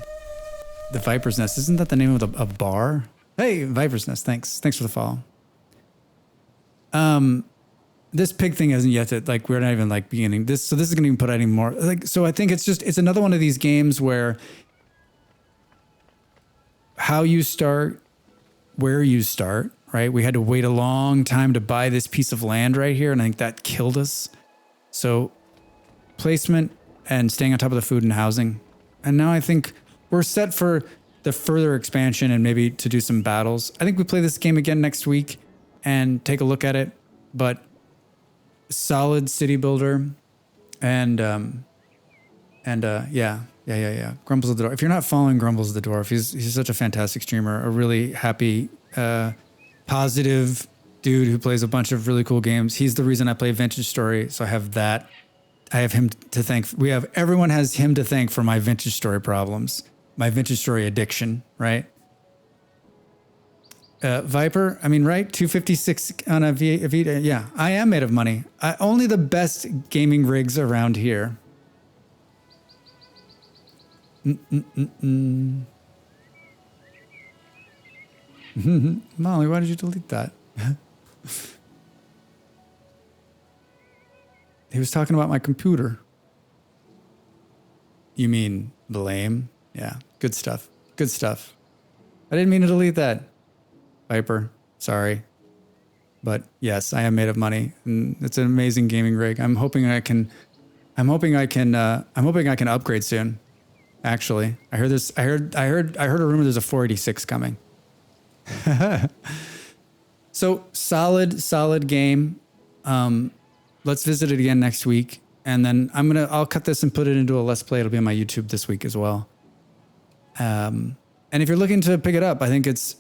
Viper's Nest, isn't that the name of a bar? Hey, Viper's Nest, thanks for the follow. This pig thing hasn't yet to, like, we're not even like beginning this. So this is going to even put any more, like, so I think it's another one of these games where how you start, where you start, right? We had to wait a long time to buy this piece of land right here. And I think that killed us. So placement and staying on top of the food and housing. And now I think we're set for the further expansion and maybe to do some battles. I think we play this game again next week and take a look at it, but solid city builder and yeah. Grumbles the Dwarf. If you're not following Grumbles the Dwarf, he's such a fantastic streamer, a really happy, positive dude who plays a bunch of really cool games. He's the reason I play Vintage Story, so I have that. I have him to thank. Everyone has him to thank for my Vintage Story problems, my Vintage Story addiction, right? Viper, I mean, right? 256 on a Vita. Yeah, I am made of money. Only the best gaming rigs around here. Molly, why did you delete that? He was talking about my computer. You mean blame? Yeah, good stuff. I didn't mean to delete that. Viper, sorry. But yes, I am made of money, and it's an amazing gaming rig. I'm hoping I can upgrade soon. Actually, I heard a rumor there's a 486 coming. So solid game. Let's visit it again next week. And then I'll cut this and put it into a Let's Play. It'll be on my YouTube this week as well. And if you're looking to pick it up, I think it's,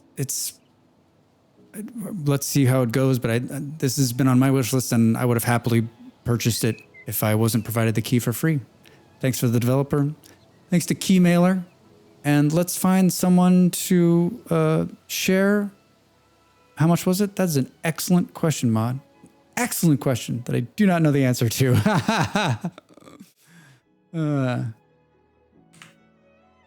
let's see how it goes. But this has been on my wish list, and I would have happily purchased it if I wasn't provided the key for free. Thanks for the developer. Thanks to Keymailer. And let's find someone to share. How much was it? That's an excellent question, Mod. Excellent question that I do not know the answer to.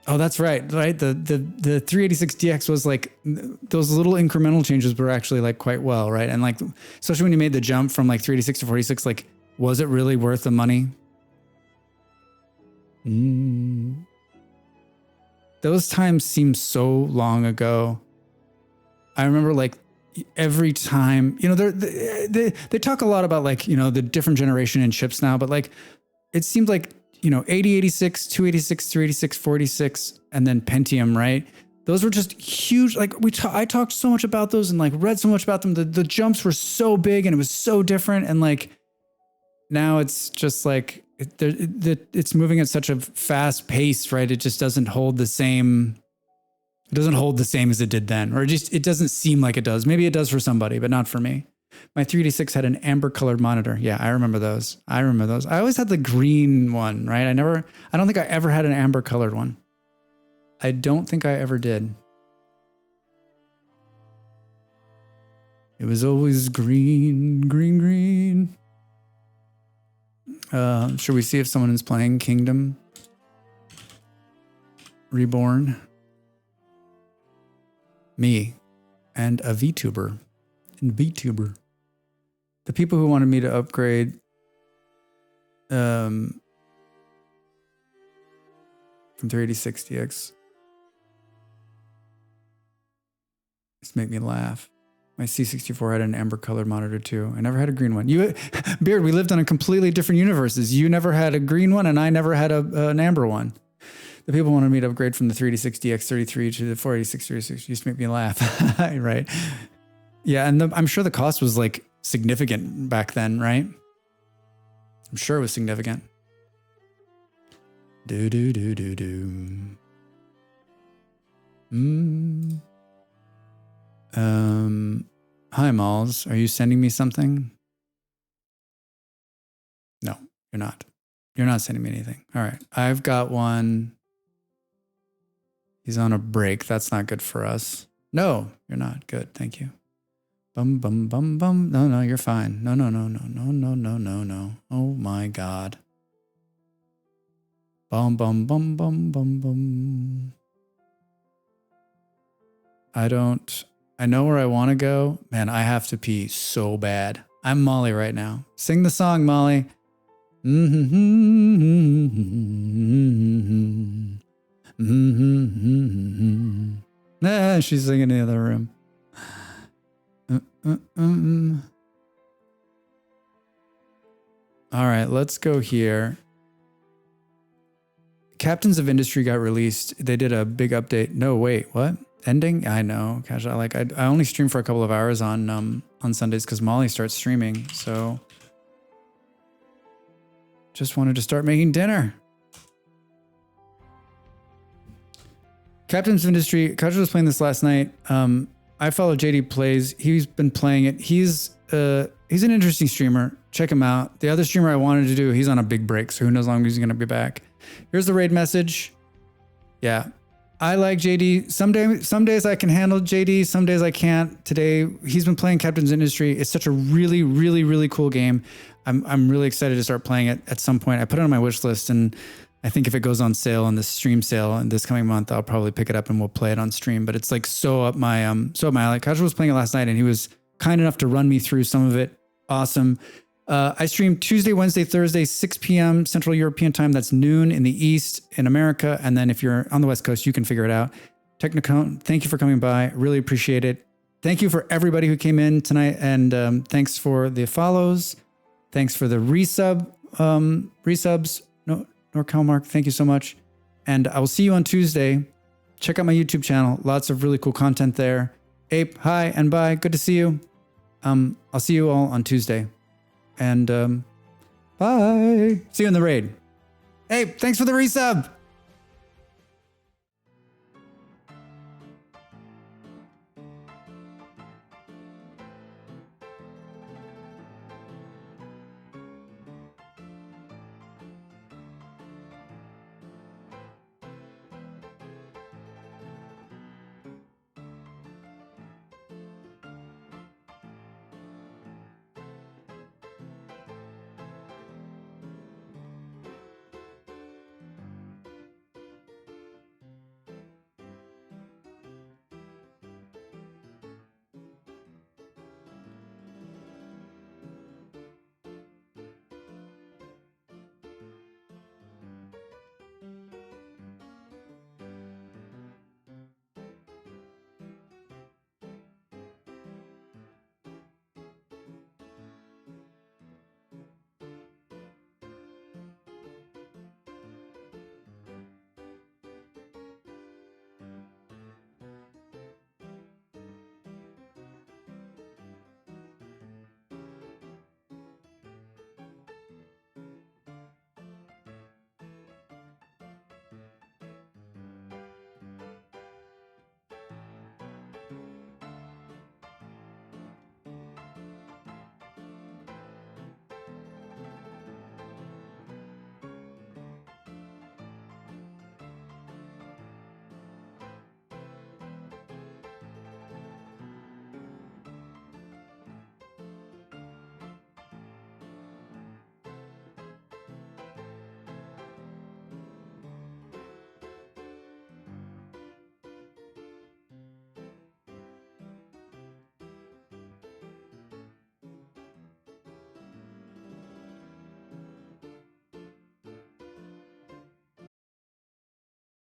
Oh, that's right. The 386DX was like, those little incremental changes were actually like quite well, right? And like, especially when you made the jump from like 386 to 46, like, was it really worth the money? Those times seem so long ago. I remember like every time, you know, they talk a lot about like, you know, the different generation in chips now, but like, it seemed like, you know, 8086, 286, 386, 46, and then Pentium, right? Those were just huge. Like I talked so much about those and like read so much about them. The jumps were so big and it was so different. And like, now it's just like, it's moving at such a fast pace, right? It just doesn't hold the same. It doesn't hold the same as it did then, or it doesn't seem like it does. Maybe it does for somebody, but not for me. My 386 had an amber colored monitor. Yeah, I remember those. I always had the green one, right? I don't think I ever had an amber colored one. I don't think I ever did. It was always green, green, green. Should we see if someone is playing Kingdom Reborn? Me and a VTuber. The people who wanted me to upgrade from 380-60X just make me laugh. My C64 had an amber colored monitor too. I never had a green one. Beard, we lived on a completely different universes. You never had a green one and I never had an amber one. The people wanted me to upgrade from the 380-60X33 to the 486-36. Used to make me laugh, right? Yeah, and I'm sure the cost was like significant back then, right? I'm sure it was significant. Hi, Malls. Are you sending me something? No, you're not. You're not sending me anything. All right. I've got one. He's on a break. That's not good for us. No, you're not. Good. Thank you. Bum, bum, bum, bum. No, you're fine. No. Oh my God. Bum, bum, bum, bum, bum, bum. I know where I want to go. Man, I have to pee so bad. I'm Molly right now. Sing the song, Molly. She's singing in the other room. All right, let's go here. Captains of Industry got released. They did a big update. No, wait, what? Ending? I know. Casual. Like I only stream for a couple of hours on Sundays because Molly starts streaming. So just wanted to start making dinner. Captains of Industry. Casual was playing this last night. I follow JD Plays. He's been playing it. He's an interesting streamer. Check him out. The other streamer I wanted to do, he's on a big break, so who knows how long he's going to be back. Here's the raid message. Yeah. I like JD. Some days I can handle JD. Some days I can't. Today, he's been playing Captain's Industry. It's such a really, really, really cool game. I'm really excited to start playing it at some point. I put it on my wish list, and I think if it goes on sale in the stream sale in this coming month, I'll probably pick it up and we'll play it on stream. But it's like so up my alley. Casual was playing it last night, and he was kind enough to run me through some of it. Awesome. I stream Tuesday, Wednesday, Thursday, 6 p.m. Central European time. That's noon in the East in America. And then if you're on the West Coast, you can figure it out. Technicone, thank you for coming by. Really appreciate it. thank you for everybody who came in tonight. And thanks for the follows. Thanks for the resubs. No, NorCalMark, thank you so much. And I will see you on Tuesday. Check out my YouTube channel. Lots of really cool content there. Ape, hi and bye. Good to see you. I'll see you all on Tuesday. And bye. See you in the raid. Ape, thanks for the resub.